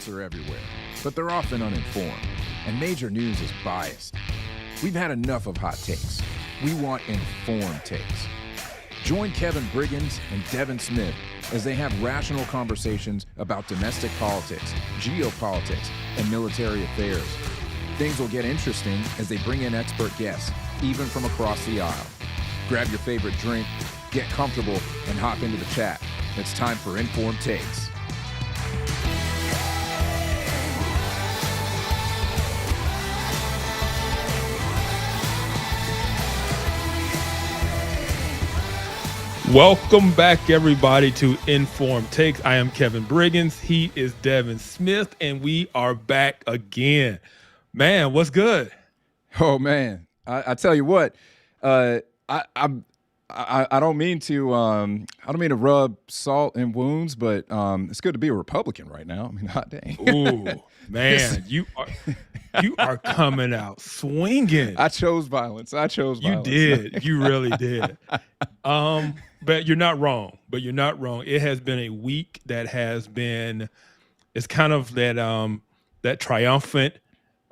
takes are everywhere, but they're often uninformed, and major news is biased. We've had enough of hot takes. We want informed takes. Join Kevin Briggins and Devin Smith as they have rational conversations about domestic politics, geopolitics, and military affairs. Things will get interesting as they bring in expert guests, even from across the aisle. Grab your favorite drink, get comfortable, and hop into the chat. It's time for Informed Takes. Welcome back, everybody, to Informed Takes. I am Kevin Briggins. He is Devin Smith, and we are back again. Man, what's good? Oh man, I tell you what, I don't mean to rub salt in wounds, but it's good to be a Republican right now. I mean, hot dang. Ooh, man, you are coming out swinging. I chose violence. You did. You really did. But you're not wrong. It has been a week that has been. It's kind of that triumphant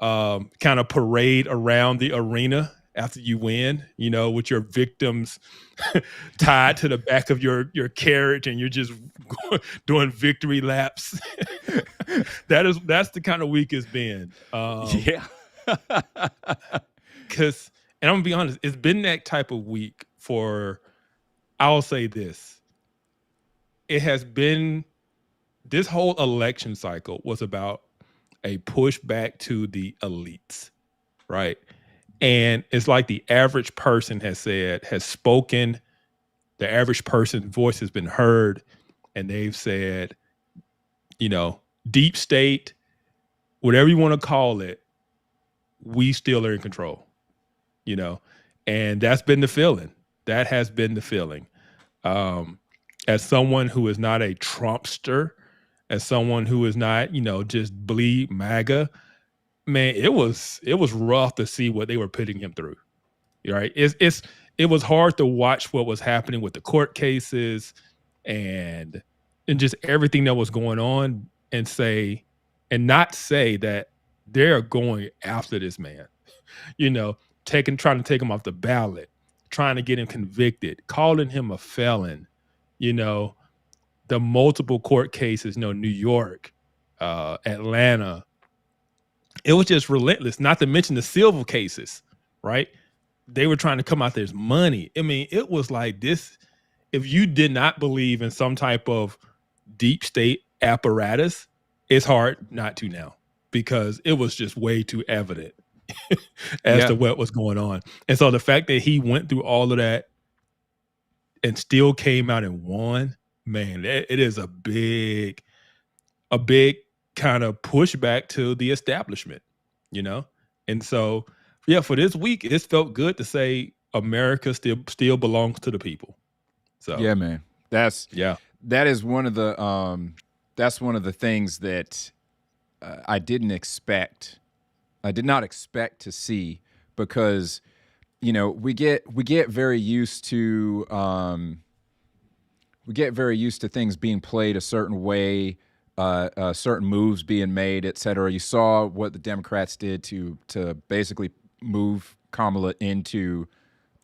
kind of parade around the arena after you win, you know, with your victims tied to the back of your carriage, and you're just doing victory laps. That's the kind of week it's been. Yeah. Because, and I'm gonna be honest, it's been that type of week for. I'll say this. It has been. This whole election cycle was about a pushback to the elites, right? And it's like the average person has spoken, the average person's voice has been heard, and they've said, you know, deep state, whatever you want to call it, we still are in control, you know? And that's been the feeling. That has been the feeling. As someone who is not a Trumpster, as someone who is not, you know, just bleed MAGA, man, it was rough to see what they were putting him through. Right? It was hard to watch what was happening with the court cases and just everything that was going on, and not say that they're going after this man. You know, trying to take him off the ballot, trying to get him convicted, calling him a felon, you know, the multiple court cases, you know, New York, Atlanta. It was just relentless, not to mention the civil cases, right? They were trying to come out there's money. I mean, it was like this. If you did not believe in some type of deep state apparatus, it's hard not to now, because it was just way too evident as to what was going on. And so the fact that he went through all of that and still came out and won, man, it is a big kind of pushback to the establishment, you know? And so, yeah, for this week, it's felt good to say America still belongs to the people. So yeah, man, that is one of the things that I did not expect to see, because, you know, we get very used to things being played a certain way, certain moves being made, et cetera. You saw what the Democrats did to basically move Kamala into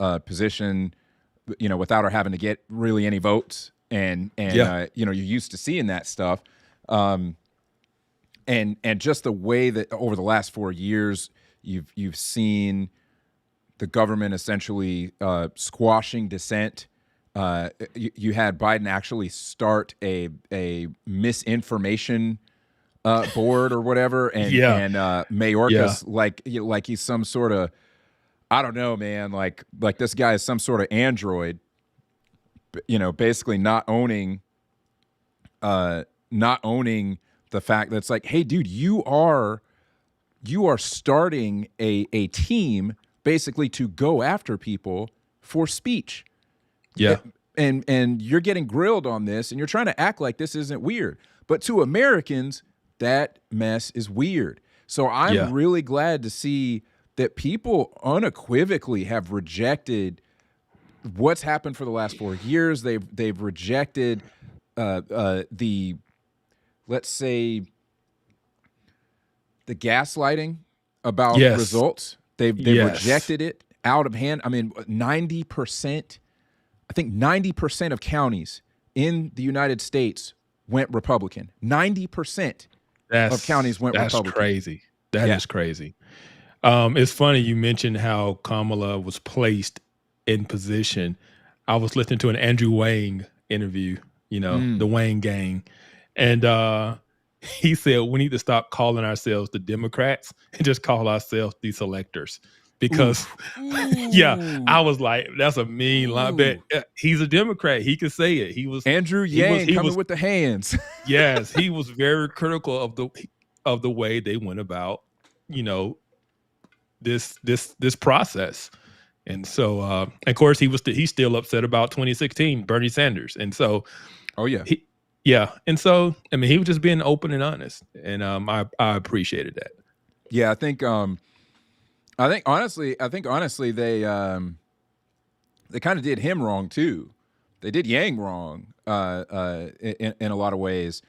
a position, you know, without her having to get really any votes, and you know, you're used to seeing that stuff. And just the way that over the last 4 years you've seen the government essentially squashing dissent. You had Biden actually start a misinformation board or whatever, and Mayorkas like he's some sort of, I don't know, man, like this guy is some sort of android, you know, basically not owning the fact that it's like, hey, dude, you are starting a team basically to go after people for speech. Yeah. And you're getting grilled on this, and you're trying to act like this isn't weird. But to Americans, that mess is weird. So I'm really glad to see that people unequivocally have rejected what's happened for the last 4 years. They've rejected the, let's say, the gaslighting about Yes. results. They've Yes. rejected it out of hand. I mean, 90%. I think 90% of counties in the United States went Republican. 90% of counties went That's Republican. crazy. That Yeah. is crazy. It's funny you mentioned how Kamala was placed in position. I was listening to an Andrew Wang interview, the Wang gang, and he said we need to stop calling ourselves the Democrats and just call ourselves the selectors. Because Oof. yeah, Ooh. I was like, that's a mean line. But Ooh. he's a Democrat. He could say it. Andrew Yang He coming was with the hands. yes, he was very critical of the way they went about, you know, this process. And so of course he's still upset about 2016 Bernie Sanders. And so Oh yeah. and so I mean he was just being open and honest. And I appreciated that. Yeah, I think honestly they kind of did him wrong too. They did Yang wrong in a lot of ways.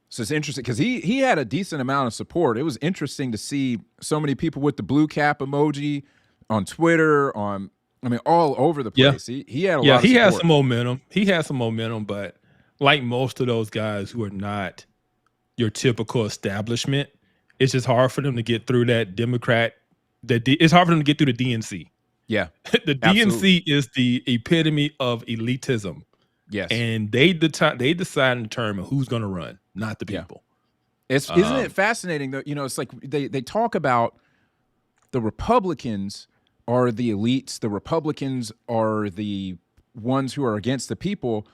So it's interesting because he had a decent amount of support. It was interesting to see so many people with the blue cap emoji on Twitter, all over the Yeah. place. He had a Yeah, lot of he has support. some momentum. But like most of those guys who are not your typical establishment, it's just hard for them to get through that Democrat. It's hard for them to get through the DNC. Yeah, The absolutely. DNC is the epitome of elitism, Yes. and they decide and determine who's going to run, not the Yeah. people. Isn't it fascinating though? It's like they talk about the Republicans are the elites. The Republicans are the ones who are against the people.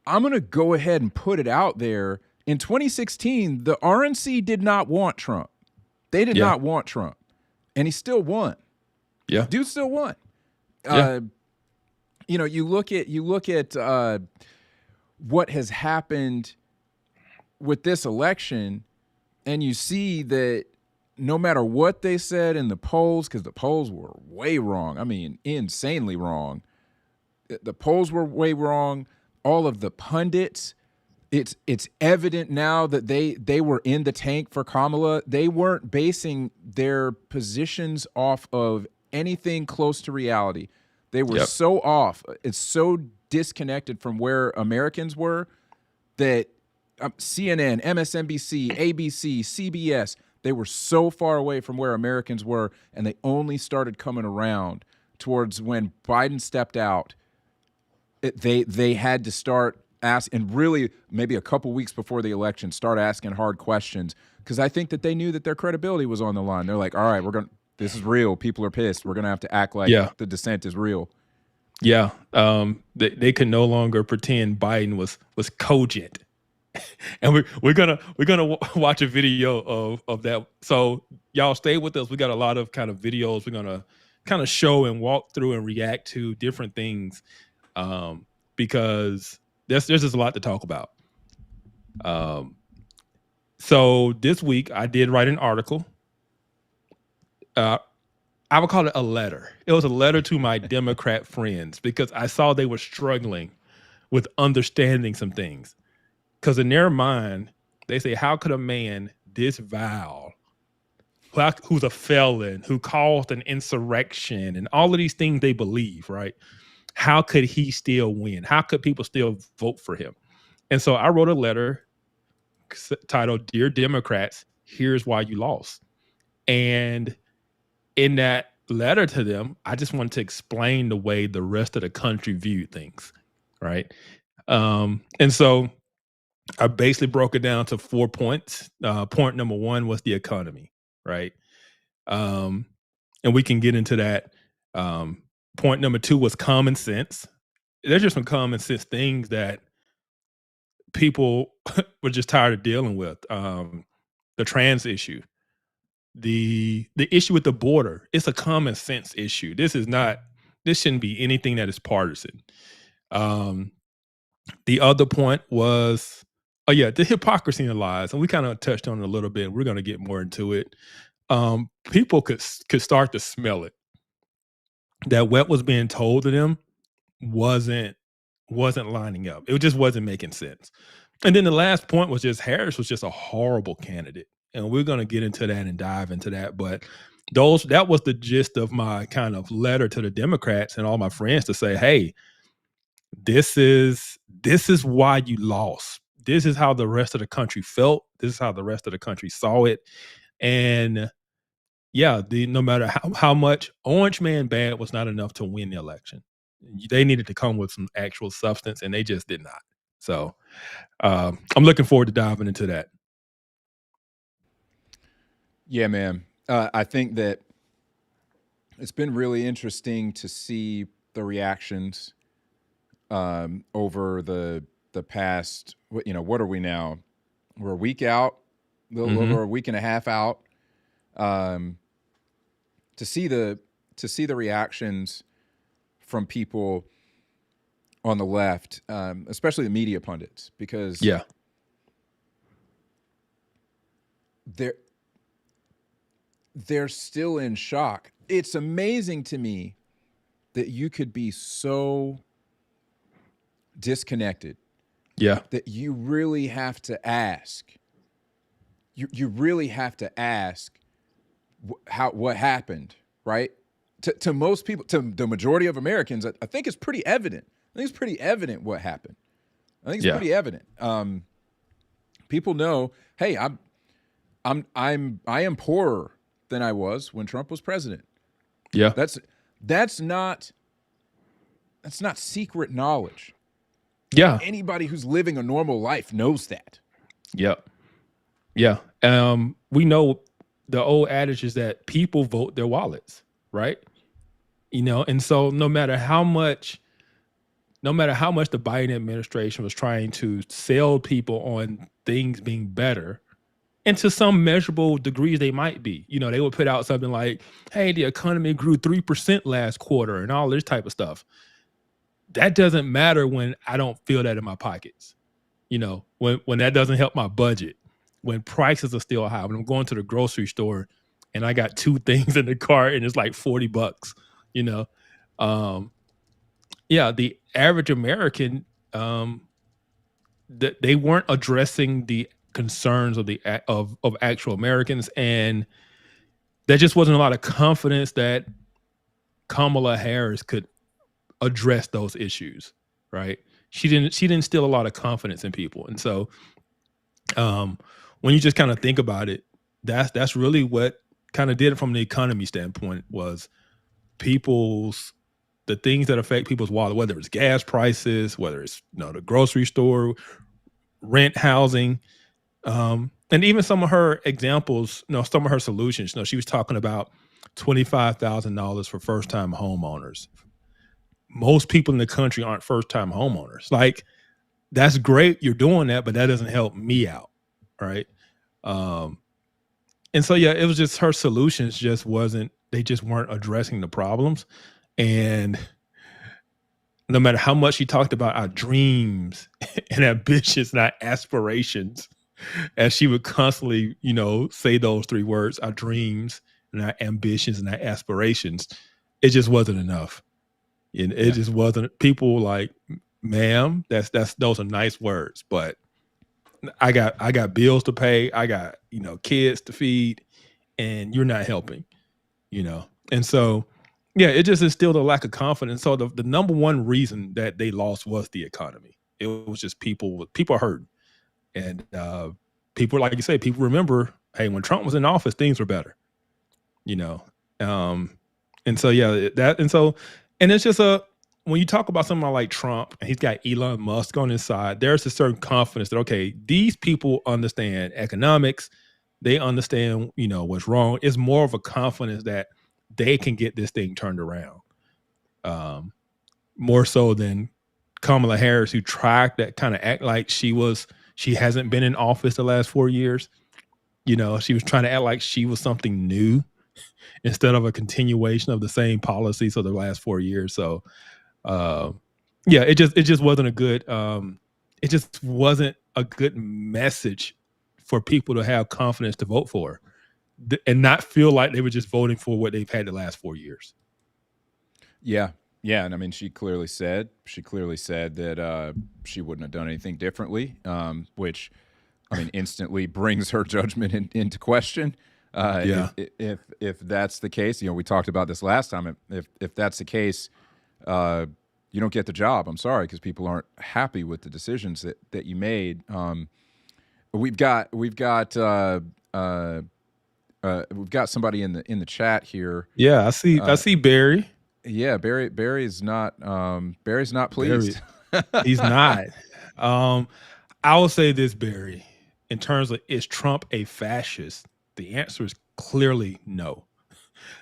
I'm going to go ahead and put it out there. In 2016, the RNC did not want Trump. They did Yeah, not want Trump, and he still won. yeah, Dude still won. yeah, You look at what has happened with this election, and you see that no matter what they said in the polls, because the polls were way wrong. I mean, insanely wrong. The polls were way wrong. All of the pundits, it's evident now that they were in the tank for Kamala. They weren't basing their positions off of anything close to reality. They were yep, so off. It's so disconnected from where Americans were that CNN, MSNBC, ABC, CBS, they were so far away from where Americans were, and they only started coming around towards when Biden stepped out. They had to start and really maybe a couple weeks before the election start asking hard questions, because I think that they knew that their credibility was on the line. They're like, all right, this is real. People are pissed. We're gonna have to act like yeah, the dissent is real. yeah. They could no longer pretend Biden was cogent. And we're gonna watch a video of that. So y'all stay with us. We got a lot of kind of videos. We're gonna kind of show and walk through and react to different things, because there's just a lot to talk about. So this week I did write an article. I would call it a letter. It was a letter to my Democrat friends because I saw they were struggling with understanding some things. Because in their mind, they say, how could a man this vile, who's a felon, who caused an insurrection, and all of these things they believe, right? How could he still win? How could people still vote for him? And so I wrote a letter titled, Dear Democrats, here's why you lost. And in that letter to them, I just wanted to explain the way the rest of the country viewed things, right? And so I basically broke it down to 4 points. Point number one was the economy, right? And we can get into that. Point number two was common sense. There's just some common sense things that people were just tired of dealing with. The trans issue, the issue with the border. It's a common sense issue. This shouldn't be anything that is partisan. Um, the other point was, oh yeah, the hypocrisy in the lies, and we kind of touched on it a little bit. We're going to get more into it. People could start to smell it, that what was being told to them wasn't lining up. It just wasn't making sense. And then the last point was just Harris was just a horrible candidate. And we're going to get into that and dive into that. But that was the gist of my kind of letter to the Democrats and all my friends to say, hey, this is why you lost. This is how the rest of the country felt. This is how the rest of the country saw it. And yeah, no matter how much Orange Man bad was not enough to win the election. They needed to come with some actual substance, and they just did not. So I'm looking forward to diving into that. Yeah, man. I think that it's been really interesting to see the reactions over the past. What are we now? We're a week out, a little Mm-hmm. over a week and a half out. Um, to see the reactions from people on the left, especially the media pundits, because Yeah. they're still in shock. It's amazing to me that you could be so disconnected Yeah. that you really have to ask. You really have to ask what happened, right? To most people, to the majority of Americans, I think it's pretty evident. I think it's pretty evident what happened. I think it's Yeah. pretty evident. People know, hey, I am poorer than I was when Trump was president. Yeah. That's not secret knowledge. Yeah. Anybody who's living a normal life knows that. Yep. Yeah. We know the old adage is that people vote their wallets, right? And so no matter how much the Biden administration was trying to sell people on things being better, and to some measurable degrees they might be. They would put out something like, hey, the economy grew 3% last quarter and all this type of stuff. That doesn't matter when I don't feel that in my pockets. When that doesn't help my budget, when prices are still high, when I'm going to the grocery store and I got two things in the cart and it's like $40, yeah, the average American, they weren't addressing the concerns of actual Americans, and there just wasn't a lot of confidence that Kamala Harris could address those issues, right? She didn't instill a lot of confidence in people. And so when you just kind of think about it, that's really what kind of did it from the economy standpoint, was the things that affect people's wallet, whether it's gas prices, whether it's the grocery store, rent, housing, and even some of her examples, some of her solutions. She was talking about $25,000 for first-time homeowners. Most people in the country aren't first-time homeowners. Like, that's great, you're doing that, but that doesn't help me out, right? And so yeah, it was just her solutions just weren't addressing the problems. And no matter how much she talked about our dreams and ambitions and our aspirations, as she would constantly, say those three words, our dreams and our ambitions and our aspirations, it just wasn't enough. And it just wasn't. People like, ma'am, those are nice words, but I got bills to pay, I got, kids to feed, and you're not helping, And so yeah, it just instilled a lack of confidence. So the number one reason that they lost was the economy. It was just people are hurting. And people, like you say, people remember, hey, when Trump was in office, things were better, and so yeah, and it's just when you talk about someone like Trump and he's got Elon Musk on his side, there's a certain confidence that, okay, these people understand economics, they understand what's wrong. It's more of a confidence that they can get this thing turned around, more so than Kamala Harris, who tried that kind of act like she hasn't been in office the last 4 years. She was trying to act like she was something new instead of a continuation of the same policies of the last 4 years. So, yeah, it just wasn't a good message for people to have confidence to vote for, and not feel like they were just voting for what they've had the last 4 years. Yeah. Yeah. And I mean, she clearly said that she wouldn't have done anything differently, which I mean, instantly brings her judgment into question. Yeah. If that's the case, we talked about this last time. If that's the case, you don't get the job. I'm sorry, because people aren't happy with the decisions that you made. We've got somebody in the chat here. Yeah, I see Barry. Yeah, Barry's not pleased. Barry, he's not. I will say this, Barry, in terms of is Trump a fascist? The answer is clearly no.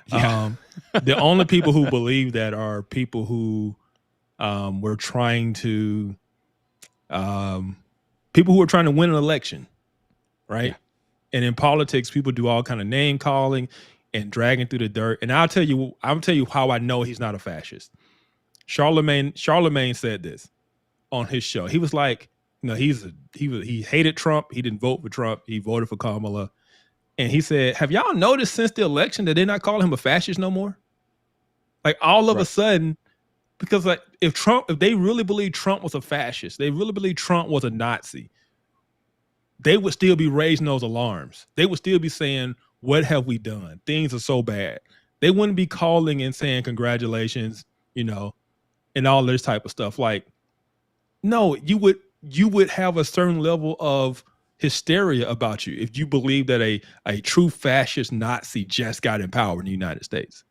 Yeah. The only people who believe that are people who were trying to people who are trying to win an election, right? Yeah. And in politics, people do all kind of name calling and dragging through the dirt. And I'll tell you how I know he's not a fascist. Charlemagne said this on his show. He was like, he hated Trump. He didn't vote for Trump. He voted for Kamala. And he said, have y'all noticed since the election that they're not calling him a fascist no more? Like all of a sudden, because like if they really believed Trump was a fascist, they really believed Trump was a Nazi, they would still be raising those alarms. They would still be saying, what have we done? Things are so bad. They wouldn't be calling and saying congratulations, and all this type of stuff. Like, no, you would have a certain level of hysteria about you if you believe that a true fascist Nazi just got in power in the United States.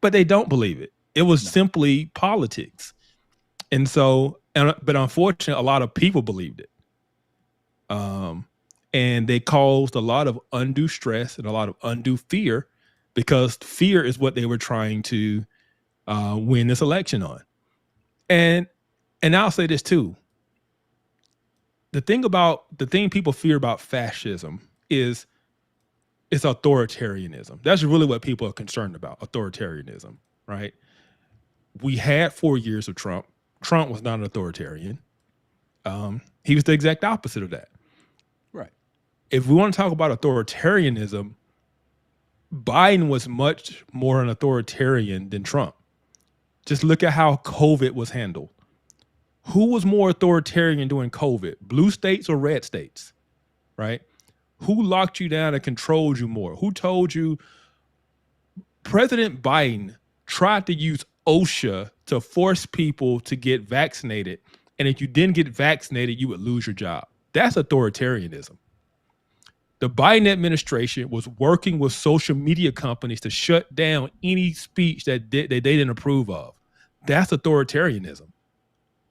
But they don't believe it. It was simply politics. And so, but unfortunately, a lot of people believed it. And they caused a lot of undue stress and a lot of undue fear, because fear is what they were trying to win this election on. And I'll say this too. The thing people fear about fascism is it's authoritarianism. That's really what people are concerned about, authoritarianism, right? We had 4 years of Trump. Trump was not an authoritarian. He was the exact opposite of that. Right. If we want to talk about authoritarianism, Biden was much more an authoritarian than Trump. Just look at how COVID was handled. Who was more authoritarian during COVID? Blue states or red states, right? Who locked you down and controlled you more? Who told you? President Biden tried to use OSHA to force people to get vaccinated. And if you didn't get vaccinated, you would lose your job. That's authoritarianism. The Biden administration was working with social media companies to shut down any speech that they didn't approve of. That's authoritarianism,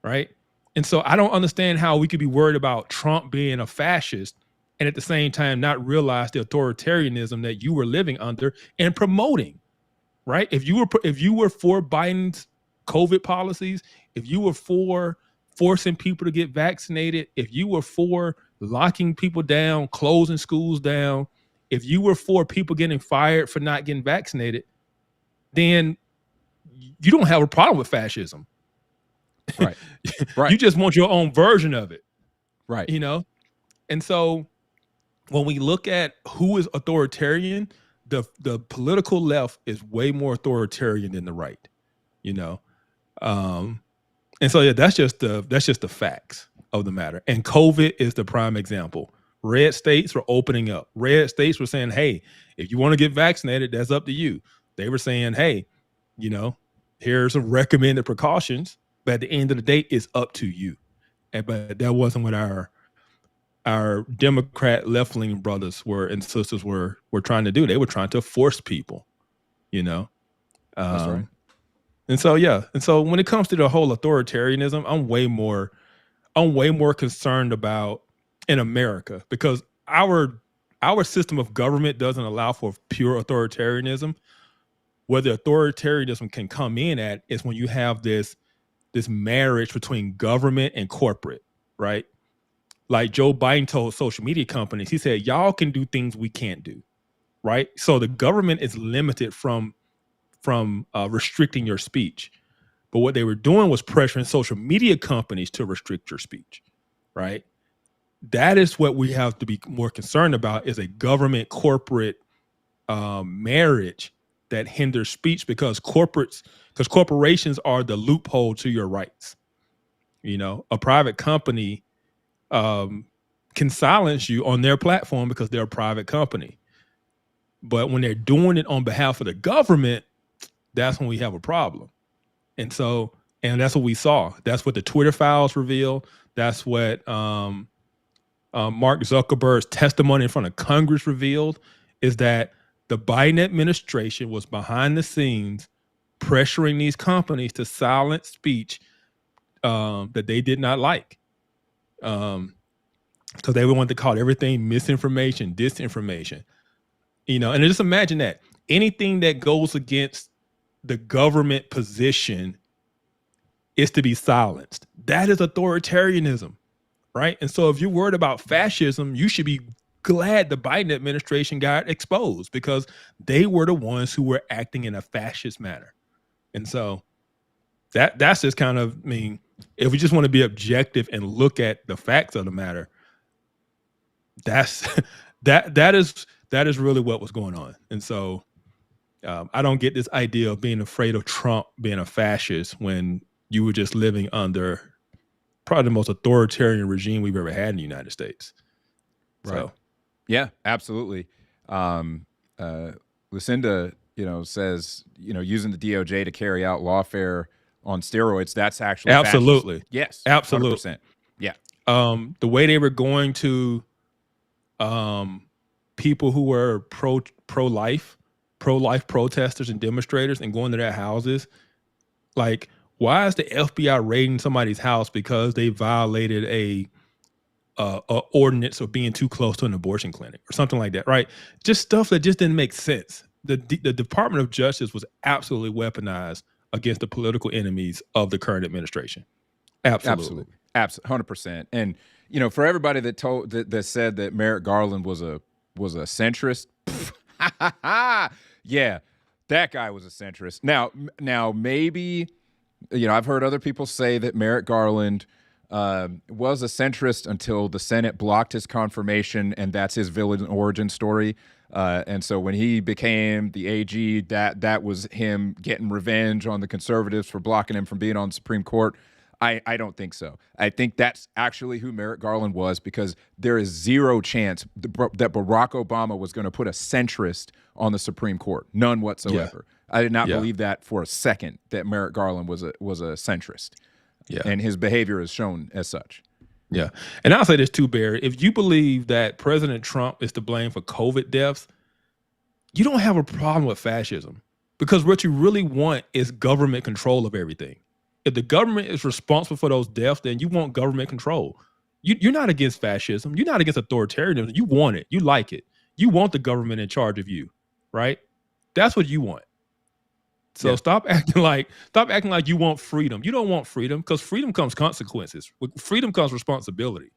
right? And so I don't understand how we could be worried about Trump being a fascist and at the same time not realize the authoritarianism that you were living under and promoting, right? If you were for Biden's COVID policies, if you were for forcing people to get vaccinated, if you were for locking people down, closing schools down, if you were for people getting fired for not getting vaccinated, then you don't have a problem with fascism. Right. Right. You just want your own version of it. Right. And so when we look at who is authoritarian, the political left is way more authoritarian than the right, and so yeah, that's just the facts of the matter. And COVID is the prime example. Red states were opening up. Red states were saying, hey, if you want to get vaccinated, that's up to you. They were saying, hey, here's some recommended precautions, but at the end of the day, it's up to you. But that wasn't what our Democrat left-leaning brothers and sisters were trying to do. They were trying to force people, That's right. And so when it comes to the whole authoritarianism, I'm way more concerned about in America, because our system of government doesn't allow for pure authoritarianism. Where the authoritarianism can come in at is when you have this marriage between government and corporate, right? Like Joe Biden told social media companies, he said, y'all can do things we can't do, right? So the government is limited from restricting your speech. But what they were doing was pressuring social media companies to restrict your speech, right? That is what we have to be more concerned about, is a government corporate marriage that hinders speech, because corporations are the loophole to your rights. A private company can silence you on their platform because they're a private company. But when they're doing it on behalf of the government, that's when we have a problem. And that's what we saw. That's what the Twitter files reveal. That's what Mark Zuckerberg's testimony in front of Congress revealed, is that the Biden administration was behind the scenes pressuring these companies to silence speech that they did not like. Because they wanted to call everything misinformation, disinformation. And just imagine that anything that goes against the government position is to be silenced. That is authoritarianism, right? And so if you're worried about fascism, you should be glad the Biden administration got exposed, because they were the ones who were acting in a fascist manner. And so that's just kind of, if we just want to be objective and look at the facts of the matter, that is really what was going on. And so I don't get this idea of being afraid of Trump being a fascist when you were just living under probably the most authoritarian regime we've ever had in the United States. Right. So, yeah, absolutely. Lucinda, says, using the DOJ to carry out lawfare on steroids, that's actually absolutely. Fascist. Yes. Absolutely. 100%. Yeah. The way they were going to people who were pro-life protesters and demonstrators and going to their houses, like, why is the FBI raiding somebody's house because they violated a ordinance of being too close to an abortion clinic or something like that, right? Just stuff that just didn't make sense. The Department of Justice was absolutely weaponized against the political enemies of the current administration. Absolutely. 100%. And for everybody that said that Merrick Garland was a centrist, yeah, that guy was a centrist. Now maybe, I've heard other people say that Merrick Garland was a centrist until the Senate blocked his confirmation, and that's his villain origin story. And so when he became the AG, that was him getting revenge on the conservatives for blocking him from being on the Supreme Court. I don't think so. I think that's actually who Merrick Garland was, because there is zero chance that Barack Obama was going to put a centrist on the Supreme Court. None whatsoever. Yeah. I did not believe that for a second, that Merrick Garland was a centrist. Yeah. And his behavior is shown as such. Yeah. And I'll say this too, Barry. If you believe that President Trump is to blame for COVID deaths, you don't have a problem with fascism, because what you really want is government control of everything. If the government is responsible for those deaths, then you want government control. You're not against fascism. You're not against authoritarianism. You want it. You like it. You want the government in charge of you, right? That's what you want. So stop acting like you want freedom. You don't want freedom, because freedom comes consequences. With freedom comes responsibility.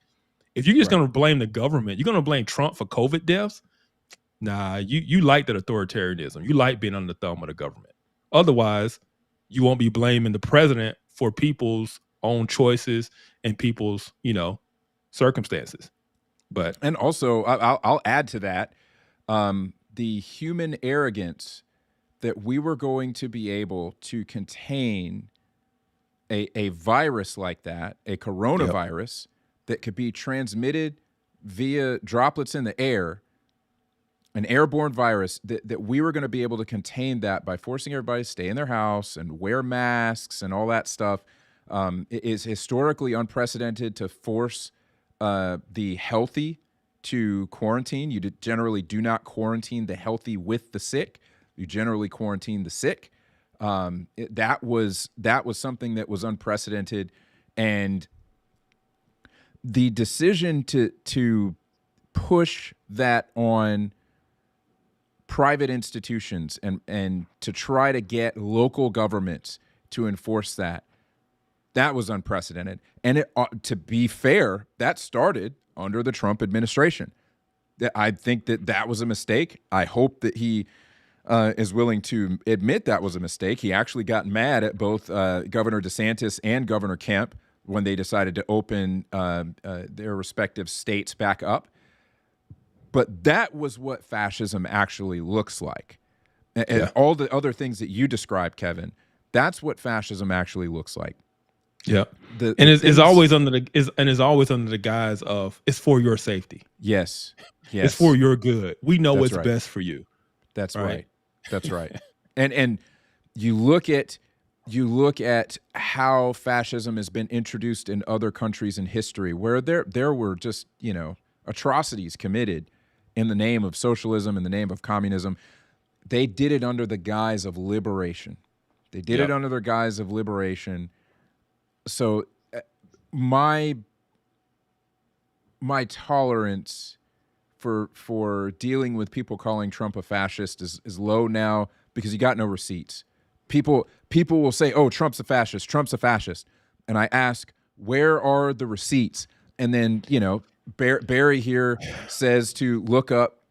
If you're just going to blame the government, you're going to blame Trump for COVID deaths. Nah, you like that authoritarianism. You like being under the thumb of the government. Otherwise, you won't be blaming the president for people's own choices and people's, circumstances. And also, I'll add to that, the human arrogance that we were going to be able to contain a virus like that, a coronavirus that could be transmitted via droplets in the air, an airborne virus, that we were going to be able to contain that by forcing everybody to stay in their house and wear masks and all that stuff. It is historically unprecedented to force the healthy to quarantine. You generally do not quarantine the healthy with the sick. You generally quarantine the sick. That was something that was unprecedented, and the decision to push that on private institutions and to try to get local governments to enforce that was unprecedented. And to be fair, that started under the Trump administration. I think that was a mistake. I hope that he is willing to admit that was a mistake. He actually got mad at both Governor DeSantis and Governor Kemp when they decided to open their respective states back up. But that was what fascism actually looks like. And all the other things that you described, Kevin, that's what fascism actually looks like. Yeah. The And it's things, always under the guise of it's for your safety. yes, It's for yes, your good. We know that's what's right. best for you. That's Right. right. That's right. And you look at how fascism has been introduced in other countries in history, where there were just, atrocities committed in the name of socialism, in the name of communism. They did it under the guise of liberation. They did it Yep. under the guise of liberation. So my tolerance for dealing with people calling Trump a fascist is low now, because you got no receipts. People will say, "Oh, Trump's a fascist. Trump's a fascist," and I ask, "Where are the receipts?" And then Barry here says to look up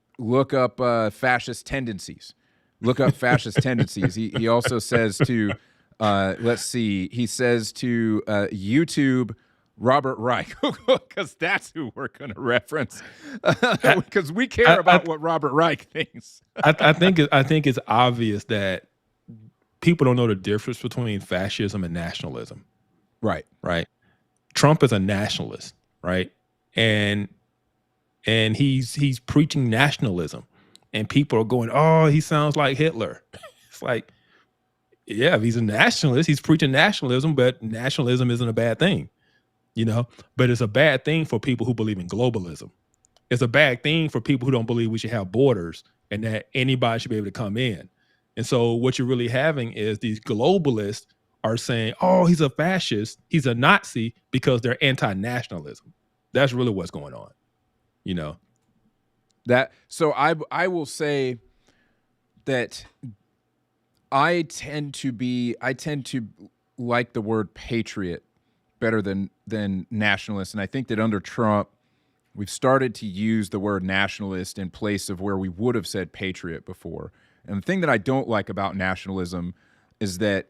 fascist tendencies. Look up fascist tendencies. He also says to let's see. He says to YouTube Robert Reich, because that's who we're going to reference, because we care about what Robert Reich thinks. I think it's obvious that people don't know the difference between fascism and nationalism. Right. Right. Trump is a nationalist, right? And he's preaching nationalism, and people are going, "Oh, he sounds like Hitler." It's like, yeah, if he's a nationalist, he's preaching nationalism, but nationalism isn't a bad thing, But it's a bad thing for people who believe in globalism. It's a bad thing for people who don't believe we should have borders and that anybody should be able to come in. And so what you're really having is these globalists are saying, "Oh, he's a fascist, he's a Nazi," because they're anti-nationalism. That's really what's going on, So I will say that I tend to like the word patriot better than nationalist, and I think that under Trump we've started to use the word nationalist in place of where we would have said patriot before. And the thing that I don't like about nationalism is that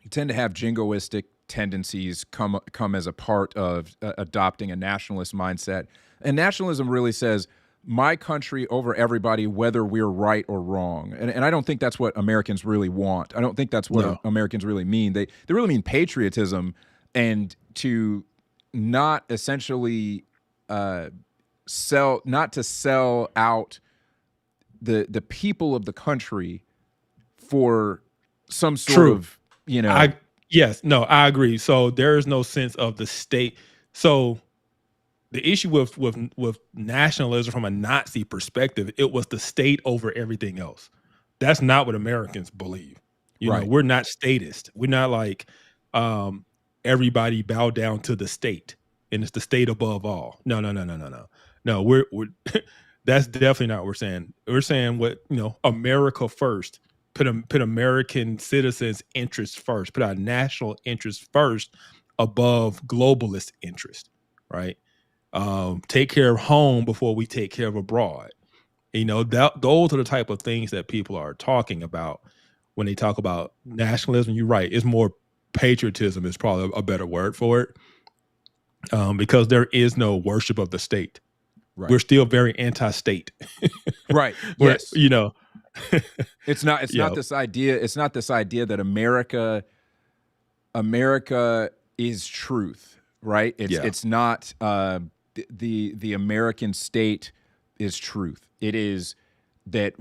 you tend to have jingoistic tendencies come as a part of adopting a nationalist mindset. And nationalism really says, my country over everybody, whether we're right or wrong. And I don't think that's what Americans really want. I don't think that's what Americans really mean. They really mean patriotism, and to not essentially sell out the people of the country for some sort of, I agree. So there is no sense of the state. So the issue with nationalism from a Nazi perspective, it was the state over everything else. That's not what Americans believe. We're not statist. We're not like everybody bow down to the state and it's the state above all. No. No, we're that's definitely not what we're saying. We're saying what, America first. Put American citizens' interests first. Put our national interests first above globalist interest, right? Take care of home before we take care of abroad. Those are the type of things that people are talking about when they talk about nationalism. You're right. It's more patriotism is probably a better word for it, because there is no worship of the state. Right. We're still very anti-state. Right. Yes. It's not this idea. It's not this idea that America is truth, right? It's not the American state is truth. It is that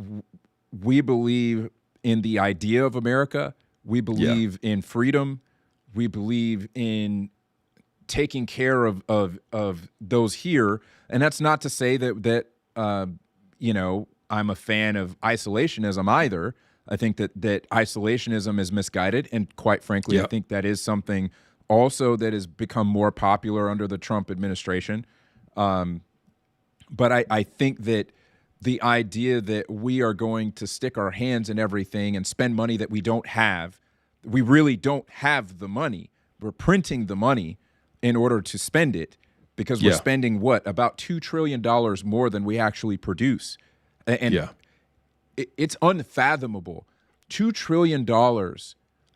we believe in the idea of America. We believe in freedom. We believe in taking care of those here. And that's not to say that I'm a fan of isolationism either. I think that isolationism is misguided, and quite frankly, I think that is something also that has become more popular under the Trump administration. But I think that the idea that we are going to stick our hands in everything and spend money that we don't have, we really don't have the money. We're printing the money in order to spend it, because we're spending about $2 trillion more than we actually produce. And it's unfathomable. $2 trillion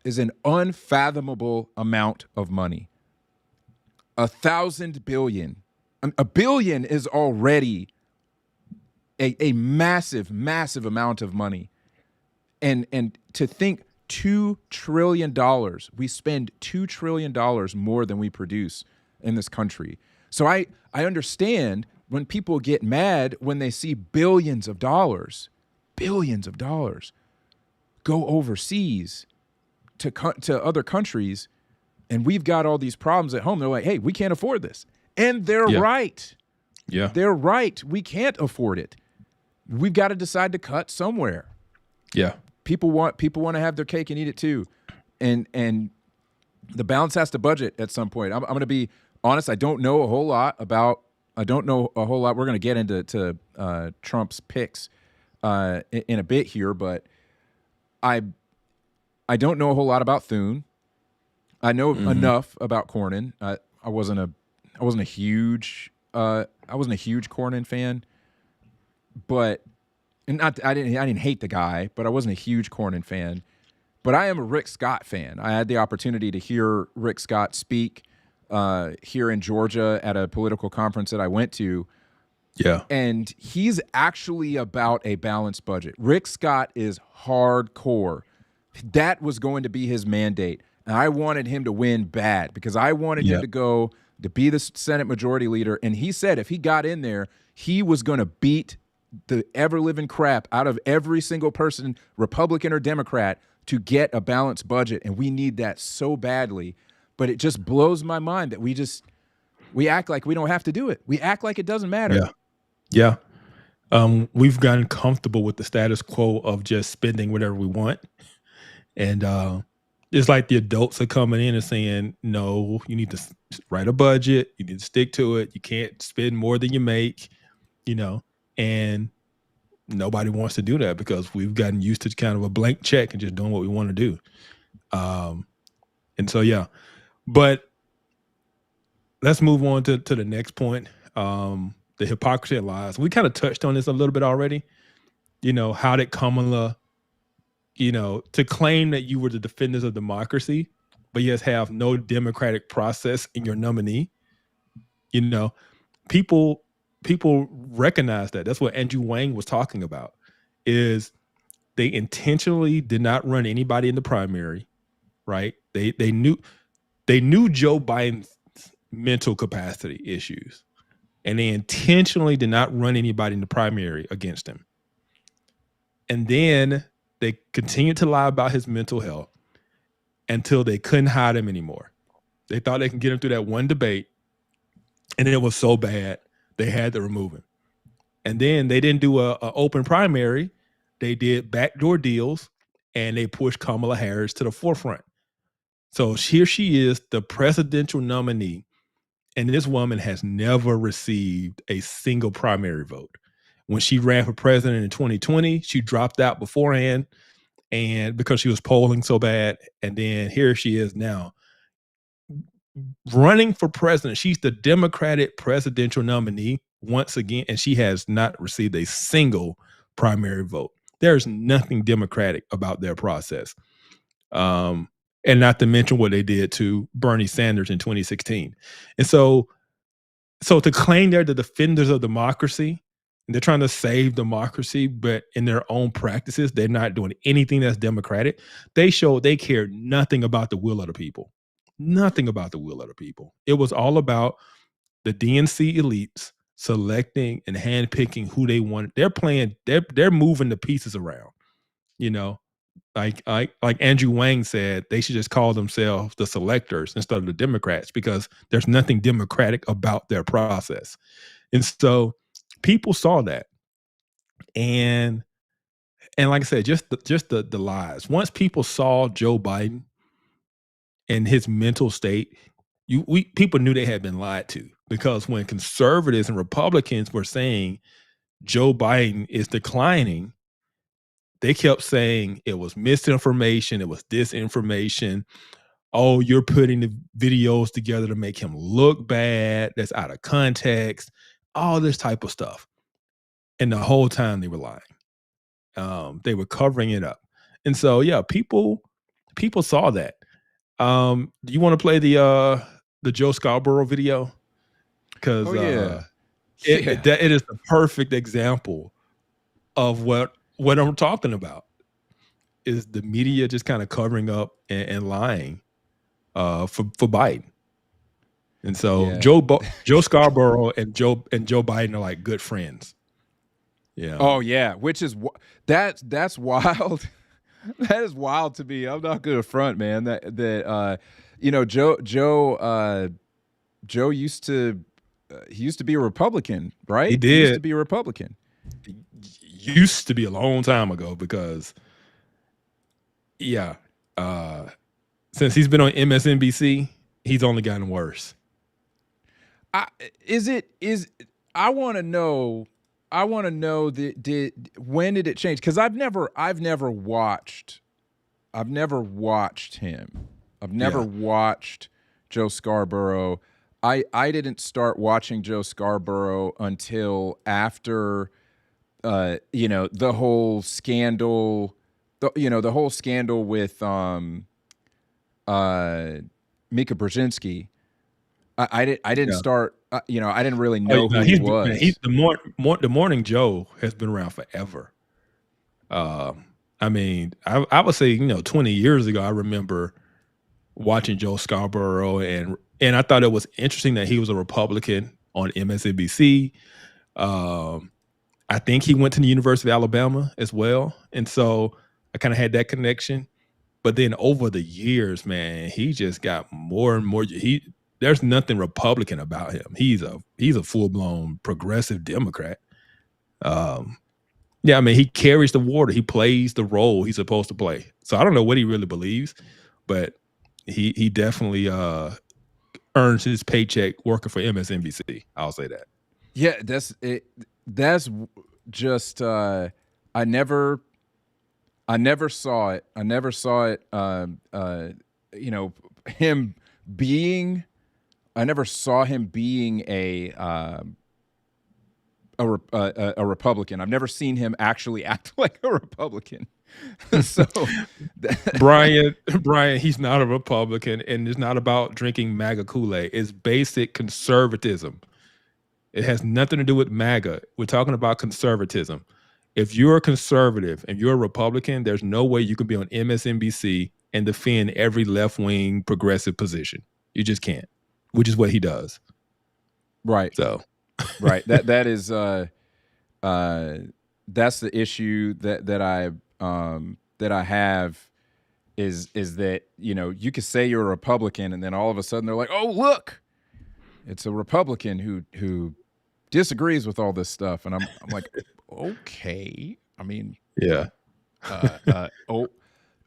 is an unfathomable amount of money. 1,000 billion. A billion is already a massive, massive amount of money. And to think $2 trillion. We spend $2 trillion more than we produce in this country. So I understand when people get mad when they see billions of dollars go overseas to other countries, and we've got all these problems at home. They're like, hey, we can't afford this. And they're right. Yeah. They're right. We can't afford it. We've got to decide to cut somewhere. Yeah. People want to have their cake and eat it too. And the balance has to budget at some point. I'm going to be honest. I don't know a whole lot. We're going to get into Trump's picks in a bit here, but I don't know a whole lot about Thune. I know enough about Cornyn. I wasn't a huge Cornyn fan, but I didn't hate the guy, but I wasn't a huge Cornyn fan. But I am a Rick Scott fan. I had the opportunity to hear Rick Scott speak here in Georgia at a political conference that I went to. Yeah. And he's actually about a balanced budget. Rick Scott is hardcore. That was going to be his mandate. And I wanted him to win bad because I wanted him to go to be the Senate Majority Leader. And he said if he got in there, he was going to beat the ever-living crap out of every single person, Republican or Democrat, to get a balanced budget. And we need that so badly. But it just blows my mind that we act like we don't have to do it. We act like it doesn't matter. Yeah. We've gotten comfortable with the status quo of just spending whatever we want. And it's like the adults are coming in and saying, no, you need to write a budget. You need to stick to it. You can't spend more than you make, and nobody wants to do that because we've gotten used to kind of a blank check and just doing what we want to do. And so, yeah, but let's move on to the next point. The hypocrisy and lies. We kind of touched on this a little bit already. How did Kamala, to claim that you were the defenders of democracy, but yet have no democratic process in your nominee. People recognize that. That's what Andrew Wang was talking about, is they intentionally did not run anybody in the primary, right? They knew Joe Biden's mental capacity issues, and they intentionally did not run anybody in the primary against him. And then they continued to lie about his mental health until they couldn't hide him anymore. They thought they could get him through that one debate, and it was so bad they had to remove him. And then they didn't do a open primary. They did backdoor deals, and they pushed Kamala Harris to the forefront. So here she is, the presidential nominee, and this woman has never received a single primary vote. When she ran for president in 2020, she dropped out beforehand, and because she was polling so bad. And then here she is now running for president. She's the Democratic presidential nominee once again, and she has not received a single primary vote. There's nothing democratic about their process. And not to mention what they did to Bernie Sanders in 2016. And so to claim they're the defenders of democracy, and they're trying to save democracy, but in their own practices, they're not doing anything that's democratic. They show they care nothing about the will of the people. Nothing about the will of the people. It was all about the DNC elites selecting and handpicking who they want. They're playing, they're moving the pieces around. Like Andrew Wang said, they should just call themselves the selectors instead of the Democrats, because there's nothing democratic about their process. And so people saw that. And like I said, just the lies. Once people saw Joe Biden and his mental state, people knew they had been lied to, because when conservatives and Republicans were saying Joe Biden is declining, they kept saying it was misinformation, it was disinformation. Oh, you're putting the videos together to make him look bad. That's out of context. All this type of stuff. And the whole time they were lying. They were covering it up. And so, yeah, people saw that. Do you want to play the Joe Scarborough video? Because it is the perfect example of what I'm talking about. is the media just kind of covering up and lying for Biden. And so Joe Scarborough and Joe Biden are like good friends. Yeah. Oh yeah, which is that's wild. That is wild to me. I'm not gonna front, man. That you know, Joe used to he used to be a Republican, right? He did. He used to be a Republican. Used to be a long time ago because, yeah, since he's been on MSNBC, he's only gotten worse. I want to know. When did it change? Because I've never watched him. I've never watched Joe Scarborough. I didn't start watching Joe Scarborough until after, you know, the whole scandal, the whole scandal with Mika Brzezinski. I didn't start. You know, I didn't really know who he was. The Morning Joe has been around forever. I mean, I would say, you know, 20 years ago, I remember watching Joe Scarborough, and I thought it was interesting that he was a Republican on MSNBC. I think he went to the University of Alabama as well, and so I kind of had that connection. But then over the years, man, he just got more and more. There's nothing Republican about him. He's a full-blown progressive Democrat. Yeah, I mean, he carries the water. He plays the role he's supposed to play. So I don't know what he really believes, but he definitely earns his paycheck working for MSNBC. I'll say that. Yeah, that's it. That's just I never saw it. I never saw it. You know, him being. I never saw him being a Republican. I've never seen him actually act like a Republican. So, Brian, he's not a Republican, and it's not about drinking MAGA Kool-Aid. It's basic conservatism. It has nothing to do with MAGA. We're talking about conservatism. If you're a conservative and you're a Republican, there's no way you can be on MSNBC and defend every left-wing progressive position. You just can't. Which is what he does. Right. So, right. That is that's the issue that I have is that, you know, you could say you're a Republican and then all of a sudden they're like, oh, look, it's a Republican who disagrees with all this stuff. And I'm like, okay. I mean, yeah.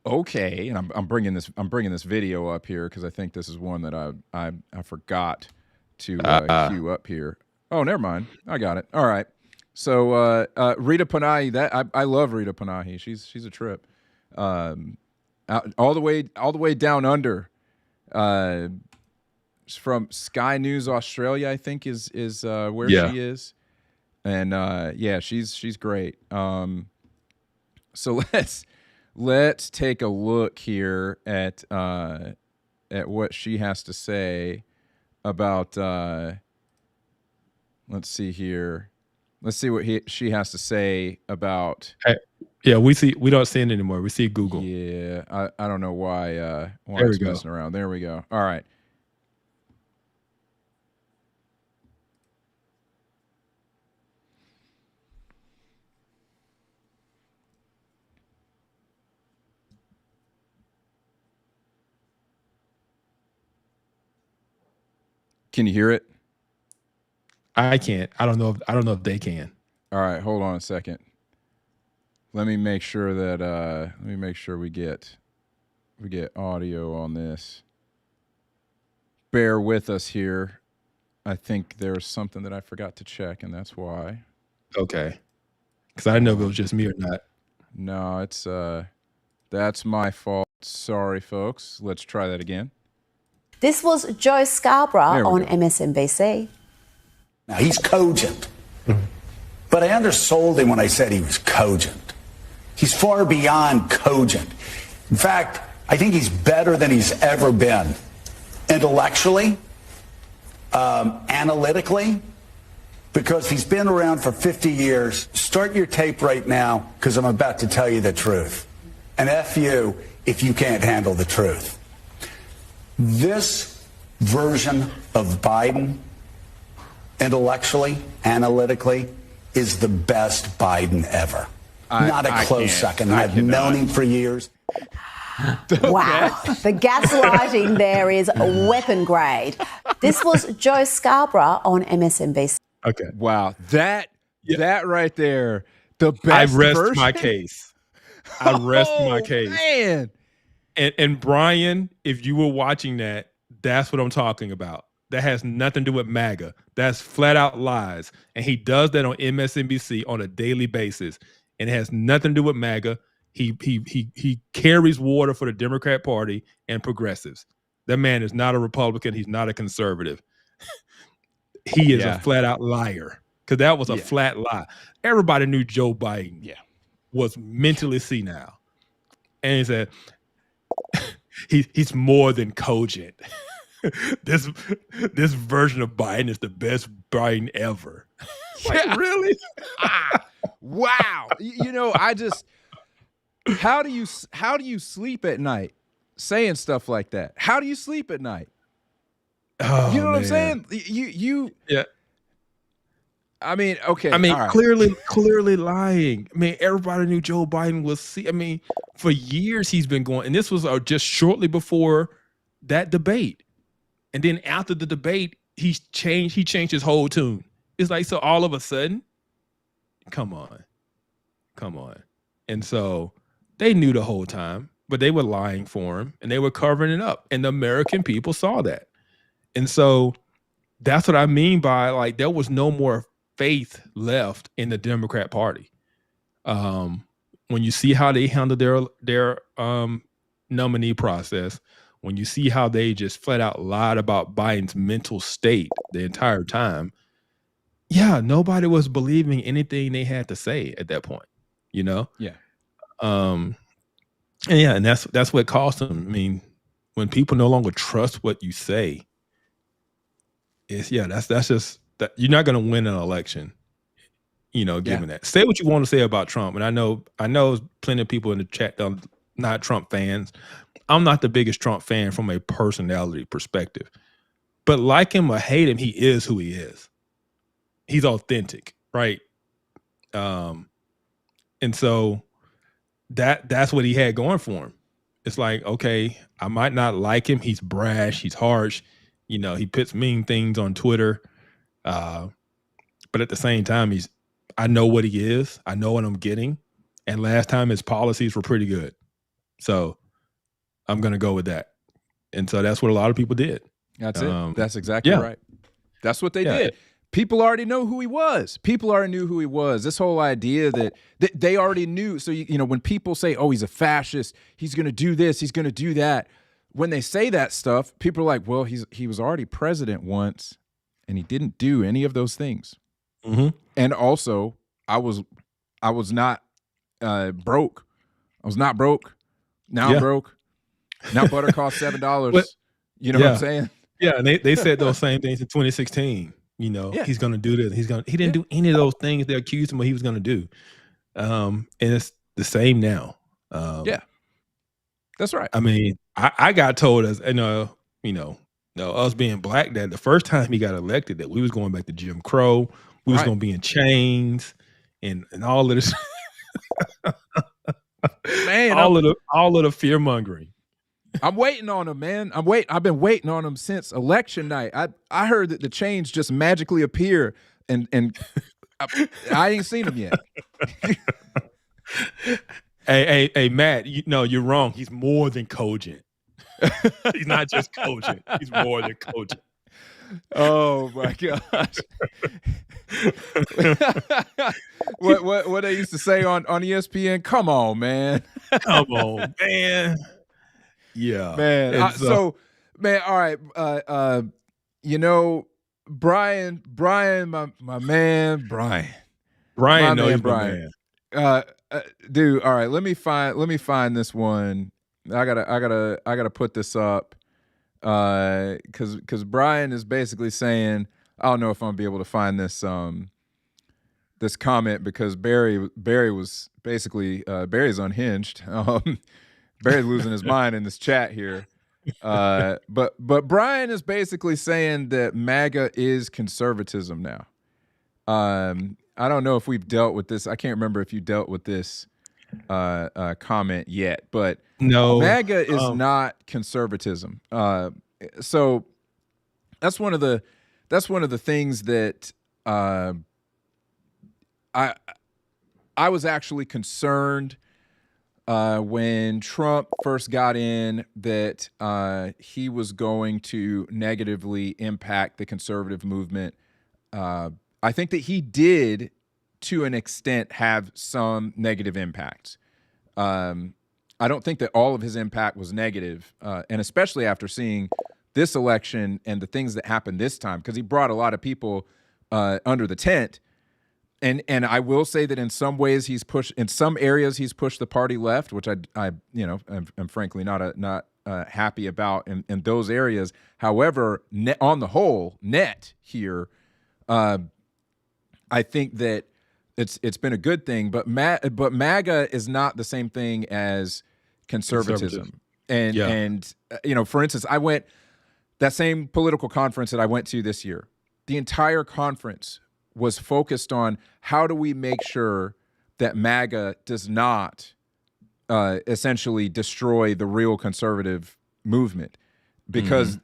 Okay, and I'm bringing this video up here because I think this is one that I forgot to queue up here. Oh, never mind, I got it. All right, so Rita Panahi, I love Rita Panahi. She's a trip. All the way down under. From Sky News Australia, I think is where she is, and yeah, she's great. So let's take a look here at what she has to say about. Let's see here. Let's see what she has to say about. Yeah, we don't see it anymore. We see Google. Yeah, I don't know why it's messing around. There we go. All right. Can you hear it? I can't. I don't know if they can. All right, hold on a second. Let me make sure that we get audio on this. Bear with us here. I think there's something that I forgot to check, and that's why. Okay. Because I didn't know if it was just me or not. No, it's that's my fault. Sorry, folks. Let's try that again. This was Joe Scarborough on MSNBC. Now, he's cogent, but I undersold him when I said he was cogent. He's far beyond cogent. In fact, I think he's better than he's ever been. Intellectually, analytically, because he's been around for 50 years. Start your tape right now, because I'm about to tell you the truth. and F you if you can't handle the truth. This version of Biden, intellectually, analytically, is the best Biden ever. Not a close second. I've known him for years. Wow. The gaslighting there is weapon grade. This was Joe Scarborough on MSNBC. Okay. Wow. That right there, the best I rest version? my case. I rest my case. Man. And Brian, if you were watching that, that's what I'm talking about. That has nothing to do with MAGA. That's flat out lies. And he does that on MSNBC on a daily basis. And it has nothing to do with MAGA. He carries water for the Democrat Party and progressives. That man is not a Republican. He's not a conservative. He is a flat out liar, because that was a flat lie. Everybody knew Joe Biden was mentally senile. And he said, he's more than cogent. This version of Biden is the best Biden ever. Like, really? Wow. You know, how do you sleep at night saying stuff like that? How do you sleep at night? Oh, you know what man. I'm saying? You Yeah. I mean, okay. I mean, all right. clearly lying. I mean, everybody knew Joe Biden was. I mean, for years he's been going, and this was just shortly before that debate. And then after the debate, he changed his whole tune. It's like, so all of a sudden, come on. And so they knew the whole time, but they were lying for him and they were covering it up. And the American people saw that. And so that's what I mean by, like, there was no more faith left in the Democrat Party. When you see how they handled their nominee process, when you see how they just flat out lied about Biden's mental state the entire time, nobody was believing anything they had to say at that point, you know? Yeah. And that's what cost them. I mean, when people no longer trust what you say, that's just that you're not going to win an election, given that. Say what you want to say about Trump. And I know plenty of people in the chat that are not Trump fans. I'm not the biggest Trump fan from a personality perspective, but like him or hate him, he is who he is. He's authentic, right? And so that's what he had going for him. It's like, okay, I might not like him. He's brash. He's harsh. He puts mean things on Twitter. But at the same time, I know what he is. I know what I'm getting. And last time his policies were pretty good. So I'm going to go with that. And so that's what a lot of people did. That's it. That's exactly right. That's what they did. People already know who he was. People already knew who he was. This whole idea that they already knew. So, when people say, oh, he's a fascist, he's going to do this, he's going to do that. When they say that stuff, people are like, well, he was already president once and he didn't do any of those things. Mm-hmm. And also, I was not broke. I was not broke. Now I'm broke. Now butter costs $7. You know what I'm saying? Yeah, and they said those same things in 2016. He's going to do this. He didn't do any of those things they accused him of he was going to do. And it's the same now. That's right. I mean, I got told us, us being black, that the first time he got elected, that we was going back to Jim Crow. We was going to be in chains and all of this. Man, all of the fear mongering. I'm waiting on him, man. I've been waiting on him since election night. I heard that the chains just magically appear, and I ain't seen them yet. Hey, Matt, you're wrong. He's more than cogent. He's not just cogent. He's more than cogent. Oh my gosh. what they used to say on ESPN? Come on, man. Come on, man. Yeah, man. Man, all right. Brian, my man, Brian. Brian knows Brian. Dude, all right. Let me find this one. I gotta put this up. Because Brian is basically saying, I don't know if I'm gonna be able to find this this comment because Barry was basically Barry's unhinged. Barry's losing his mind in this chat here. But Brian is basically saying that MAGA is conservatism now. I don't know if we've dealt with this. I can't remember if you dealt with this comment yet, but No, MAGA is not conservatism. So that's one of the things that I was actually concerned when Trump first got in that he was going to negatively impact the conservative movement. I think that he did, to an extent, have some negative impacts. I don't think that all of his impact was negative, and especially after seeing this election and the things that happened this time, because he brought a lot of people under the tent. And I will say that in some ways in some areas he's pushed the party left, which I'm frankly not happy about in those areas. However, on the whole, here, I think that it's been a good thing. But MAGA is not the same thing as conservatism. And for instance, I went that same political conference that I went to this year. The entire conference was focused on how do we make sure that MAGA does not essentially destroy the real conservative movement, because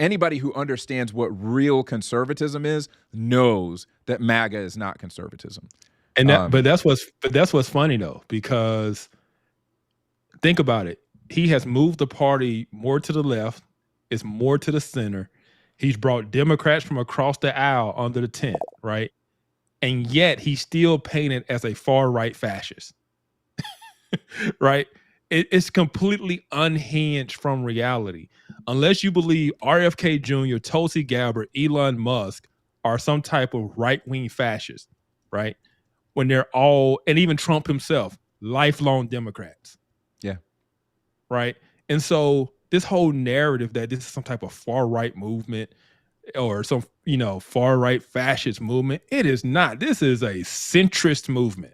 anybody who understands what real conservatism is knows that MAGA is not conservatism. And but that's what's funny though, because think about it. He has moved the party more to the left. It's more to the center. He's brought Democrats from across the aisle under the tent, right? And yet he's still painted as a far-right fascist, right? It's completely unhinged from reality. Unless you believe RFK Jr., Tulsi Gabbard, Elon Musk are some type of right-wing fascist, right? When they're all, and even Trump himself, lifelong Democrats. Yeah. Right? And so this whole narrative that this is some type of far-right movement or some, far-right fascist movement, it is not. This is a centrist movement.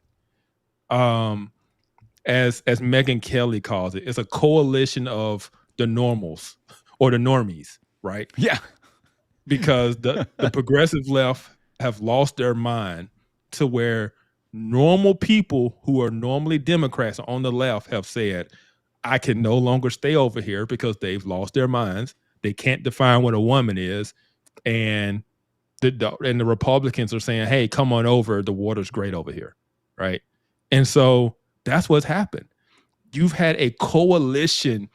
As Megyn Kelly calls it, it's a coalition of the normals or the normies, right? Yeah. Because the progressive left have lost their mind to where normal people who are normally Democrats on the left have said, I can no longer stay over here because they've lost their minds. They can't define what a woman is. And the Republicans are saying, hey, come on over. The water's great over here. Right. And so that's what's happened. You've had a coalition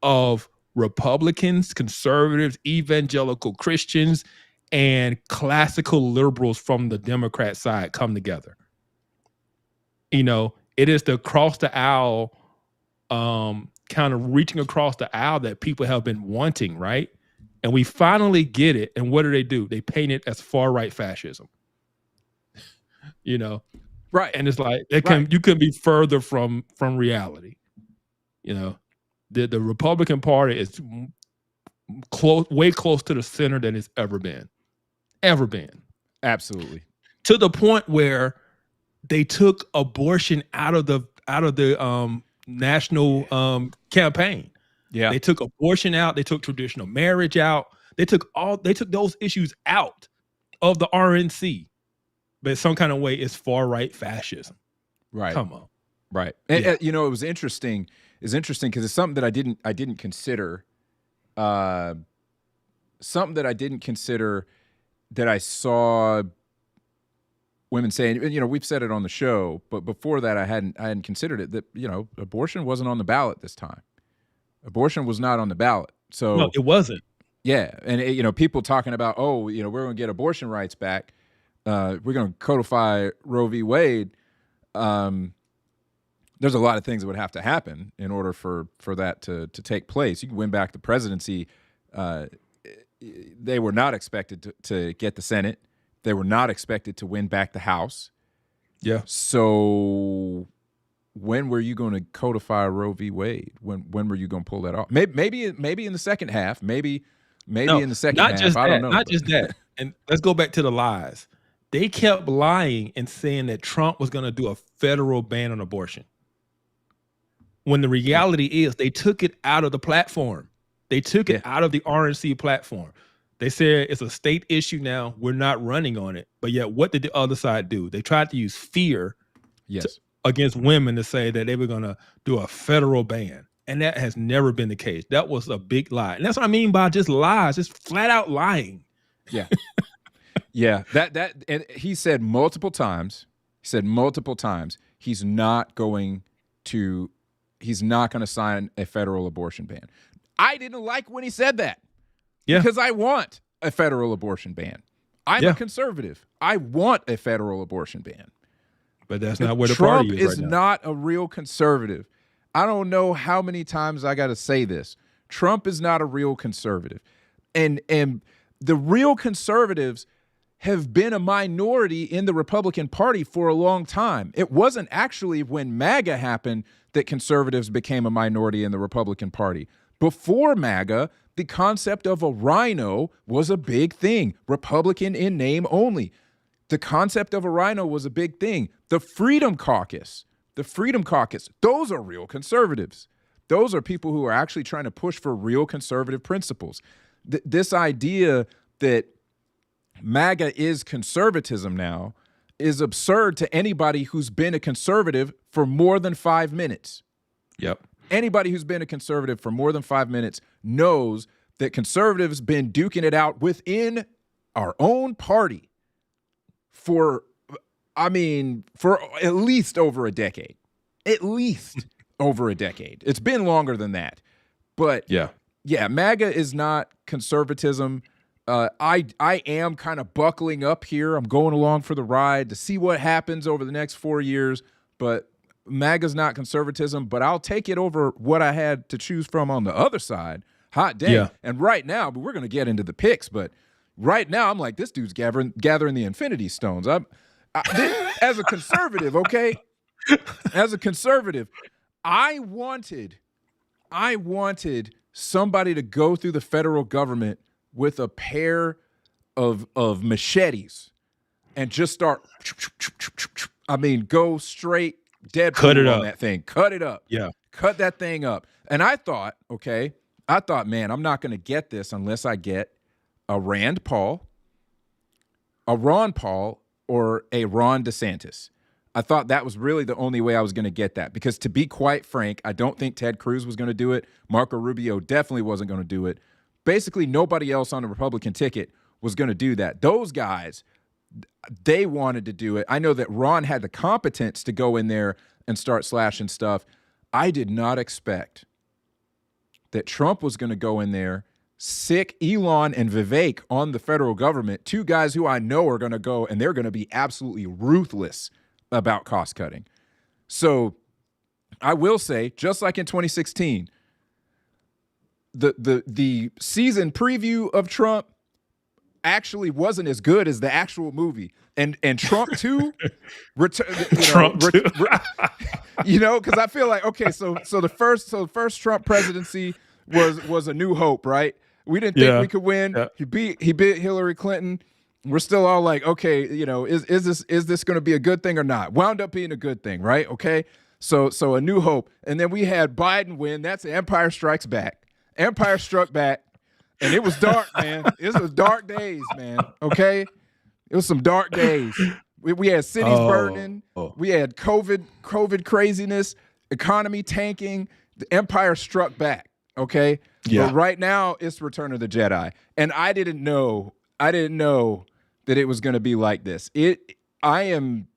of Republicans, conservatives, evangelical Christians, and classical liberals from the Democrat side come together. It is the across the aisle kind of reaching across the aisle that people have been wanting, right? And we finally get it. And what do? They paint it as far-right fascism. Right. And it's like you couldn't be further from reality. The Republican Party is way close to the center than it's ever been. Absolutely. To the point where they took abortion out of the national campaign. Yeah. They took abortion out. They took traditional marriage out. They took those issues out of the RNC. But some kind of way it's far-right fascism. Right. Come on. Right. And it was interesting. It's interesting because it's something that I didn't consider. Something that I didn't consider that I saw women saying, we've said it on the show, but before that I hadn't considered it, that, abortion wasn't on the ballot this time. Abortion was not on the ballot. So no, it wasn't. Yeah. And, people talking about, we're going to get abortion rights back. We're going to codify Roe v. Wade. There's a lot of things that would have to happen in order for that to take place. You can win back the presidency. They were not expected to get the Senate. They were not expected to win back the House. Yeah. So when were you going to codify Roe v. Wade? When were you going to pull that off? Maybe in the second half. Maybe in the second half. Just I don't that, know. Not just that. And let's go back to the lies. they kept lying and saying that Trump was going to do a federal ban on abortion. When the reality is they took it out of the platform. They took it out of the RNC platform. They said it's a state issue now. We're not running on it. But yet what did the other side do? They tried to use fear against women to say that they were going to do a federal ban. And that has never been the case. That was a big lie. And that's what I mean by just lies, just flat out lying. Yeah. Yeah. And he said multiple times, he's not going to sign a federal abortion ban. I didn't like when he said that. Yeah. Because I want a federal abortion ban. I'm a conservative. I want a federal abortion ban. But that's not where the Trump party is is right now. not a real conservative. I don't know how many times I got to say this. Trump is not a real conservative. And the real conservatives have been a minority in the Republican Party for a long time. It wasn't actually when MAGA happened that conservatives became a minority in the Republican Party. Before MAGA, the concept of a rhino was a big thing, Republican in name only. The concept of a rhino was a big thing. The Freedom Caucus, those are real conservatives. Those are people who are actually trying to push for real conservative principles. This idea that MAGA is conservatism now is absurd to anybody who's been a conservative for more than 5 minutes. Yep. Anybody who's been a conservative for more than 5 minutes knows that conservatives been duking it out within our own party for at least over a decade. At least over a decade. It's been longer than that. But yeah, MAGA is not conservatism. I am kind of buckling up here. I'm going along for the ride to see what happens over the next 4 years. But MAGA's not conservatism, but I'll take it over what I had to choose from on the other side. Hot day. Yeah. And right now, but we're going to get into the picks, but right now I'm like, this dude's gathering the Infinity Stones. As a conservative, okay? As a conservative, I wanted somebody to go through the federal government with a pair of machetes and just start, go straight Deadpool on that thing. Cut it up. Yeah. Cut that thing up. And I thought, man, I'm not going to get this unless I get a Rand Paul, a Ron Paul, or a Ron DeSantis. I thought that was really the only way I was going to get that. Because to be quite frank, I don't think Ted Cruz was going to do it. Marco Rubio definitely wasn't going to do it. Basically, nobody else on the Republican ticket was going to do that. Those guys, they wanted to do it. I know that Ron had the competence to go in there and start slashing stuff. I did not expect that Trump was going to go in there, sick Elon and Vivek on the federal government, two guys who I know are going to go and they're going to be absolutely ruthless about cost cutting. So I will say, just like in 2016, the season preview of Trump actually wasn't as good as the actual movie. And Trump 2, Trump 2. Because I feel like, okay, so the first Trump presidency was a new hope, right? We didn't think we could win. Yeah. He beat Hillary Clinton. We're still all like, okay, is this going to be a good thing or not? Wound up being a good thing, right? Okay, so a new hope, and then we had Biden win. That's Empire Strikes Back. Empire struck back, and it was dark, man. It was dark days, man. Okay, it was some dark days. We had cities burning. We had COVID craziness, economy tanking. The Empire struck back. Okay. Yeah. But right now it's Return of the Jedi, and I didn't know that it was going to be like this. I am,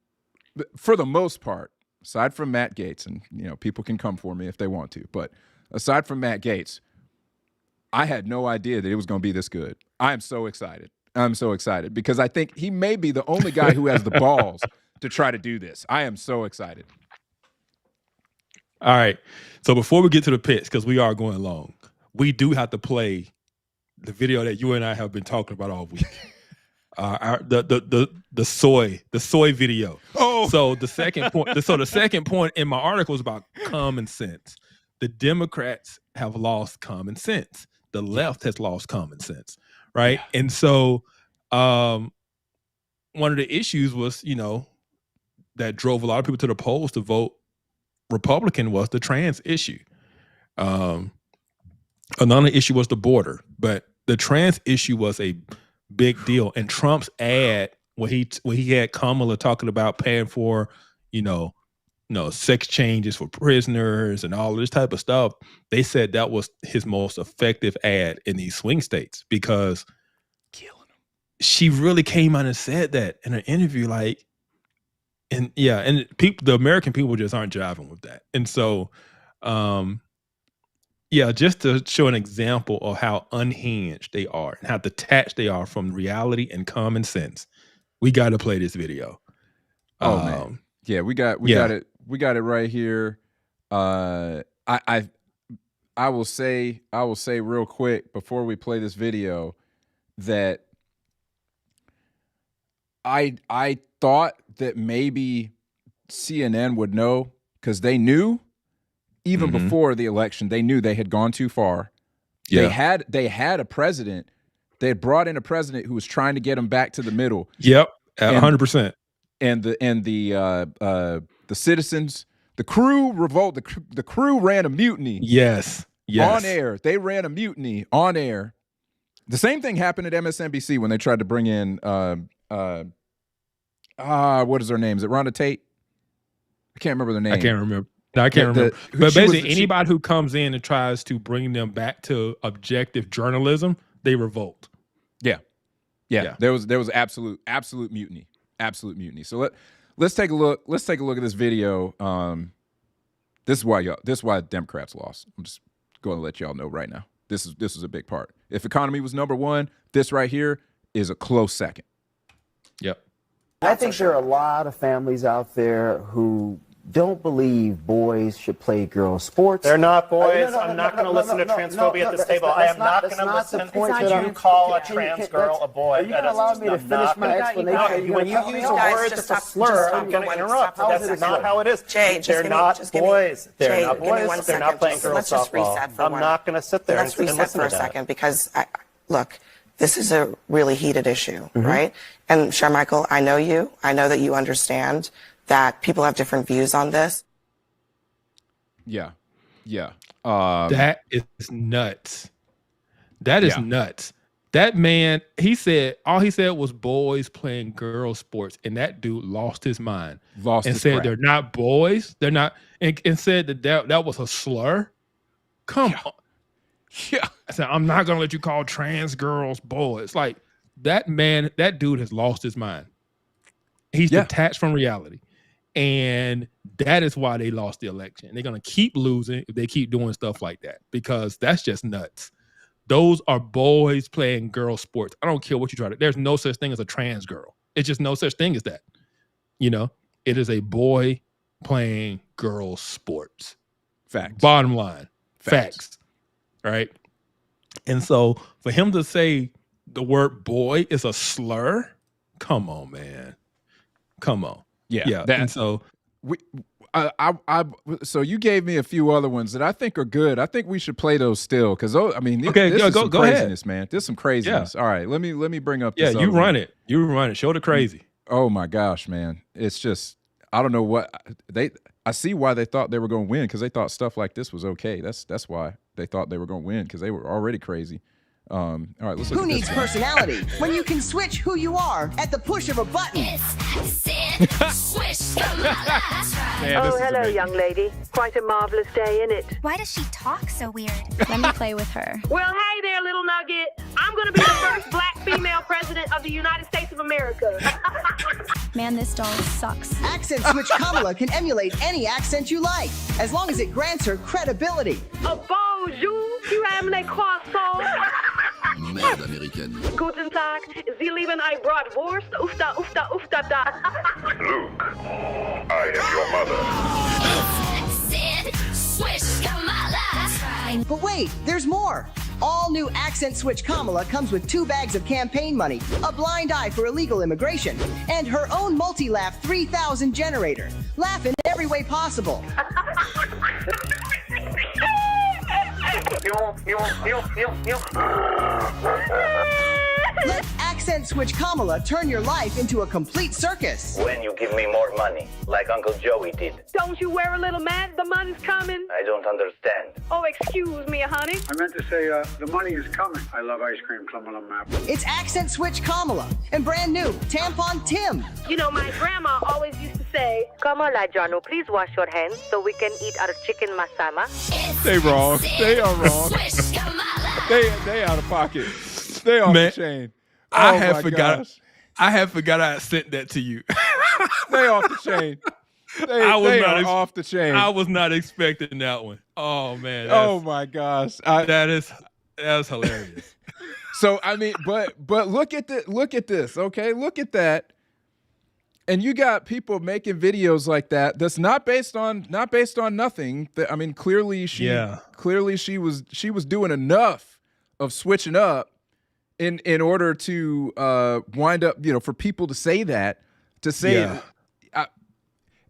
for the most part, aside from Matt Gaetz, and people can come for me if they want to, but aside from Matt Gaetz, I had no idea that it was going to be this good. I'm so excited. I'm so excited because I think he may be the only guy who has the balls to try to do this. I am so excited. All right. So before we get to the picks, because we are going long, we do have to play the video that you and I have been talking about all week. The soy video. Oh, so the second point in my article is about common sense. The Democrats have lost common sense. The left has lost common sense, right? Yeah. And so one of the issues was, that drove a lot of people to the polls to vote Republican was the trans issue. Another issue was the border, but the trans issue was a big deal. And Trump's ad, when he had Kamala talking about paying for, sex changes for prisoners and all this type of stuff, they said that was his most effective ad in these swing states because she really came out and said that in an interview, and the American people just aren't jiving with that. And so, just to show an example of how unhinged they are and how detached they are from reality and common sense, we got to play this video. Oh man, yeah, we got it. We got it right here. I will say real quick before we play this video that I thought that maybe CNN would know because they knew even before the election, they knew they had gone too far. Yeah. They had a president. They had brought in a president who was trying to get them back to the middle. Yep, 100%. And the citizens, the crew revolt. The crew ran a mutiny. Yes. On air. They ran a mutiny on air. The same thing happened at MSNBC when they tried to bring in what is her name? Is it Rhonda Tate? I can't remember the name. I can't remember. No, I can't remember. But basically, anybody who comes in and tries to bring them back to objective journalism, they revolt. Yeah. There was absolute mutiny. Absolute mutiny. So let's take a look. Let's take a look at this video. This is why Democrats lost. I'm just going to let y'all know right now. This is a big part. If economy was number one, this right here is a close second. Yep. I think there are a lot of families out there who don't believe boys should play girls' sports. They're not boys. I'm not going to listen to transphobia at this table. I am not going to listen to you call a trans girl a boy. Are you going to allow me to finish my explanation? When you use a word that's a slur, I'm going to interrupt. That's not how it is. They're not boys. They're not boys. They're not playing girls' softball. I'm not going to sit there and listen to that. Let's reset for a second because, look, this is a really heated issue, right? And Sharmichael, I know you. I know that you understand that people have different views on this. Yeah. That is nuts. That is nuts. That man, all he said was boys playing girl sports, and that dude lost his mind. Said crap. They're not boys. They're not, and said that was a slur. Come on. Yeah. I said, I'm not going to let you call trans girls boys. Like, that dude has lost his mind. He's detached from reality. And that is why they lost the election. They're going to keep losing if they keep doing stuff like that because that's just nuts. Those are boys playing girl sports. I don't care what you try to. There's no such thing as a trans girl. It's just no such thing as that. It is a boy playing girl sports. Facts. Bottom line. Facts. Right? And so for him to say the word boy is a slur, come on, man. Come on. Yeah. And so so you gave me a few other ones that I think are good. I think we should play those still because this is some craziness, man. There's some craziness. All right, let me bring up. This you run it. You run it. Show the crazy. Oh my gosh, man! It's just I don't know what I see why they thought they were going to win because they thought stuff like this was okay. That's why they thought they were going to win because they were already crazy. All right, let's look Who at needs this personality when you can switch who you are at the push of a button? Oh, hello, young lady. Quite a marvelous day, isn't it? Why does she talk so weird? Let me play with her. Well, hey there, little nugget. I'm going to be the first black female president of the United States of America. Man, this doll sucks. Accent Switch Kamala can emulate any accent you like, as long as it grants her credibility. Bonjour, tu aimes les croissants? Merde américaine. Guten Tag, Sie lieben ein Bratwurst? Ufta, ufta, ufta, da. Luke, I am your mother. Swish Kamala. But wait, there's more. All new Accent Switch Kamala comes with 2 bags of campaign money, a blind eye for illegal immigration, and her own multi-laugh 3000 generator. Laugh in every way possible. Let Accent Switch Kamala turn your life into a complete circus. When you give me more money, like Uncle Joey did. Don't you wear a little mad? The money's coming. I don't understand. Oh, excuse me, honey. I meant to say the money is coming. I love ice cream, Cumberland Map. It's Accent Switch Kamala and brand new Tampon Tim. You know, my grandma always used to say, Kamala Janu, please wash your hands so we can eat our chicken masama. They wrong. They are wrong. They out of pocket. They off the chain. I Oh had my forgot. gosh. I had forgot I sent that to you. They off the chain. They are off the chain. I was not expecting that one. Oh man. Oh my gosh. That is hilarious. So I mean, but look at this, okay? Look at that. And you got people making videos like that that's not based on nothing. I mean, clearly she was doing enough of switching up in order to wind up, for people to say that,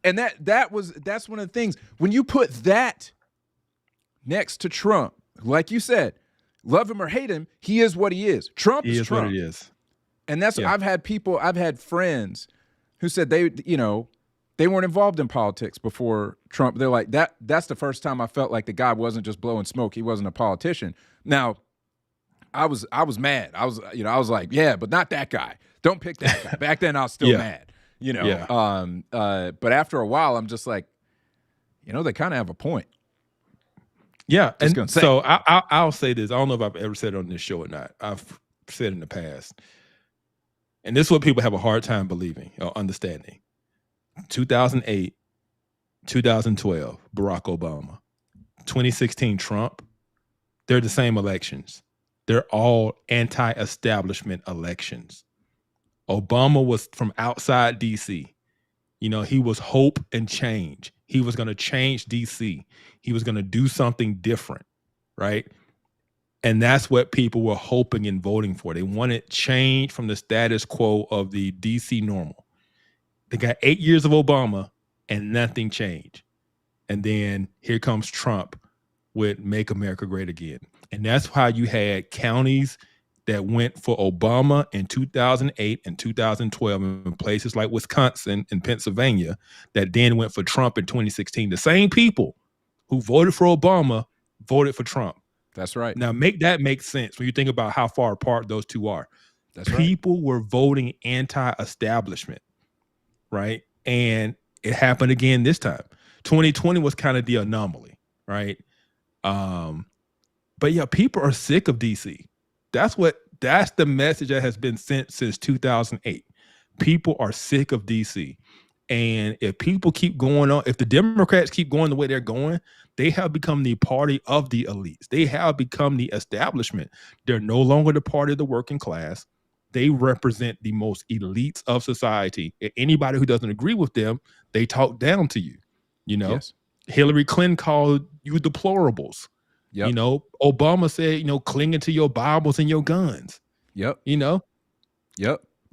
and that's one of the things. When you put that next to Trump, like you said, love him or hate him, he is what he is. Trump is Trump. What he is. And that's I've had friends who said they weren't involved in politics before Trump. They're like, that's the first time I felt like the guy wasn't just blowing smoke. He wasn't a politician. Now, I was mad. I was like, yeah, but not that guy. Don't pick that guy. Back then I was still mad. But after a while, I'm just like, they kind of have a point. Yeah, and so I'll say this. I don't know if I've ever said it on this show or not. I've said it in the past. And this is what people have a hard time believing or understanding. 2008, 2012, Barack Obama. 2016, Trump. They're the same elections. They're all anti-establishment elections. Obama was from outside D.C. He was hope and change. He was going to change D.C. He was going to do something different, right? And that's what people were hoping and voting for. They wanted change from the status quo of the DC normal. They got 8 years of Obama and nothing changed. And then here comes Trump with Make America Great Again. And that's how you had counties that went for Obama in 2008 and 2012 in places like Wisconsin and Pennsylvania that then went for Trump in 2016. The same people who voted for Obama voted for Trump. That's right. Now, make that make sense when you think about how far apart those two are. That's right. People were voting anti-establishment, right? And it happened again this time. 2020 was kind of the anomaly, right? But yeah, people are sick of DC. That's the message that has been sent since 2008. People are sick of DC. And if people keep going on, if the Democrats keep going the way they're going, they have become the party of the elites. They have become the establishment. They're no longer the party of the working class. They represent the most elites of society. Anybody who doesn't agree with them, they talk down to you. Yes. Hillary Clinton called you deplorables. Yep. Obama said, clinging to your Bibles and your guns. Yep. Yep.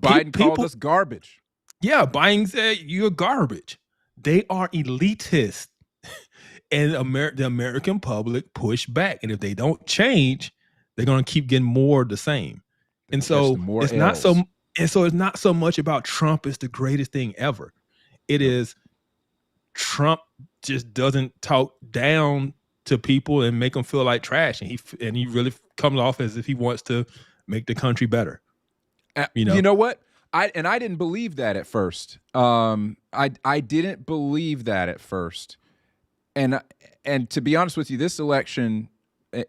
Biden called us garbage. Yeah, Biden said you're garbage. They are elitist. And the American public push back. And if they don't change, they're going to keep getting more of the same. And so it's not so much about Trump is the greatest thing ever. It is Trump just doesn't talk down to people and make them feel like trash. And he really comes off as if he wants to make the country better. You know what? I didn't believe that at first. I didn't believe that at first. And to be honest with you, this election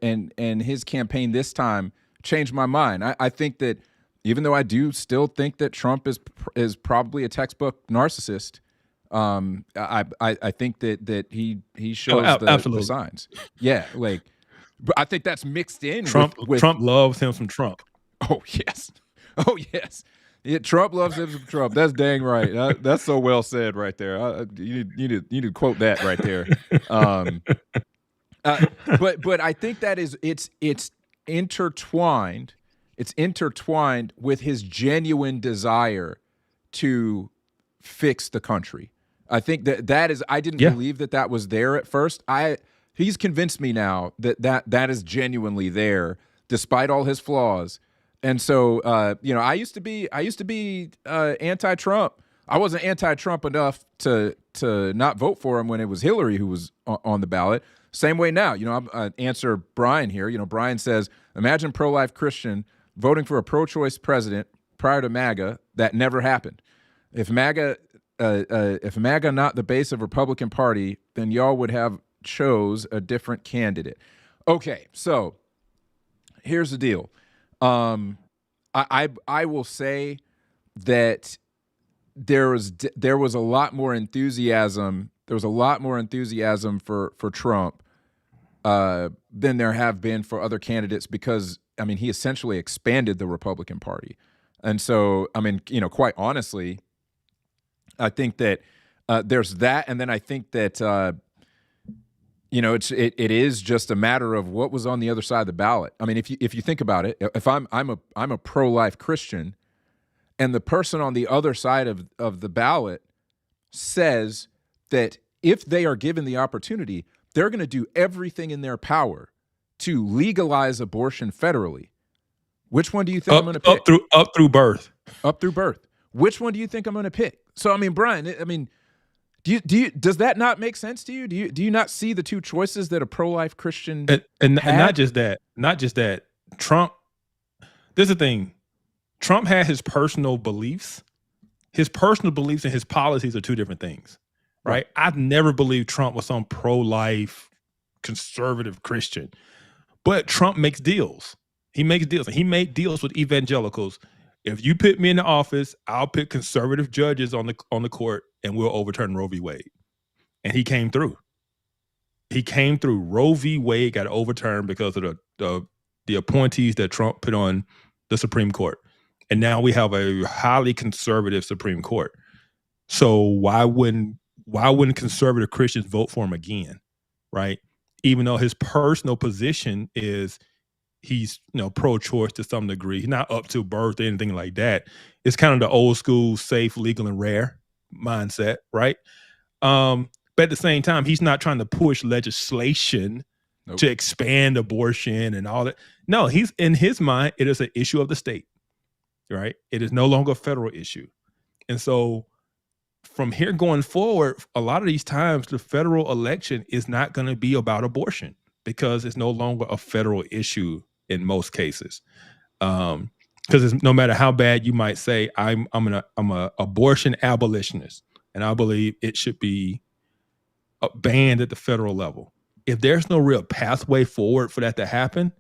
and his campaign this time changed my mind. I think that even though I do still think that Trump is probably a textbook narcissist, I think that he shows the signs. Yeah, like, but I think that's mixed in. Trump loves him some Trump. Oh yes, oh yes. Yeah, Trump loves him some Trump. That's dang right. That's so well said right there. You need to quote that right there. But I think that it's intertwined. It's intertwined with his genuine desire to fix the country. I think that is. I didn't believe that was there at first. He's convinced me now that is genuinely there, despite all his flaws. And so, you know, I used to be anti-Trump. I wasn't anti-Trump enough to not vote for him when it was Hillary who was on the ballot. Same way now. You know, I answer Brian here. You know, Brian says, imagine pro-life Christian voting for a pro-choice president prior to MAGA. That never happened. If MAGA not the base of Republican Party, then y'all would have chose a different candidate. Okay, so here's the deal. I will say that there was a lot more enthusiasm. There was a lot more enthusiasm for Trump than there have been for other candidates because, I mean, he essentially expanded the Republican Party. And so, I mean, you know, quite honestly, I think that there's that. And then I think that, you know, it is just a matter of what was on the other side of the ballot. I mean, if you think about it, if I'm a pro-life Christian and the person on the other side of the ballot says that if they are given the opportunity, they're going to do everything in their power to legalize abortion federally. Which one do you think I'm going to pick? Up through birth. Up through birth. Which one do you think I'm going to pick? So, I mean, Brian, I mean, does that not make sense to you? Do you not see the two choices that a pro-life Christian and not just that, Trump, there's the thing. Trump had his personal beliefs. His personal beliefs and his policies are two different things, right? I've never believed Trump was some pro-life conservative Christian. But Trump makes deals. He makes deals. And he made deals with evangelicals. If you put me in the office, I'll put conservative judges on the court and we'll overturn Roe v. Wade. And he came through. He came through. Roe v. Wade got overturned because of the appointees that Trump put on the Supreme Court. And now we have a highly conservative Supreme Court. So why wouldn't conservative Christians vote for him again, right? Even though his personal position is he's, you know, pro-choice to some degree. He's not up to birth or anything like that. It's kind of the old school, safe, legal, and rare mindset, right? But at the same time, he's not trying to push legislation to expand abortion and all that. No, he's in his mind, it is an issue of the state, right? It is no longer a federal issue. And so from here going forward, a lot of these times, the federal election is not going to be about abortion because it's no longer a federal issue in most cases. Because no matter how bad you might say, I'm a abortion abolitionist, and I believe it should be banned at the federal level. If there's no real pathway forward for that to happen,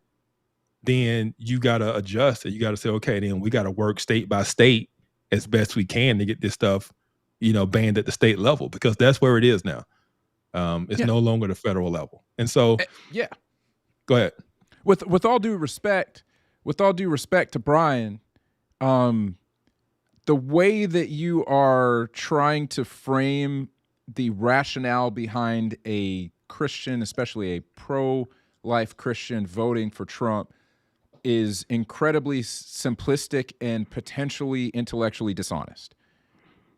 then you got to adjust and you got to say, okay, then we got to work state by state as best we can to get this stuff, you know, banned at the state level, because that's where it is now. It's no longer the federal level. And so, go ahead. With all due respect to Brian, the way that you are trying to frame the rationale behind a Christian, especially a pro-life Christian, voting for Trump is incredibly simplistic and potentially intellectually dishonest.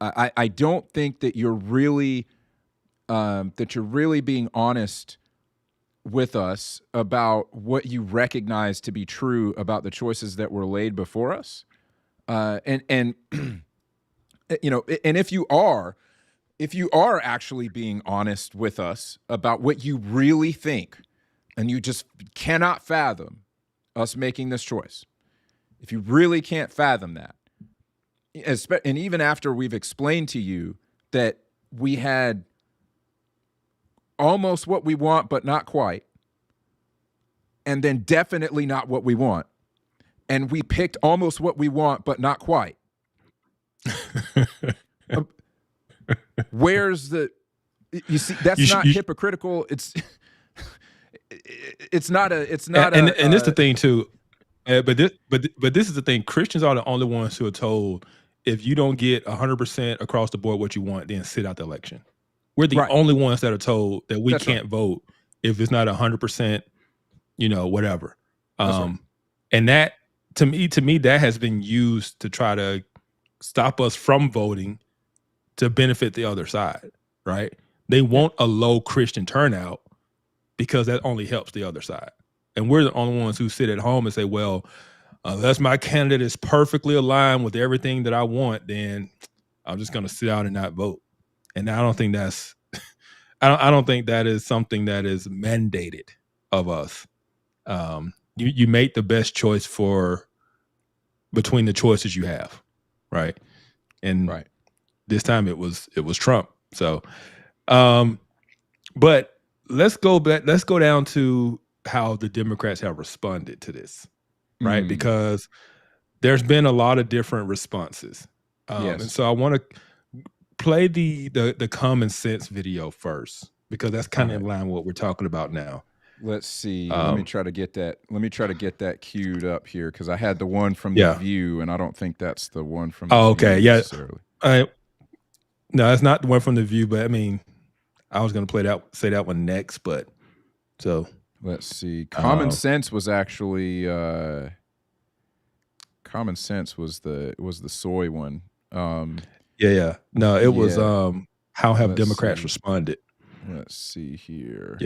I don't think that you're really being honest with us about what you recognize to be true about the choices that were laid before us. And you know, and if you are actually being honest with us about what you really think, and you just cannot fathom us making this choice, if you really can't fathom that, and even after we've explained to you that we had almost what we want, but not quite, and then definitely not what we want, and we picked almost what we want, but not quite. Where's the? You see, that's not hypocritical. It's not. And this is the thing too. But this is the thing. Christians are the only ones who are told, if you don't get 100% across the board what you want, then sit out the election. We're the only ones that are told that we can't vote if it's not 100%, you know, whatever. And that, to me, that has been used to try to stop us from voting to benefit the other side, right? They want a low Christian turnout because that only helps the other side. And we're the only ones who sit at home and say, well, unless my candidate is perfectly aligned with everything that I want, then I'm just going to sit out and not vote. And I don't think that's, I don't think that is something that is mandated of us. You make the best choice between the choices you have, right? And this time it was Trump. So, but let's go back. Let's go down to how the Democrats have responded to this, right? Because there's been a lot of different responses. And so I want to play the common sense video first, because that's kind of in line with what we're talking about now. Let's see. Let me try to get that queued up here, because I had the one from The View, and I don't think that's the one from The View necessarily. No, that's not the one from The View, but I mean, I was going to say that one next, but so let's see. Common Sense was actually Common Sense was the soy one. No, it was how have Democrats responded? Let's see here.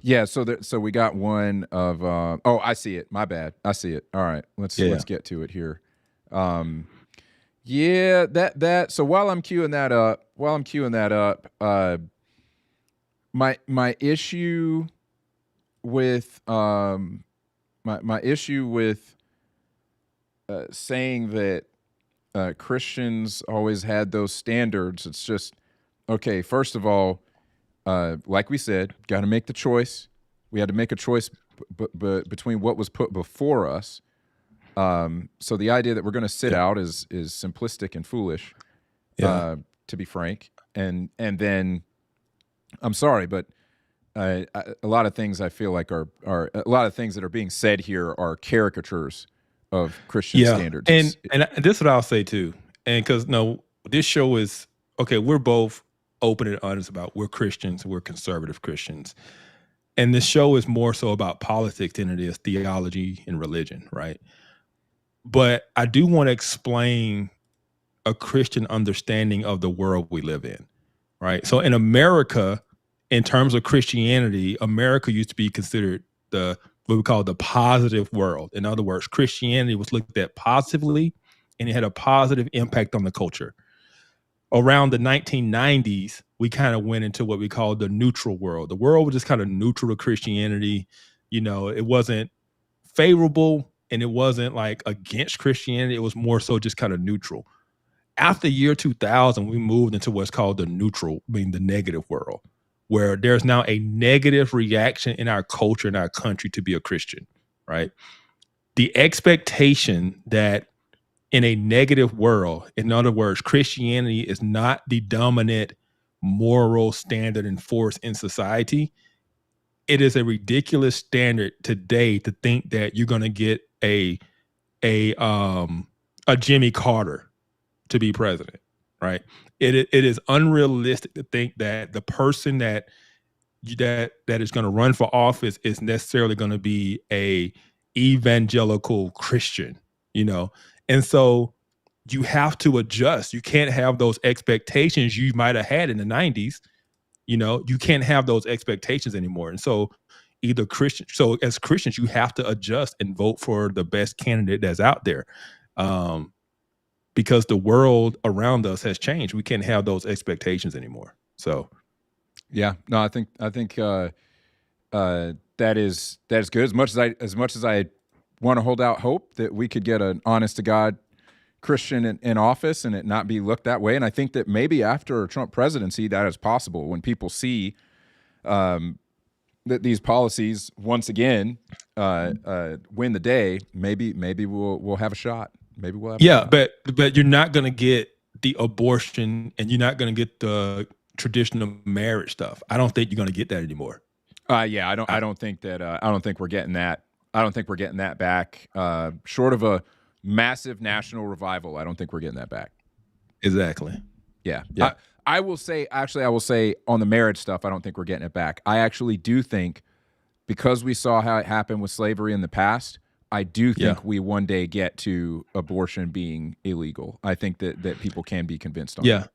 Yeah. So we got one of I see it. My bad. I see it. All right. Let's get to it here. So while I'm queuing that up, my issue with my issue with saying that Christians always had those standards, it's just, okay, first of all, like we said, got to make the choice. We had to make a choice between what was put before us. So the idea that we're going to sit out is simplistic and foolish, to be frank. And then, I'm sorry, but a lot of things I feel like are a lot of things that are being said here are caricatures of Christian standards. And this is what I'll say too. And because this show is okay. We're both open and honest about we're Christians. We're conservative Christians. And this show is more so about politics than it is theology and religion, right? But I do want to explain a Christian understanding of the world we live in, right? So in America, in terms of Christianity, America used to be considered what we call the positive world. In other words, Christianity was looked at positively, and it had a positive impact on the culture. Around the 1990s, we kind of went into what we call the neutral world. The world was just kind of neutral to Christianity. It wasn't favorable, and it wasn't like against Christianity. It was more so just kind of neutral. After year 2000, we moved into what's called the neutral, meaning the negative world, where there's now a negative reaction in our culture, in our country, to be a Christian, right? The expectation that in a negative world, in other words, Christianity is not the dominant moral standard and force in society. It is a ridiculous standard today to think that you're going to get a Jimmy Carter to be president, right? It is unrealistic to think that the person that is going to run for office is necessarily going to be a evangelical Christian, And so you have to adjust. You can't have those expectations you might have had in the 90s. You can't have those expectations anymore. And so as Christians, you have to adjust and vote for the best candidate that's out there. Because the world around us has changed. We can't have those expectations anymore. So, yeah, no, I think that is good. As much as I want to hold out hope that we could get an honest to God Christian in office and it not be looked that way, and I think that maybe after a Trump presidency that is possible when people see that these policies once again win the day. Maybe we'll have a shot. Maybe we'll have a shot. But you're not going to get the abortion, and you're not going to get the traditional marriage stuff. I don't think you're going to get that anymore. I don't think we're getting that. I don't think we're getting that back. Short of a massive national revival, I don't think we're getting that back. Exactly. Yeah. I will say on the marriage stuff, I don't think we're getting it back. I actually do think, because we saw how it happened with slavery in the past, I do think we one day get to abortion being illegal. I think that people can be convinced on that.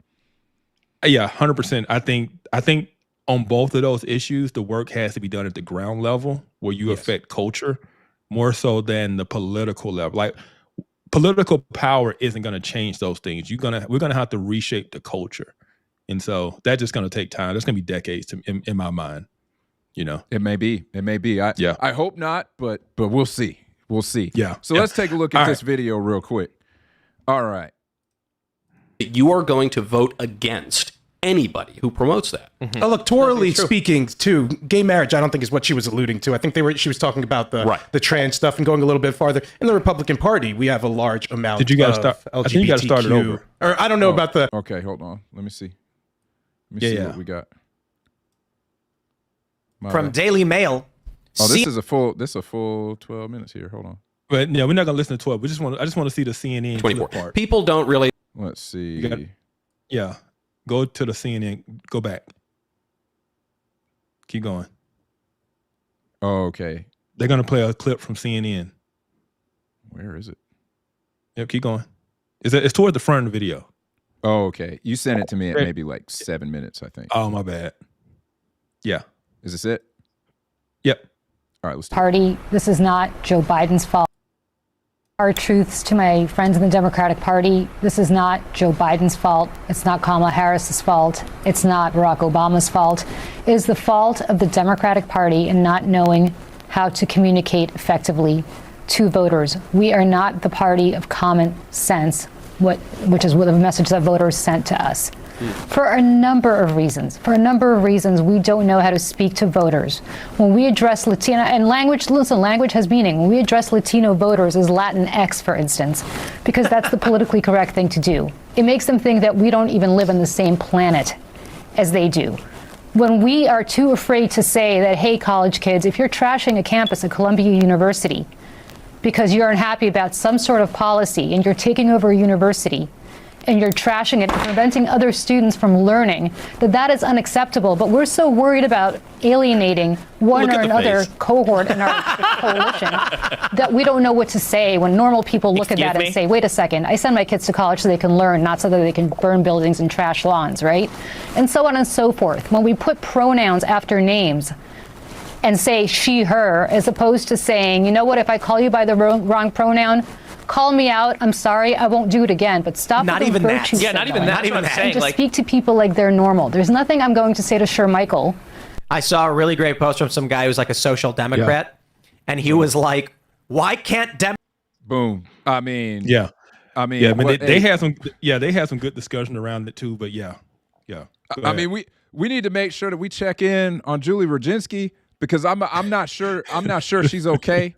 Yeah, 100%. I think on both of those issues, the work has to be done at the ground level where you affect culture. more so than the political level. Like political power isn't going to change those things. We're going to have to reshape the culture. And so that's just going to take time. That's going to be decades in my mind. You know, it may be. I hope not, but we'll see. We'll see. Yeah. So let's take a look at this video real quick. All right. You are going to vote against anybody who promotes that. Electorally speaking, too, gay marriage, I don't think is what she was alluding to. I think she was talking about the trans stuff and going a little bit farther. In the Republican Party, we have a large amount of LGBTQ. I think you got to start it over. Or I don't know about the... Okay, hold on. Let me see. See what we got. From Daily Mail. Oh, this is a full 12 minutes here. Hold on. But yeah, we're not gonna listen to 12. I just want to see the CNN 24 part. People don't really. Let's see. Go to the CNN. Go back. Keep going. Oh, okay. They're gonna play a clip from CNN. Where is it? Yep, keep going. It's toward the front of the video. Oh, okay. You sent it to me at maybe like 7 minutes, I think. Oh, my bad. Yeah. Is this it? Yep. All right, let's do Party. This is not Joe Biden's fault. Our truths to my friends in the Democratic Party. This is not Joe Biden's fault. It's not Kamala Harris's fault. It's not Barack Obama's fault. It is the fault of the Democratic Party in not knowing how to communicate effectively to voters. We are not the party of common sense, which is what the message that voters sent to us. For a number of reasons. We don't know how to speak to voters. When we address Latino, and language has meaning. When we address Latino voters as Latinx, for instance, because that's the politically correct thing to do. It makes them think that we don't even live on the same planet as they do. When we are too afraid to say that, hey, college kids, if you're trashing a campus at Columbia University because you're unhappy about some sort of policy and you're taking over a university, and you're trashing it and preventing other students from learning, that is unacceptable. But we're so worried about alienating one or another cohort in our coalition that we don't know what to say when normal people look at that and say, wait a second, I send my kids to college so they can learn, not so that they can burn buildings and trash lawns, right? And so on and so forth. When we put pronouns after names and say she, her, as opposed to saying, you know what, if I call you by the wrong pronoun, call me out. I'm sorry. I won't do it again. But stop. Not even that. Yeah, not even that. Not even that. And just speak to people like they're normal. There's nothing I'm going to say to Shermichael. I saw a really great post from some guy who's like a social democrat, and he was like, "Why can't Dem?" Boom. I mean, but they had some. Yeah, they had some good discussion around it too. But yeah. I mean, we need to make sure that we check in on Julie Rodzinski. Because I'm not sure she's okay.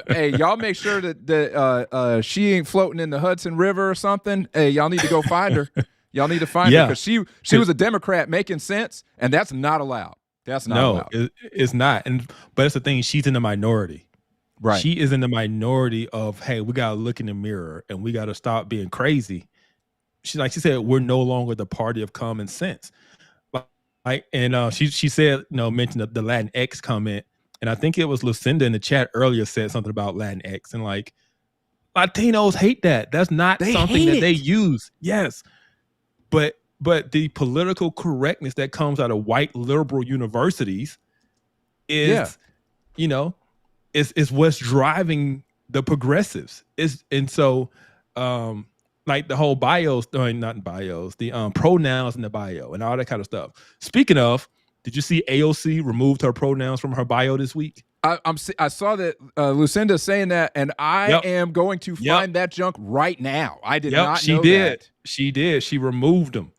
Hey, y'all make sure that she ain't floating in the Hudson River or something. Hey, y'all need to go find her. Y'all need to find her because she was a Democrat making sense, and that's not allowed. That's not allowed. No, it's not. But that's the thing. She's in the minority. Right. She is in the minority of, hey, we gotta look in the mirror and we gotta stop being crazy. She said, we're no longer the party of common sense. And she said, mentioned the Latinx comment, and I think it was Lucinda in the chat earlier said something about Latinx, and like Latinos hate that. That's not something that they use. Yes, but the political correctness that comes out of white liberal universities is what's driving the progressives. Like the whole bios, not bios, the pronouns in the bio and all that kind of stuff. Speaking of, did you see AOC removed her pronouns from her bio this week? I saw that Lucinda saying that, and I am going to find that junk right now. I did not know that. She did. She removed them.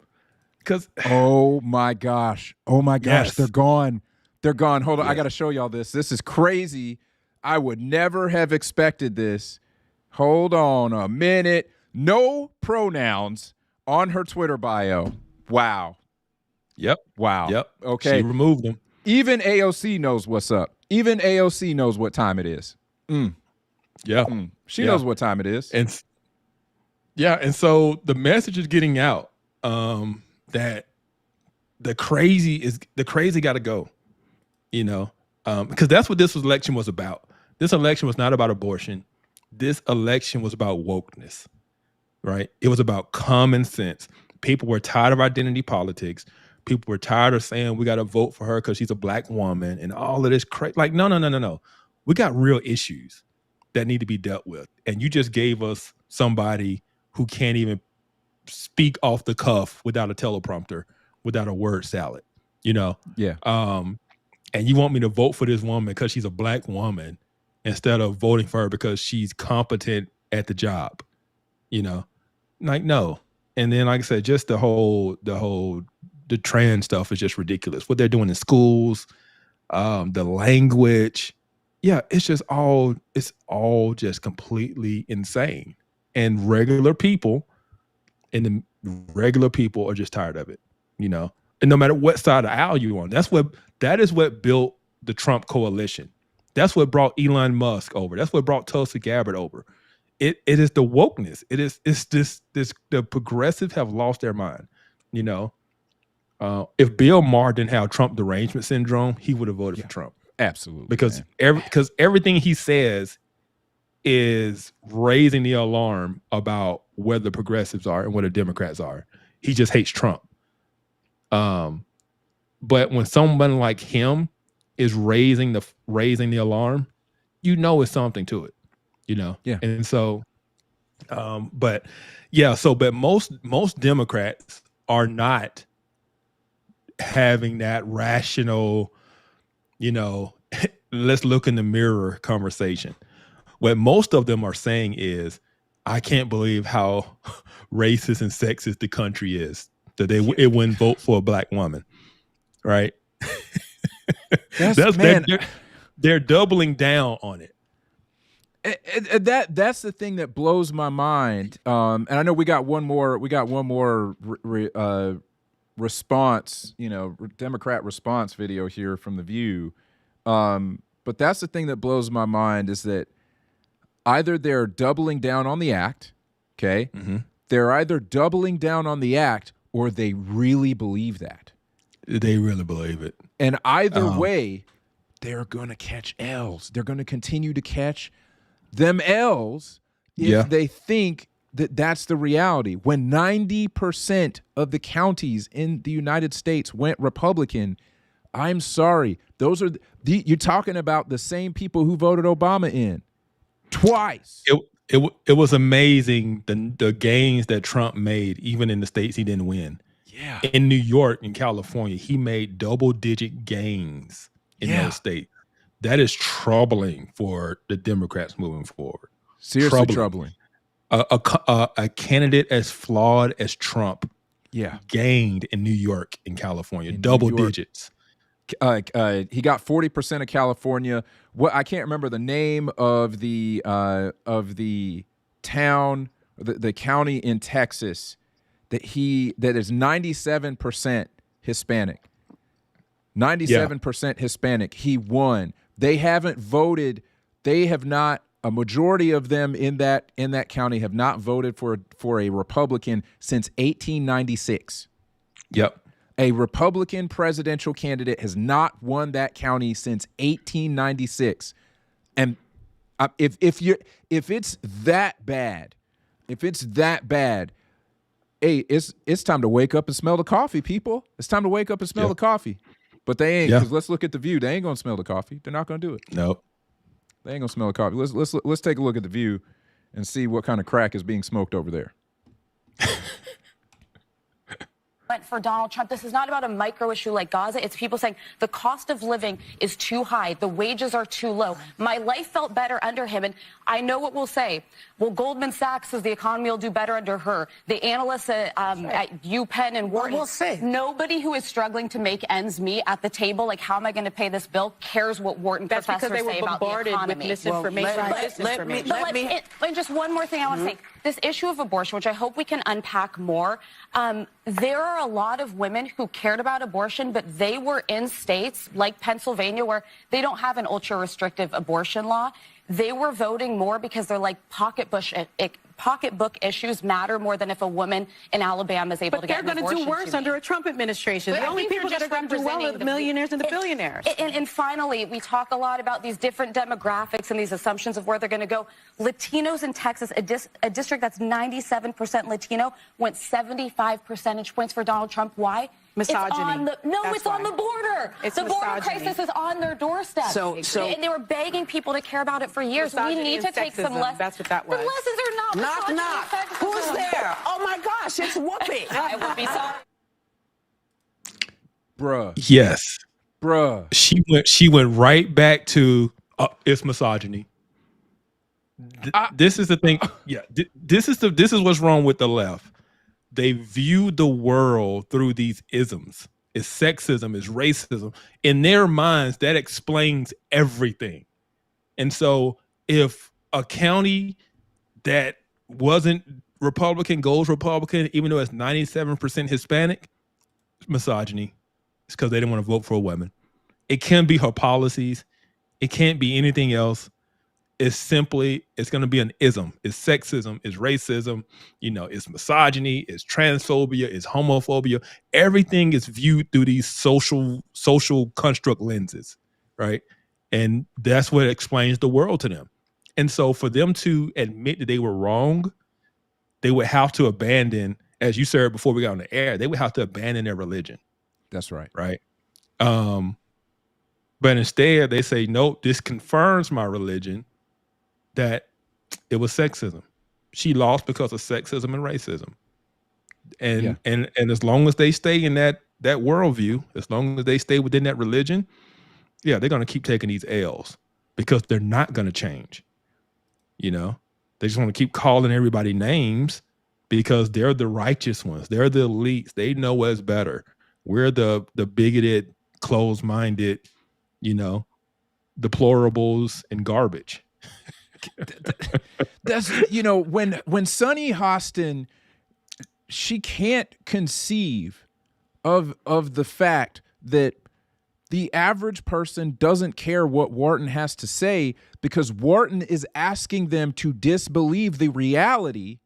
Oh my gosh. Yes. They're gone. Hold on. I got to show y'all this. This is crazy. I would never have expected this. Hold on a minute. No pronouns on her Twitter bio. Wow. Yep. Wow. Yep. Okay. She removed them. Even AOC knows what's up. Even AOC knows what time it is. Yeah. She knows what time it is. And so the message is getting out that the crazy got to go. Because that's what this election was about. This election was not about abortion. This election was about wokeness. Right? It was about common sense. People were tired of identity politics. People were tired of saying we got to vote for her because she's a black woman and all of this crazy. Like, no. We got real issues that need to be dealt with. And you just gave us somebody who can't even speak off the cuff without a teleprompter, without a word salad, you know? Yeah. And you want me to vote for this woman because she's a black woman instead of voting for her because she's competent at the job, you know? Like, no. And then, like I said, just the trans stuff is just ridiculous. What they're doing in schools, the language. Yeah, it's all just completely insane. And regular people are just tired of it, you know? And no matter what side of the aisle you're on, that is what built the Trump coalition. That's what brought Elon Musk over. That's what brought Tulsi Gabbard over. It is the wokeness. It's this the progressives have lost their mind, you know? If Bill Maher didn't have Trump derangement syndrome, he would have voted for Trump. Absolutely. Because everything he says is raising the alarm about where the progressives are and where the Democrats are. He just hates Trump. But when someone like him is raising the alarm, you know it's something to it, you know? Yeah. And so, but most Democrats are not having that rational, you know, let's look in the mirror conversation. What most of them are saying is, I can't believe how racist and sexist the country is that it wouldn't vote for a black woman, right? They're doubling down on it. That's the thing that blows my mind. And I know we got one more response, you know, Democrat response video here from The View. But that's the thing that blows my mind is that either they're doubling down on the act, okay? Mm-hmm. They're either doubling down on the act or they really believe that. They really believe it. And either way, they're going to catch L's. They're going to continue to catch them L's if they think that that's the reality. When 90% of the counties in the United States went Republican, I'm sorry. Those are you're talking about the same people who voted Obama in twice. It was amazing the gains that Trump made, even in the states he didn't win. Yeah. In New York and California, he made double-digit gains in those states. That is troubling for the Democrats moving forward. Seriously troubling. A candidate as flawed as Trump gained in New York and California, double digits. He got 40% of California. What I can't remember the name of the town, the county in Texas that is 97% Hispanic. 97% Hispanic. He won. They haven't voted. They have not. A majority of them in that county have not voted for a Republican since 1896. Yep. A Republican presidential candidate has not won that county since 1896. And if it's that bad, hey, it's time to wake up and smell the coffee, people. It's time to wake up and smell the coffee. But they ain't, because let's look at The View. They ain't gonna smell the coffee. They're not gonna do it. No. They ain't gonna smell the coffee. Let's take a look at The View and see what kind of crack is being smoked over there. For Donald Trump, this is not about a micro issue like Gaza. It's people saying the cost of living is too high. The wages are too low. My life felt better under him. And I know what we'll say. Well, Goldman Sachs says the economy will do better under her. The analysts at UPenn and Wharton. We'll see. Nobody who is struggling to make ends meet at the table, like how am I going to pay this bill, cares what Wharton professors say about the economy. With misinformation. And just one more thing I want to say. This issue of abortion, which I hope we can unpack more, there are a lot of women who cared about abortion, but they were in states like Pennsylvania where they don't have an ultra-restrictive abortion law. They were voting more because they're like pocketbook issues matter more than if a woman in Alabama is able to get an abortion. But they're going to do worse under a Trump administration. The only people that are going to do well are the millionaires and the billionaires. And finally, we talk a lot about these different demographics and these assumptions of where they're going to go. Latinos in Texas, a district that's 97% Latino, went 75 percentage points for Donald Trump. Why? Misogyny. It's on the border. It's the border misogyny. crisis is on their doorstep. And they were begging people to care about it for years. We Misogyny need to and take some sexism. lessons. That's what that was. The lessons are not Knock, misogyny knock. and sexism. Who's there? Oh my gosh, it's Whoopi. Hi, Whoopi. Sorry. Bruh. Yes. Bruh. She went right back to it's misogyny. This is the thing. Yeah. This is what's wrong with the left. They view the world through these isms. It's sexism, it's racism. In their minds, that explains everything. And so if a county that wasn't Republican goes Republican, even though it's 97% Hispanic, it's misogyny. It's because they didn't want to vote for a woman. It can't be her policies. It can't be anything else. It's going to be an ism. It's sexism, it's racism, it's misogyny, it's transphobia, it's homophobia. Everything is viewed through these social construct lenses, right? And that's what explains the world to them. And so for them to admit that they were wrong, they would have to abandon, as you said before we got on the air, they would have to abandon their religion. That's right. Right. But instead they say, nope, this confirms my religion that it was sexism. She lost because of sexism and racism. And as long as they stay in that worldview, as long as they stay within that religion, they're going to keep taking these L's because they're not going to change. They just want to keep calling everybody names because they're the righteous ones. They're the elites. They know what's better. We're the bigoted, closed-minded, deplorables and garbage. That's when Sunny Hostin, she can't conceive of the fact that the average person doesn't care what Wharton has to say because Wharton is asking them to disbelieve the reality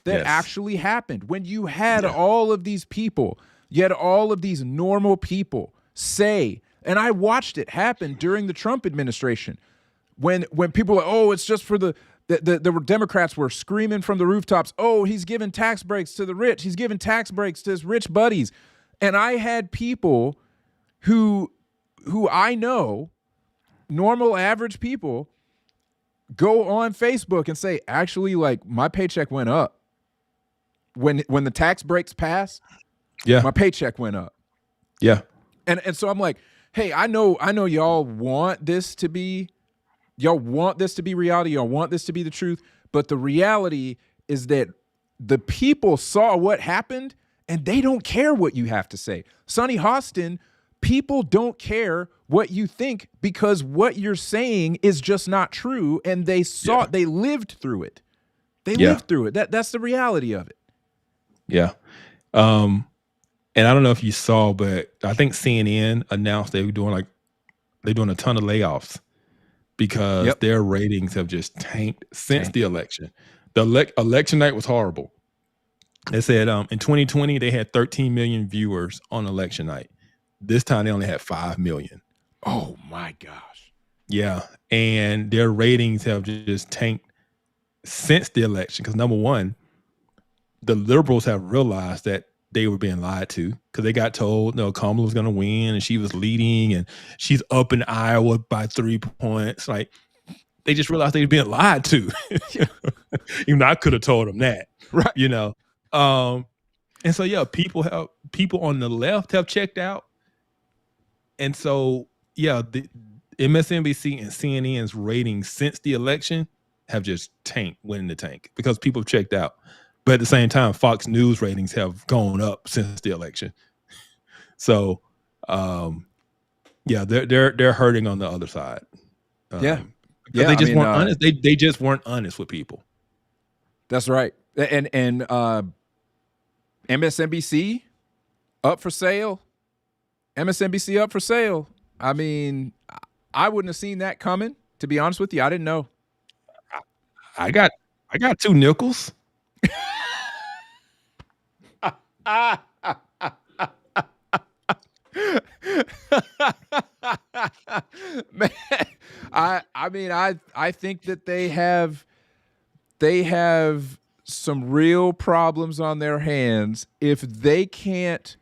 that actually happened. When you had all of these people, you had all of these normal people say, and I watched it happen during the Trump administration, when people were, oh, it's just for the Democrats were screaming from the rooftops, oh, he's giving tax breaks to the rich. He's giving tax breaks to his rich buddies. And I had people who I know, normal average people, go on Facebook and say, actually, like, my paycheck went up. When the tax breaks passed, my paycheck went up. Yeah. And so I'm like, hey, I know y'all want this to be reality, y'all want this to be the truth, but the reality is that the people saw what happened and they don't care what you have to say. Sunny Hostin, people don't care what you think because what you're saying is just not true, and they lived through it. They lived through it. That's the reality of it. Yeah. And I don't know if you saw, but I think CNN announced they're doing a ton of layoffs because their ratings have just tanked since the election. The election night was horrible. They said in 2020 they had 13 million viewers on election night. This time they only had 5 million. Oh my gosh. Yeah, and their ratings have just tanked since the election because number one, the liberals have realized that they were being lied to because they got told, no, Kamala was going to win and she was leading and she's up in Iowa by 3 points. Like, they just realized they were being lied to. Even I could have told them that, right? And so, people on the left have checked out. And so, the MSNBC and CNN's ratings since the election have just went in the tank because people have checked out. But at the same time, Fox News ratings have gone up since the election. So, they're hurting on the other side. They just weren't honest. They just weren't honest with people. That's right. And MSNBC up for sale. MSNBC up for sale. I mean, I wouldn't have seen that coming. To be honest with you, I didn't know. I got 2 nickels. Man, I think that they have some real problems on their hands if they can't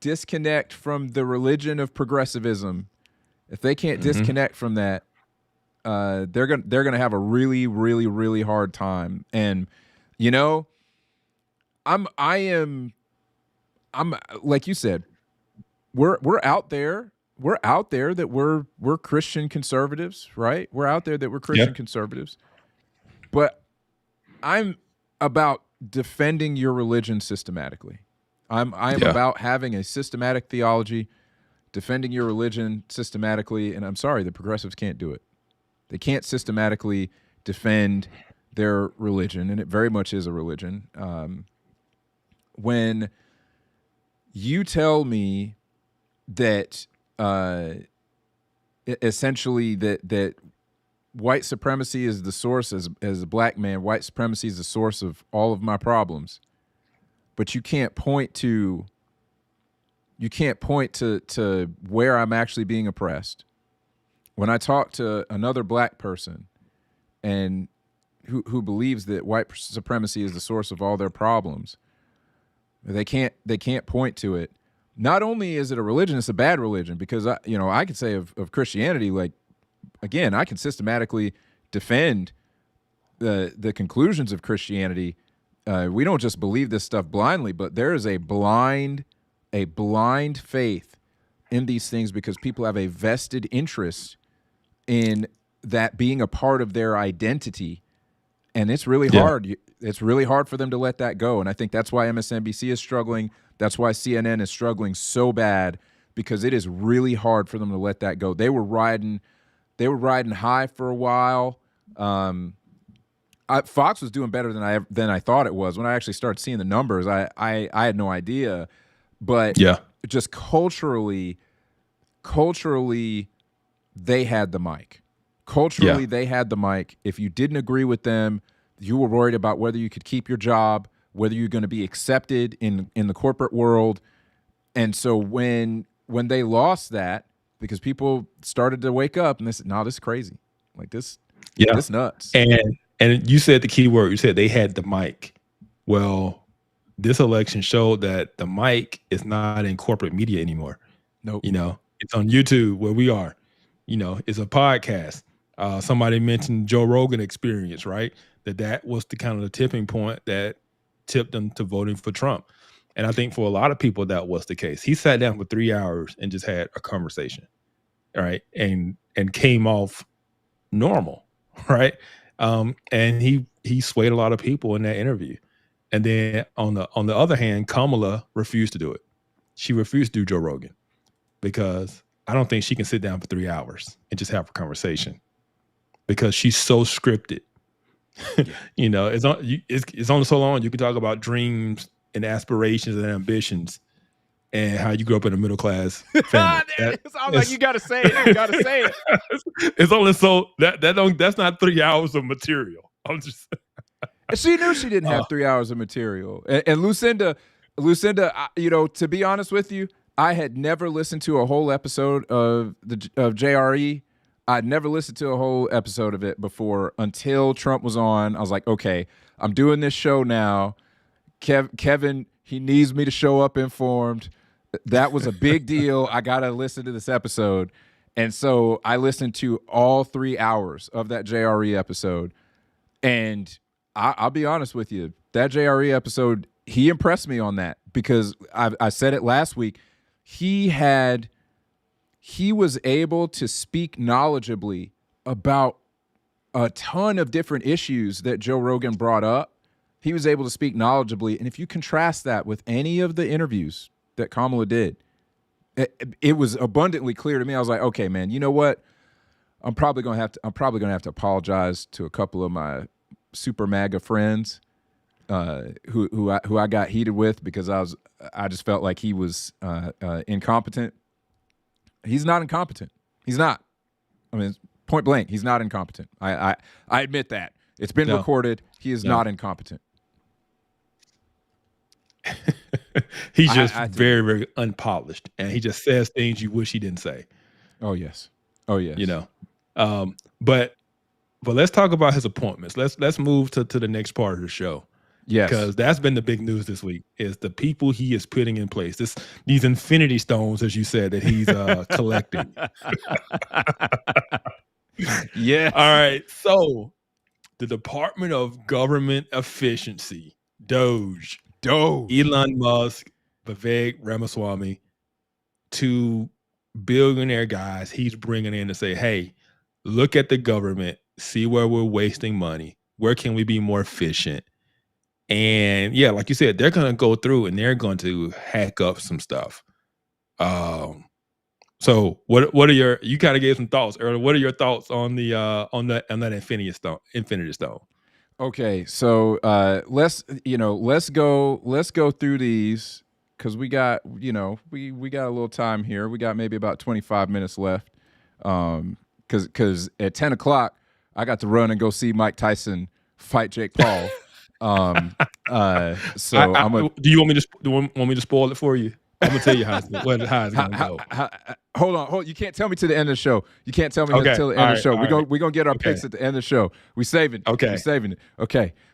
disconnect from the religion of progressivism, if they can't disconnect from that, they're gonna have a really, really, really hard time. And you know, I'm like you said, we're out there. We're out there that we're Christian conservatives, right? We're out there that we're Christian conservatives. But I'm about defending your religion systematically. I am about having a systematic theology, defending your religion systematically, and I'm sorry, the progressives can't do it. They can't systematically defend their religion, and it very much is a religion. When you tell me that essentially that white supremacy is the source, as a black man, white supremacy is the source of all of my problems, but you can't point to where I'm actually being oppressed. When I talk to another black person and who believes that white supremacy is the source of all their problems, they can't point to it. Not only is it a religion, it's a bad religion, because I could say of Christianity, like, again, I can systematically defend the conclusions of Christianity. We don't just believe this stuff blindly, but there is a blind faith in these things because people have a vested interest in that being a part of their identity, and it's really hard. It's really hard for them to let that go, and I think that's why MSNBC is struggling. That's why CNN is struggling so bad, because it is really hard for them to let that go. They were riding high for a while. Fox was doing better than I thought it was. When I actually started seeing the numbers, I had no idea. But just culturally, they had the mic. Culturally, they had the mic. If you didn't agree with them, you were worried about whether you could keep your job, whether you're going to be accepted in the corporate world. And so when they lost that, because people started to wake up and they said, no, this is crazy. Like this nuts. And you said the key word. You said they had the mic. Well, this election showed that the mic is not in corporate media anymore. Nope. It's on YouTube where we are. It's a podcast. Somebody mentioned Joe Rogan Experience, right? That was the kind of the tipping point that tipped them to voting for Trump. And I think for a lot of people that was the case. He sat down for 3 hours and just had a conversation, right? And came off normal, right? And he swayed a lot of people in that interview. And then on the other hand, Kamala refused to do it. She refused to do Joe Rogan because I don't think she can sit down for 3 hours and just have a conversation, because she's so scripted. It's only so long you can talk about dreams and aspirations and ambitions and how you grew up in a middle class family. I'm like, you gotta say it. You gotta say it. It's only so that's not 3 hours of material. I'm just. She knew she didn't have 3 hours of material. And Lucinda, to be honest with you, I had never listened to a whole episode of JRE. I'd never listened to a whole episode of it before until Trump was on. I was like, okay, I'm doing this show now. Kevin, he needs me to show up informed. That was a big deal. I got to listen to this episode. And so I listened to all 3 hours of that JRE episode. And I'll be honest with you, that JRE episode, he impressed me on that, because I said it last week. He was able to speak knowledgeably about a ton of different issues that Joe Rogan brought up. He was able to speak knowledgeably. And if you contrast that with any of the interviews that Kamala did, it was abundantly clear to me. I was like, okay, man, you know what? I'm probably gonna have to apologize to a couple of my super MAGA friends who I got heated with, because I just felt like he was incompetent. He's not incompetent. He's not. I mean, point blank, he's not incompetent. I admit that. It's been recorded. He is not incompetent. He's just very, very unpolished, and he just says things you wish he didn't say. Oh yes. But let's talk about his appointments. Let's move to the next part of the show. Yes. Because that's been the big news this week, is the people he is putting in place. These infinity stones, as you said, that he's collecting. Yes. All right. So the Department of Government Efficiency, Doge. Elon Musk, Vivek Ramaswamy, two billionaire guys he's bringing in to say, hey, look at the government, see where we're wasting money. Where can we be more efficient? And yeah, like you said, they're going to go through and they're going to hack up some stuff. So what are you kind of gave some thoughts earlier. What are your thoughts on that Infinity Stone? Okay, so let's go through these, because we got we got a little time here. We got maybe about 25 minutes left. Because at 10 o'clock I got to run and go see Mike Tyson fight Jake Paul. Do you want me to spoil it for you? I'm gonna tell you how it's gonna go. Hold on. You can't tell me to the end of the show. You can't tell me until the end of the show. We're gonna get our picks at the end of the show. We saving. Okay. We're saving it.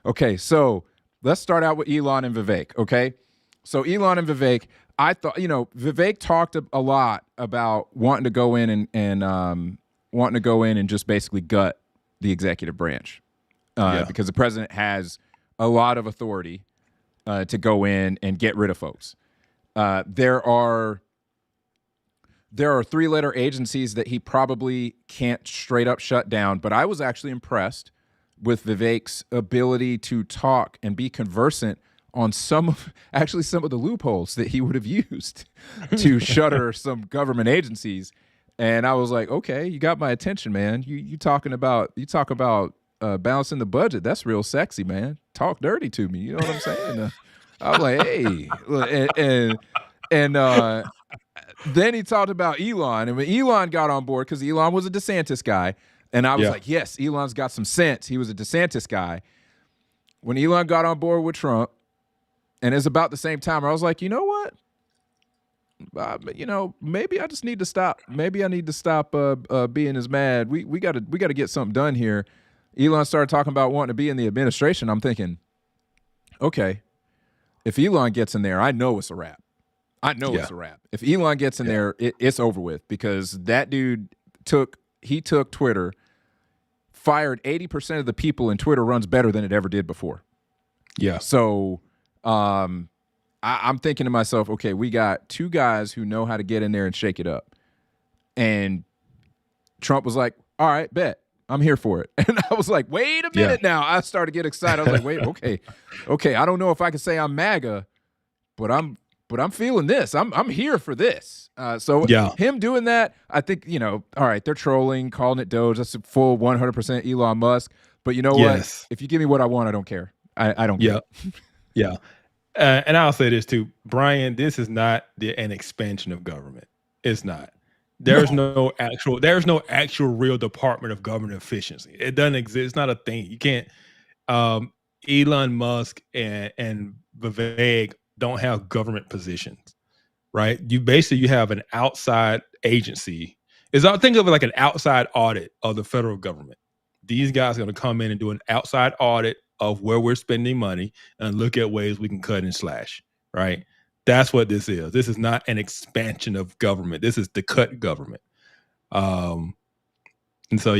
Okay. So let's start out with Elon and Vivek. Okay. So Elon and Vivek, I thought, Vivek talked a lot about wanting to go in and just basically gut the executive branch, because the president has a lot of authority to go in and get rid of folks. There are 3-letter agencies that he probably can't straight up shut down, but I was actually impressed with Vivek's ability to talk and be conversant on some of the loopholes that he would have used to shutter some government agencies. And I was like, okay, you got my attention, man. You talk about balancing the budget. That's real sexy, man. Talk dirty to me. You know what I'm saying? I was like, hey, and then he talked about Elon, and when Elon got on board, because Elon was a DeSantis guy, and I was like, yes, Elon's got some sense. He was a DeSantis guy. When Elon got on board with Trump, and it's about the same time, I was like, you know what? Maybe I just need to stop. Maybe I need to stop being as mad. We got to get something done here. Elon started talking about wanting to be in the administration. I'm thinking, okay, if Elon gets in there, I know it's a wrap. It's a wrap. If Elon gets in there, it's over with, because that dude took Twitter, fired 80% of the people, and Twitter runs better than it ever did before. Yeah. So I'm thinking to myself, okay, we got two guys who know how to get in there and shake it up. And Trump was like, all right, bet. I'm here for it. And I was like, wait a minute now. I started to get excited. I was like, wait, okay. I don't know if I can say I'm MAGA, but I'm feeling this. I'm here for this. So him doing that, I think, all right, they're trolling, calling it Doge. That's a full 100% Elon Musk. But you know what? If you give me what I want, I don't care. I don't care. Yeah. And I'll say this too, Brian, this is not an expansion of government. It's not. There's no actual real Department of Government Efficiency. It doesn't exist. It's not a thing. You can't. Elon Musk and Vivek don't have government positions, right? You have an outside agency. Think of it like an outside audit of the federal government. These guys are going to come in and do an outside audit of where we're spending money and look at ways we can cut and slash, right? That's what this is. This is not an expansion of government. This is to cut government. And so,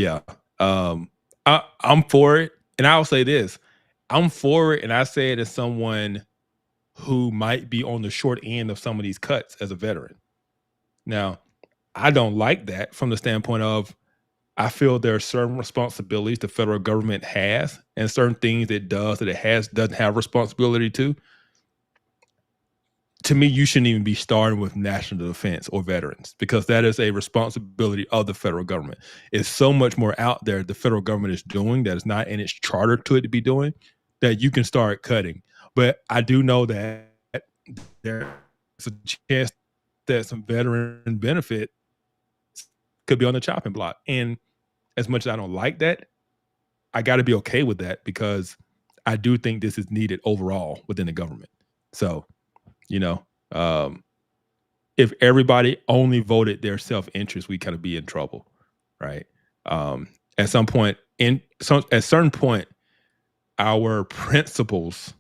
I'm for it. And I'll say this, I'm for it. And I say it as someone who might be on the short end of some of these cuts as a veteran. Now, I don't like that from the standpoint of, I feel there are certain responsibilities the federal government has and certain things it does that doesn't have responsibility to. To me, you shouldn't even be starting with national defense or veterans, because that is a responsibility of the federal government. It's so much more out there the federal government is doing that is not in its charter to it to be doing, that you can start cutting. But I do know that there's a chance that some veteran benefit could be on the chopping block. And as much as I don't like that, I got to be okay with that, because I do think this is needed overall within the government. So, if everybody only voted their self-interest, we kind of be in trouble, right? At some point, at a certain point, our principles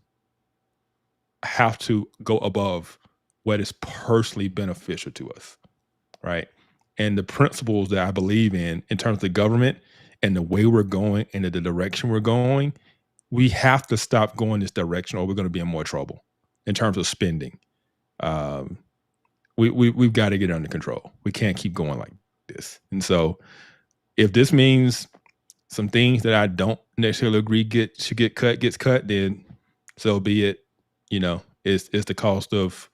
have to go above what is personally beneficial to us, right? And the principles that I believe in terms of government and the way we're going and the direction we're going, we have to stop going this direction or we're going to be in more trouble in terms of spending. We've got to get it under control. We can't keep going like this. And so if this means some things that I don't necessarily agree should get cut, gets cut, then so be it. You know, it's the cost of,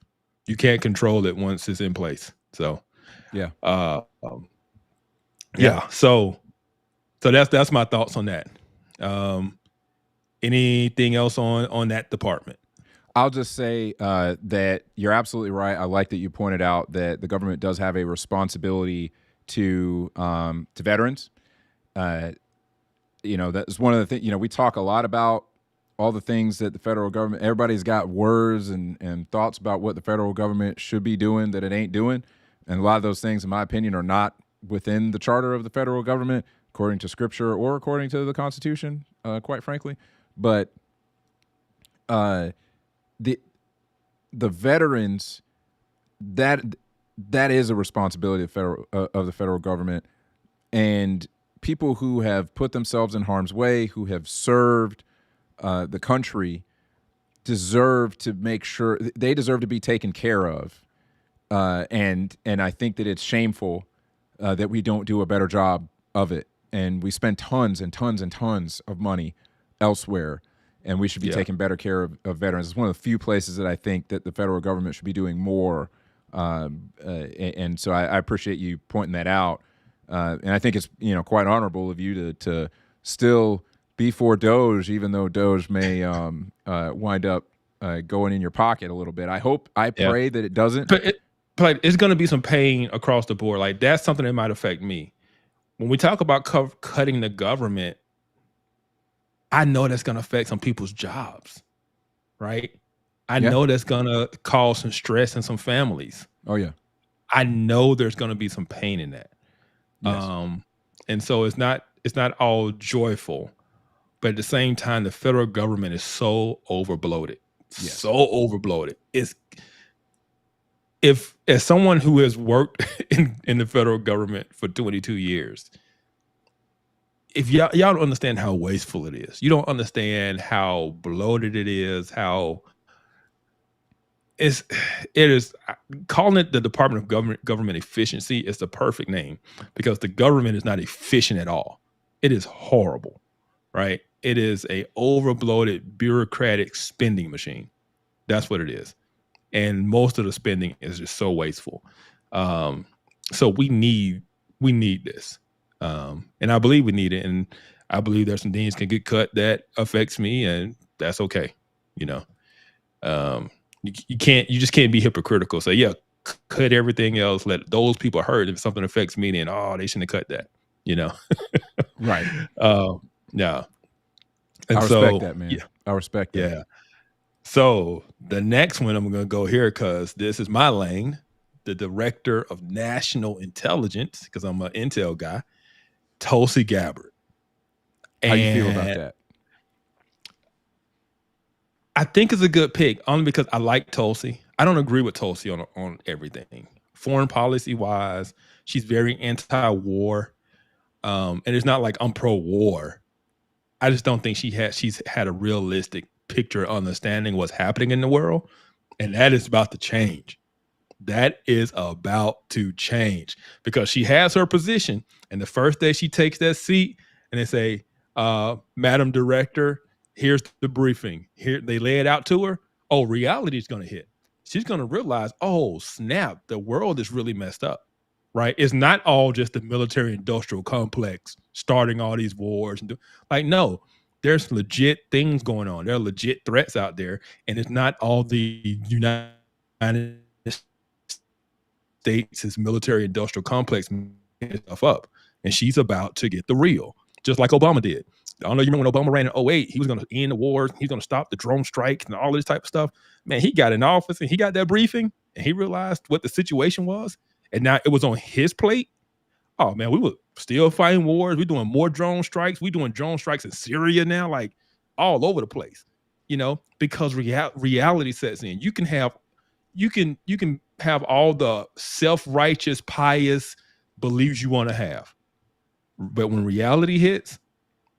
you can't control it once it's in place. So yeah. So that's my thoughts on that. Anything else on that department? I'll just say that you're absolutely right. I like that you pointed out that the government does have a responsibility to veterans. You know, that's one of the things, you know, we talk a lot about all the things that the federal government, everybody's got words and thoughts about what the federal government should be doing that it ain't doing. And a lot of those things, in my opinion, are not within the charter of the federal government, according to scripture or according to the Constitution, quite frankly. But the veterans, that is a responsibility of the federal government, and people who have put themselves in harm's way, who have served the country, deserve to make sure they deserve to be taken care of. And I think that it's shameful that we don't do a better job of it, and we spend tons and tons and tons of money elsewhere. And we should be taking better care of veterans. It's one of the few places that I think that the federal government should be doing more. And so I appreciate you pointing that out. And I think it's, you know, quite honorable of you to still be for Doge, even though Doge may wind up going in your pocket a little bit. I pray that it doesn't. But it's going to be some pain across the board. Like, that's something that might affect me. When we talk about cutting the government, I know that's going to affect some people's jobs, right? I know that's going to cause some stress in some families. Oh, yeah. I know there's going to be some pain in that. Yes. And so it's not all joyful, but at the same time, the federal government is so overbloated, so overbloated. As someone who has worked in the federal government for 22 years, if y'all don't understand how wasteful it is, you don't understand how bloated it is, how it is. Calling it the Department of Government Efficiency is the perfect name, because the government is not efficient at all. It is horrible, right? It is a overbloated bureaucratic spending machine. That's what it is. And most of the spending is just so wasteful. So we need this. And I believe we need it. And I believe there's some things can get cut that affects me, and that's okay. You know, you just can't be hypocritical. So cut everything else. Let those people hurt. If something affects me, then, they shouldn't have cut that, you know? Right. Yeah. And I respect that, man. Yeah. I respect that. Yeah. So the next one I'm going to go here, because this is my lane, the Director of National Intelligence, because I'm an intel guy, Tulsi Gabbard. How you feel about that? I think it's a good pick, only because I like Tulsi. I don't agree with Tulsi on everything. Foreign policy wise, she's very anti-war. And it's not like I'm pro-war. I just don't think she's had a realistic picture, understanding what's happening in the world. And that is about to change. That is about to change, because she has her position. And the first day she takes that seat and they say, Madam Director, here's the briefing. Here they lay it out to her. Oh, reality is going to hit. She's going to realize, oh, snap, the world is really messed up, right? It's not all just the military industrial complex starting all these wars. No, there's legit things going on. There are legit threats out there. And it's not all the United States' military industrial complex making stuff up. And she's about to get the real, just like Obama did. I don't know, you remember when Obama ran in 2008, he was going to end the wars, he's going to stop the drone strikes and all this type of stuff. Man, he got in office and he got that briefing and he realized what the situation was. And now it was on his plate. Oh man, we were still fighting wars. We're doing more drone strikes. We're doing drone strikes in Syria now, like all over the place. because reality sets in. You can have all the self-righteous, pious beliefs you want to have, but when reality hits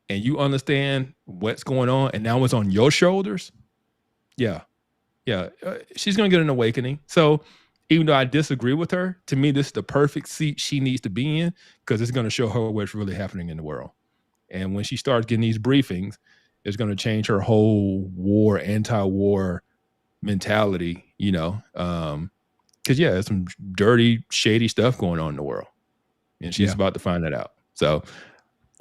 and you understand what's going on, and now it's on your shoulders, she's gonna get an awakening. So even though I disagree with her, to me this is the perfect seat she needs to be in, because it's going to show her what's really happening in the world. And when she starts getting these briefings, it's going to change her whole anti-war mentality, because there's some dirty, shady stuff going on in the world, and she's about to find that out. So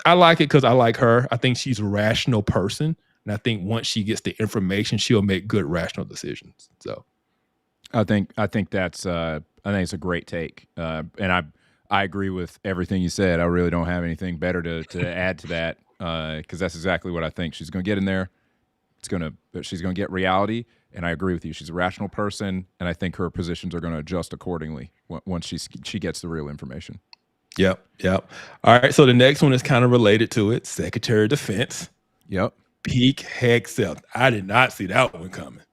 I like it because I like her. I think she's a rational person, and I think once she gets the information, she'll make good, rational decisions. So I think that's I think it's a great take, and I agree with everything you said. I really don't have anything better to add to that, because that's exactly what I think. She's going to get in there. She's going to get reality, and I agree with you. She's a rational person, and I think her positions are going to adjust accordingly once she gets the real information. Yep. All right, so the next one is kind of related to it. Secretary of Defense. Yep. Pete Hegseth. I did not see that one coming.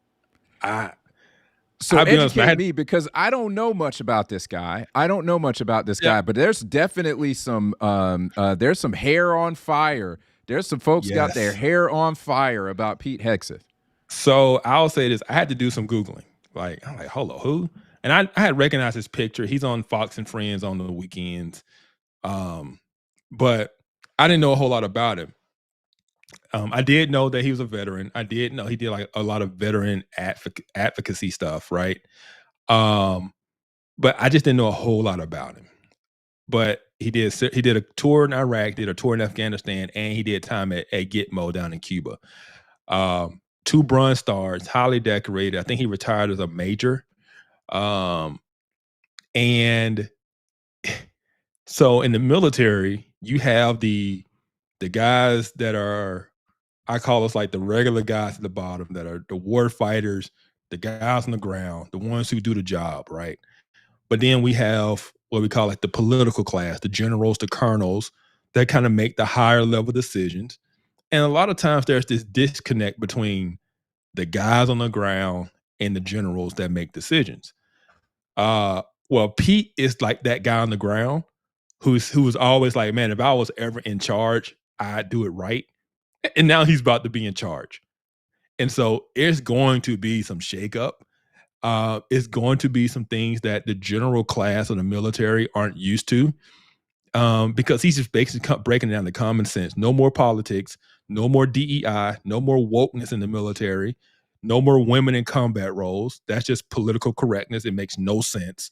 So educate me, because I don't know much about this guy. But there's definitely some hair on fire. There's some folks got their hair on fire about Pete Hegseth. So I'll say this. I had to do some Googling. I'm like, hold on, who? And I had recognized his picture. He's on Fox and Friends on the weekends. But I didn't know a whole lot about him. I did know that he was a veteran. I did know he did like a lot of veteran advocacy stuff, right? But I just didn't know a whole lot about him. But he did a tour in Iraq, did a tour in Afghanistan, and he did time at Gitmo down in Cuba. 2 Bronze Stars, highly decorated. I think he retired as a major. And so in the military, you have the guys that are, I call us like the regular guys at the bottom, that are the war fighters, the guys on the ground, the ones who do the job, right? But then we have what we call like the political class, the generals, the colonels, that kind of make the higher level decisions. And a lot of times there's this disconnect between the guys on the ground and the generals that make decisions. Well, Pete is like that guy on the ground who was always like, man, if I was ever in charge, I'd do it right. And now he's about to be in charge. And so it's going to be some shakeup. It's going to be some things that the general class of the military aren't used to, because he's just basically breaking down the common sense. No more politics, no more DEI, no more wokeness in the military, no more women in combat roles. That's just political correctness. It makes no sense.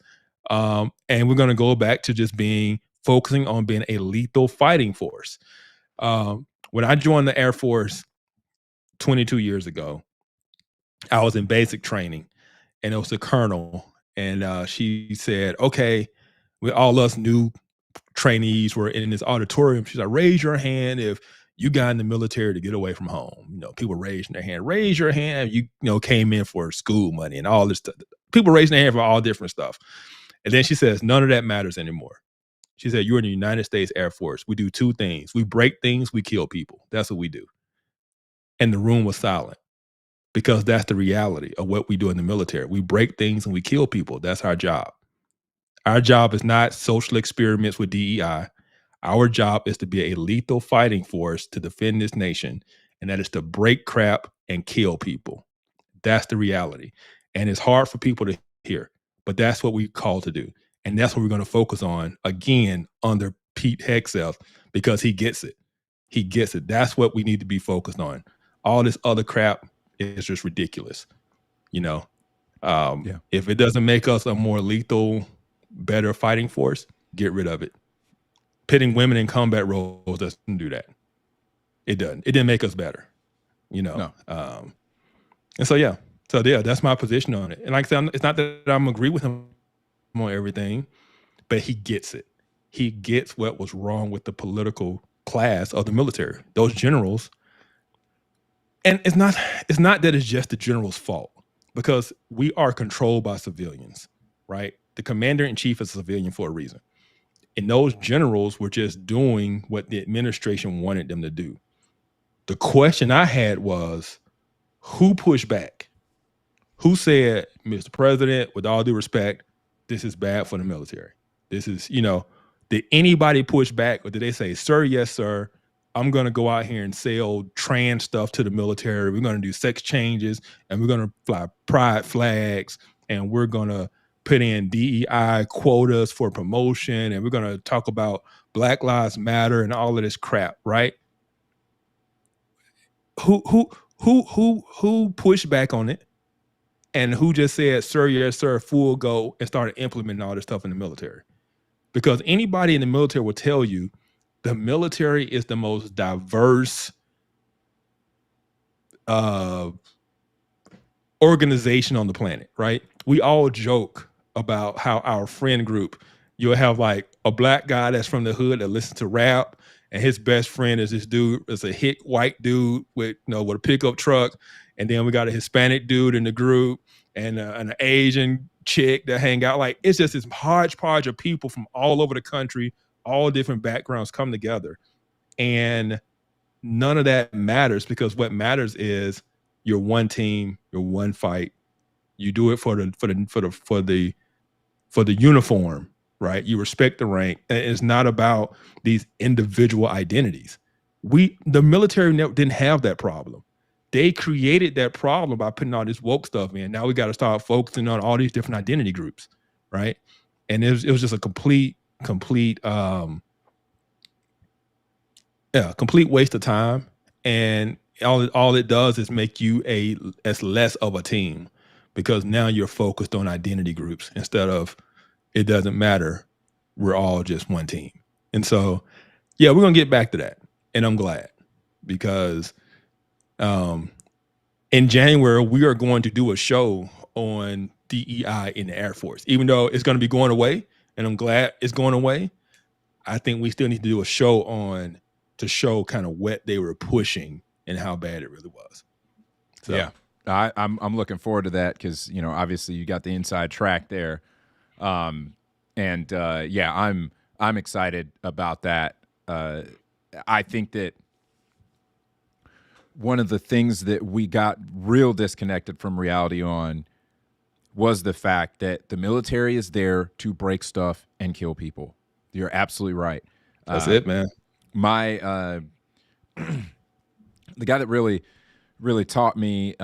And we're going to go back to focusing on being a lethal fighting force. When I joined the Air Force 22 years ago, I was in basic training, and it was a colonel, and she said, okay, with all us new trainees were in this auditorium. She's like, raise your hand if you got in the military to get away from home. People raising their hand. Raise your hand if you came in for school money and all this stuff. People raising their hand for all different stuff. And then she says, none of that matters anymore. She said, you're in the United States Air Force. We do 2 things. We break things, we kill people. That's what we do. And the room was silent, because that's the reality of what we do in the military. We break things and we kill people. That's our job. Our job is not social experiments with DEI. Our job is to be a lethal fighting force to defend this nation, and that is to break crap and kill people. That's the reality. And it's hard for people to hear, but that's what we call to do. And that's what we're going to focus on, again, under Pete Hegseth, because he gets it. He gets it. That's what we need to be focused on. All this other crap is just ridiculous. If it doesn't make us a more lethal, better fighting force, get rid of it. Pitting women in combat roles doesn't do that. It doesn't. It didn't make us better. No. And so that's my position on it. And like I said, it's not that I'm agree with him on everything, but he gets it. He gets what was wrong with the political class of the military. Those generals. And it's not that it's just the general's fault, because we are controlled by civilians, right? The commander-in-chief is a civilian for a reason. And those generals were just doing what the administration wanted them to do. The question I had was, who pushed back? Who said, Mr. President, with all due respect, this is bad for the military? This is, did anybody push back, or did they say, sir, yes, sir, I'm going to go out here and sell trans stuff to the military. We're going to do sex changes, and we're going to fly pride flags, and we're going to put in DEI quotas for promotion, and we're going to talk about Black Lives Matter and all of this crap, right? Who pushed back on it, and who just said, sir, yes, sir, full go, and started implementing all this stuff in the military? Because anybody in the military will tell you the military is the most diverse organization on the planet, right? We all joke about how our friend group, you'll have like a black guy that's from the hood that listens to rap, and his best friend is this dude, is a hick white dude with with a pickup truck, and then we got a Hispanic dude in the group, and an Asian chick that hang out. Like, it's just this hodgepodge of people from all over the country, all different backgrounds come together, and none of that matters, because what matters is you're one team, you're one fight. You do it for the uniform, right? You respect the rank, and it's not about these individual identities. The military didn't have that problem. They created that problem by putting all this woke stuff in. Now we got to start focusing on all these different identity groups, right? And it was just a complete waste of time. And all it does is make you as less of a team, because now you're focused on identity groups instead of, it doesn't matter, we're all just one team. And so, yeah, we're gonna get back to that, and I'm glad, because in January we are going to do a show on DEI in the Air Force. Even though it's going to be going away, and I'm glad it's going away, I think we still need to do a show to show kind of what they were pushing and how bad it really was. So, yeah, I'm looking forward to that, because obviously you got the inside track there, I'm excited about that. I think that one of the things that we got real disconnected from reality on was the fact that the military is there to break stuff and kill people. You're absolutely right. That's it, man. The guy that really taught me,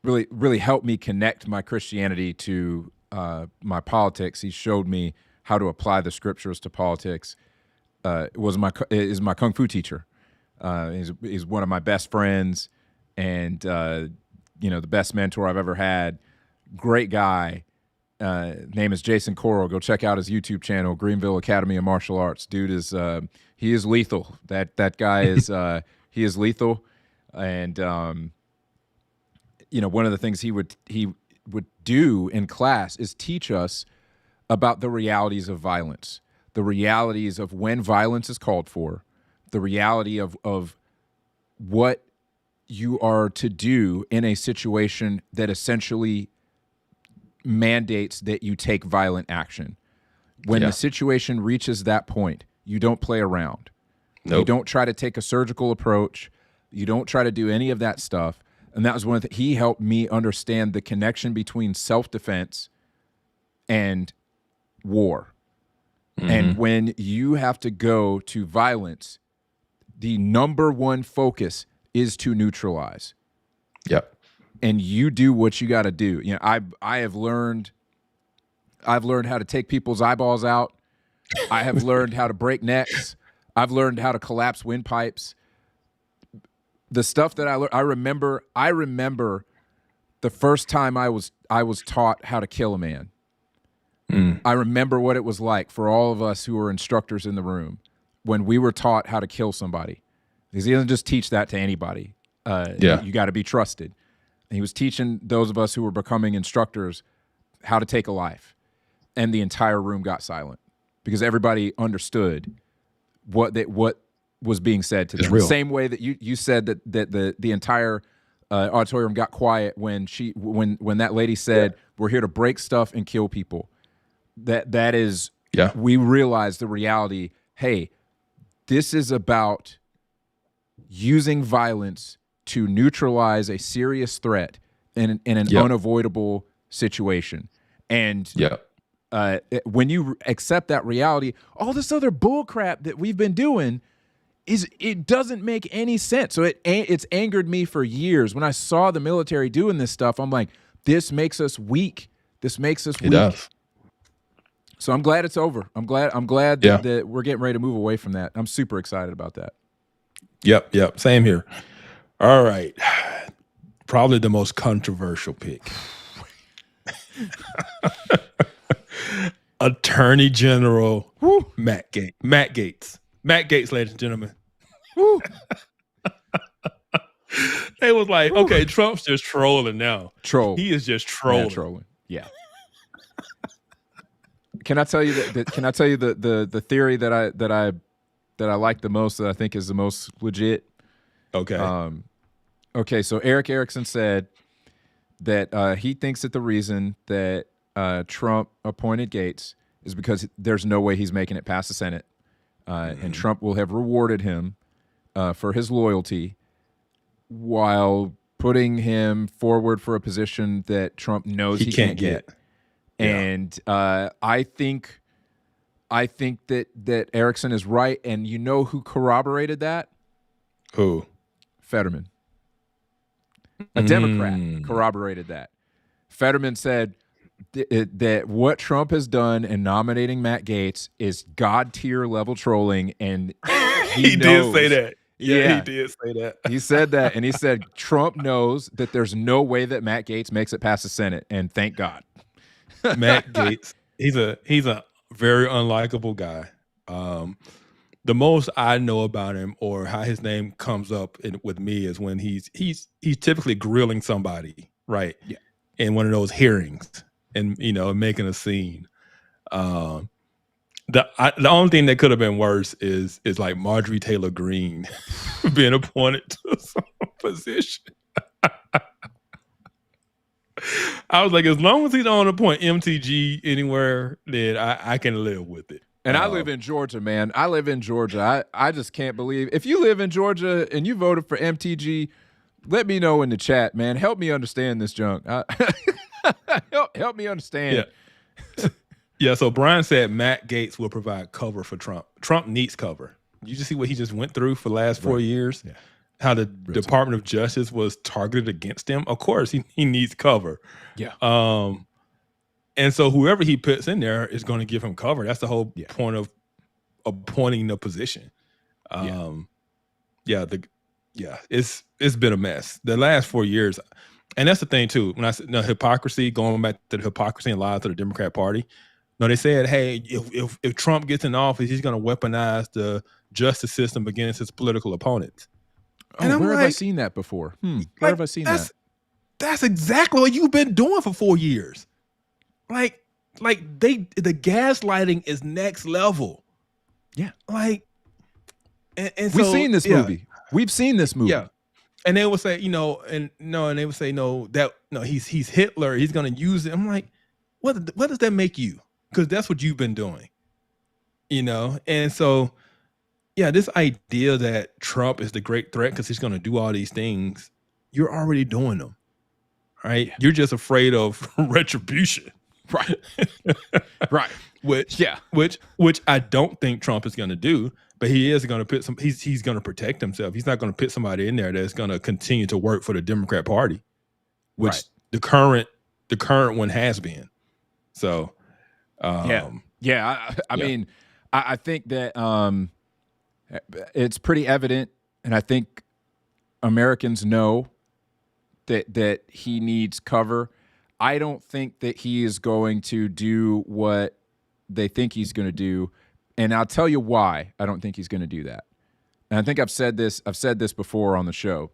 really helped me connect my Christianity to my politics. He showed me how to apply the scriptures to politics. Is my kung fu teacher. He's one of my best friends, and the best mentor I've ever had. Great guy. Name is Jason Coral. Go check out his YouTube channel, Greenville Academy of Martial Arts. Dude is he is lethal. That guy is he is lethal, and one of the things he would do in class is teach us about the realities of violence, the realities of when violence is called for, the reality of what you are to do in a situation that essentially mandates that you take violent action. When the situation reaches that point, you don't play around. Nope. You don't try to take a surgical approach. You don't try to do any of that stuff. And that was one of the, he helped me understand the connection between self-defense and war. Mm-hmm. And when you have to go to violence, the number one focus is to neutralize. Yep. And you do what you got to do. I've learned how to take people's eyeballs out. I have learned how to break necks. I've learned how to collapse windpipes. The stuff that I remember the first time I was taught how to kill a man. I remember what it was like for all of us who were instructors in the room when we were taught how to kill somebody. Because he doesn't just teach that to anybody. You got to be trusted. And he was teaching those of us who were becoming instructors how to take a life. And the entire room got silent because everybody understood what was being said to them. The same way that you said that the entire auditorium got quiet when that lady said, "We're here to break stuff and kill people." That is, we realized the reality. Hey, this is about using violence to neutralize a serious threat in an unavoidable situation. And when you accept that reality, all this other bull crap that we've been doing it doesn't make any sense. So it's angered me for years. When I saw the military doing this stuff, I'm like, this makes us weak. This makes us weak. It does. So I'm glad it's over. I'm glad that we're getting ready to move away from that. I'm super excited about that. Yep. Same here. All right. Probably the most controversial pick. Attorney General Matt Gaetz. Matt Gaetz, ladies and gentlemen. They was like, okay, Trump's just trolling now. He is just trolling. Yeah, trolling. Yeah. Can I tell you the theory that I like the most, that I think is the most legit? Okay. Okay, so Eric Erickson said that he thinks that the reason that Trump appointed Gaetz is because there's no way he's making it past the Senate. And Trump will have rewarded him for his loyalty while putting him forward for a position that Trump knows he can't get. And I think that Erickson is right. And you know who corroborated that? Who? Fetterman. A Democrat corroborated that. Fetterman said that what Trump has done in nominating Matt Gaetz is God-tier level trolling, and he did say that. Yeah, he did say that. He said that, and he said Trump knows that there's no way that Matt Gaetz makes it past the Senate, and thank God. Matt Gaetz, he's a very unlikable guy. The most I know about him, or how his name comes up with me, is when he's typically grilling somebody, right? Yeah. In one of those hearings, and making a scene. The only thing that could have been worse is like Marjorie Taylor Greene being appointed to some position. I was like, as long as he don't appoint MTG anywhere, then I can live with it. And I live in Georgia, man. I live in Georgia. I just can't believe. If you live in Georgia and you voted for MTG, let me know in the chat, man. Help me understand this junk. Help me understand. Yeah, so Brian said Matt Gaetz will provide cover for Trump. Trump needs cover. You just see what he just went through for the last 4 years? Yeah. How the Department of Justice was targeted against him. Of course, he needs cover. Yeah. And so whoever he puts in there is going to give him cover. That's the whole point of appointing the position. It's been a mess the last 4 years. And that's the thing too. When I said hypocrisy, going back to the hypocrisy and lies to the Democrat Party. No, they said, hey, if Trump gets in office, he's going to weaponize the justice system against his political opponents. And where have I seen that before? Where have I seen that? That's exactly what you've been doing for 4 years. Like the gaslighting is next level. Yeah. And we've seen this movie. We've seen this movie. Yeah. And they would say, and they would say, he's Hitler. He's going to use it. I'm like, what does that make you? Because that's what you've been doing, And so, this idea that Trump is the great threat because he's going to do all these things, you're already doing them, right? Yeah. You're just afraid of retribution. Right. Right. Which I don't think Trump is going to do. But he is going to put he's going to protect himself. He's not going to put somebody in there that's going to continue to work for the Democrat Party, which the current one has been. So, I mean, I think that it's pretty evident, and I think Americans know that he needs cover. I don't think that he is going to do what they think he's going to do. And I'll tell you why I don't think he's going to do that. And I think I've said this before on the show.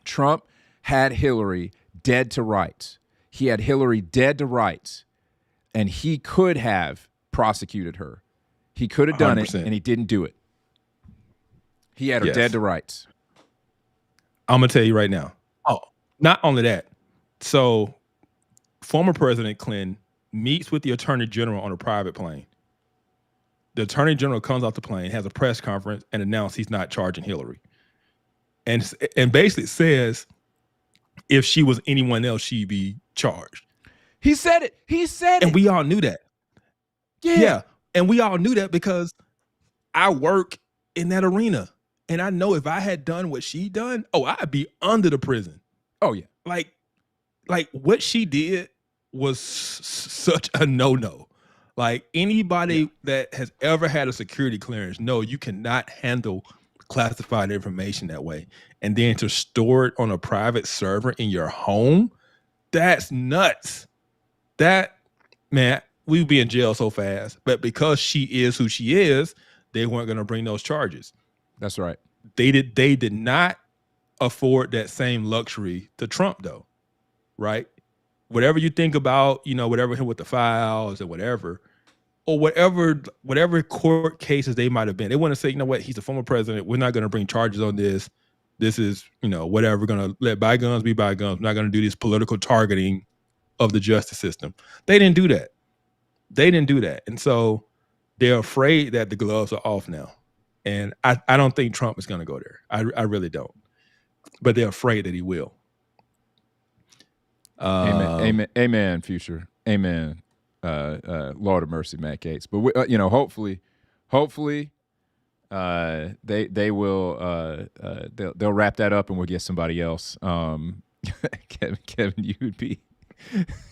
Trump had Hillary dead to rights. He had Hillary dead to rights, and he could have prosecuted her. He could have done 100%. It, and he didn't do it. He had her dead to rights. I'm going to tell you right now. Oh, not only that. So, former President Clinton meets with the Attorney General on a private plane. The Attorney General comes off the plane, has a press conference, and announces he's not charging Hillary. and basically says if she was anyone else, she'd be charged. He said it. And we all knew that. Yeah. And we all knew that because I work in that arena. And I know if I had done what she done, I'd be under the prison. Oh, yeah. Like what she did was such a no-no. Like anybody that has ever had a security clearance, no, you cannot handle classified information that way. And then to store it on a private server in your home, that's nuts. That, man, we'd be in jail so fast. But because she is who she is, they weren't going to bring those charges. That's right. They did not afford that same luxury to Trump, though, right? Whatever you think about, whatever with the files and whatever, or whatever court cases they might have been, they want to say, you know what, he's a former president. We're not going to bring charges on this. This is, whatever. We're going to let bygones be bygones. We're not going to do this political targeting of the justice system. They didn't do that. And so they're afraid that the gloves are off now. And I don't think Trump is going to go there. I really don't. But they're afraid that he will. Amen, Future. Amen. Lord of mercy, Matt Gaetz. But hopefully, they will. They'll wrap that up, and we'll get somebody else. Kevin, you would be.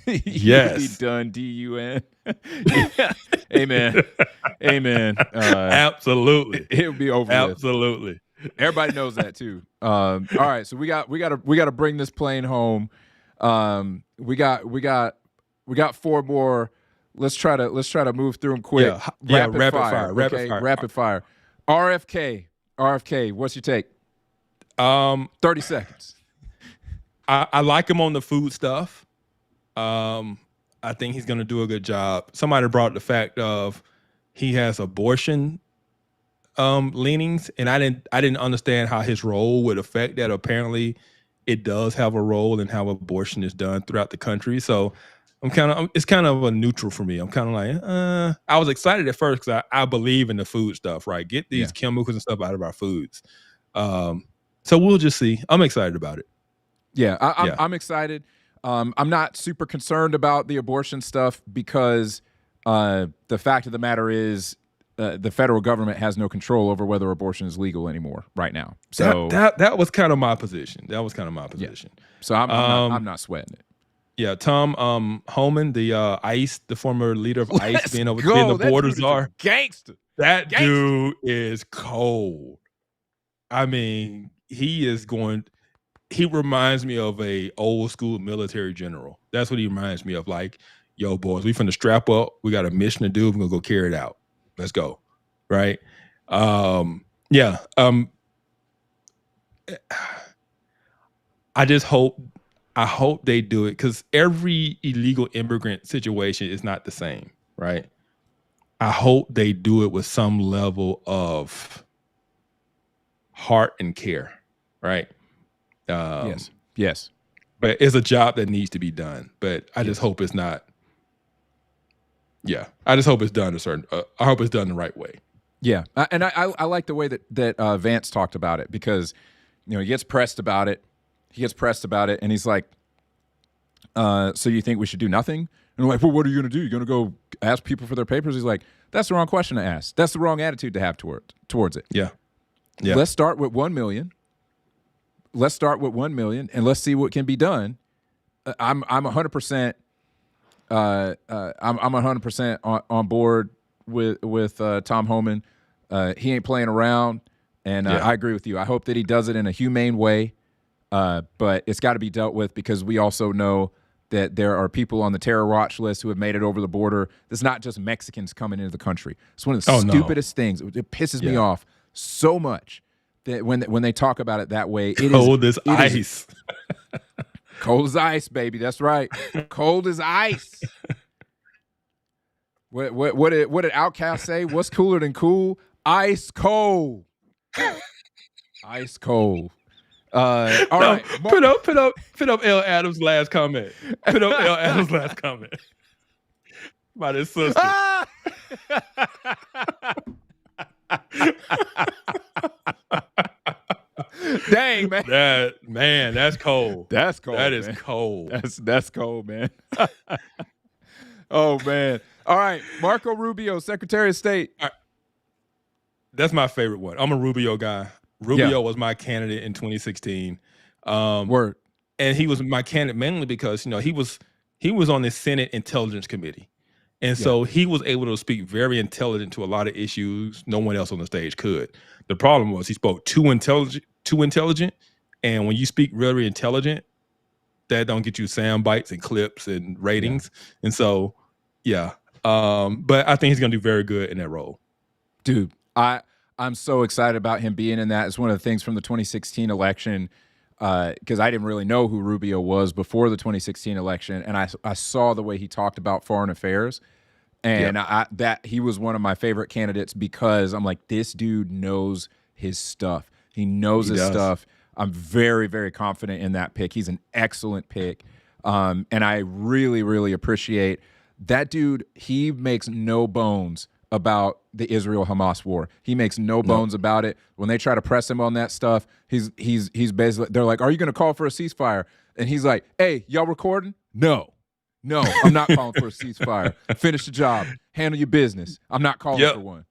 Yes. You'd be done. DUN. Yeah. Amen. Absolutely. It'll be over. Absolutely. With. Everybody knows that too. All right, so we got to bring this plane home. We got 4 more. Let's try to move through them quick. Rapid fire. Rapid fire. RFK. What's your take? 30 seconds. I like him on the food stuff. I think he's going to do a good job. Somebody brought the fact of he has abortion leanings, and I didn't understand how his role would affect that. Apparently, it does have a role in how abortion is done throughout the country. So it's kind of a neutral for me. I'm kind of like, I was excited at first because I believe in the food stuff, right? Get these chemicals and stuff out of our foods. So we'll just see. I'm excited about it. Yeah, I'm excited. I'm not super concerned about the abortion stuff because the fact of the matter is the federal government has no control over whether abortion is legal anymore right now. So that was kind of my position. Yeah. So I'm not sweating it. Yeah, Tom Homan, the former leader of ICE, being the border czar. Gangster. That dude is cold. I mean, he reminds me of a old school military general. That's what he reminds me of. Like, yo, boys, we finna strap up. We got a mission to do. We're gonna go carry it out. Let's go. Right? I hope they do it because every illegal immigrant situation is not the same, right? I hope they do it with some level of heart and care, right? Yes. But it's a job that needs to be done. But I just hope it's not. Yeah, I just hope it's done I hope it's done the right way. Yeah, and I like the way that Vance talked about it because he gets pressed about it. And he's like, so you think we should do nothing? And I'm like, well, what are you going to do? You're going to go ask people for their papers? He's like, that's the wrong question to ask. That's the wrong attitude to have towards it. Yeah. Let's start with 1 million. And let's see what can be done. I'm 100%. I'm 100% on board with Tom Homan. He ain't playing around, and I agree with you. I hope that he does it in a humane way. But it's got to be dealt with because we also know that there are people on the terror watch list who have made it over the border. It's not just Mexicans coming into the country. It's one of the stupidest things. It pisses me off so much that when they talk about it that way, cold as ice. Cold as ice, baby. That's right. Cold as ice. What did Outkast say? What's cooler than cool? Ice cold. Ice cold. All right. Put up L. Adams' last comment. Put up L. Adams' last comment about his sister. Dang, man. That's cold. That's cold. That is man. cold. That's cold, man. Oh man. All right, Marco Rubio, Secretary of State. That's my favorite one. I'm a Rubio guy. Rubio was my candidate in 2016. Word. And he was my candidate mainly because he was on the Senate Intelligence Committee. And so he was able to speak very intelligent to a lot of issues no one else on the stage could. The problem was he spoke too intelligent. And when you speak really intelligent, that don't get you sound bites and clips and ratings. And so, but I think he's going to do very good in that role. Dude, I'm so excited about him being in that. It's one of the things from the 2016 election, because I didn't really know who Rubio was before the 2016 election, and I saw the way he talked about foreign affairs, and that he was one of my favorite candidates because I'm like, this dude knows his stuff. He knows his stuff. I'm very, very confident in that pick. He's an excellent pick, and I really, really appreciate that dude. He makes no bones about the Israel-Hamas war. He makes no bones about it. When they try to press him on that stuff, he's basically, they're like, are you going to call for a ceasefire? And he's like, hey, y'all recording? No, I'm not calling for a ceasefire. Finish the job. Handle your business. I'm not calling for one.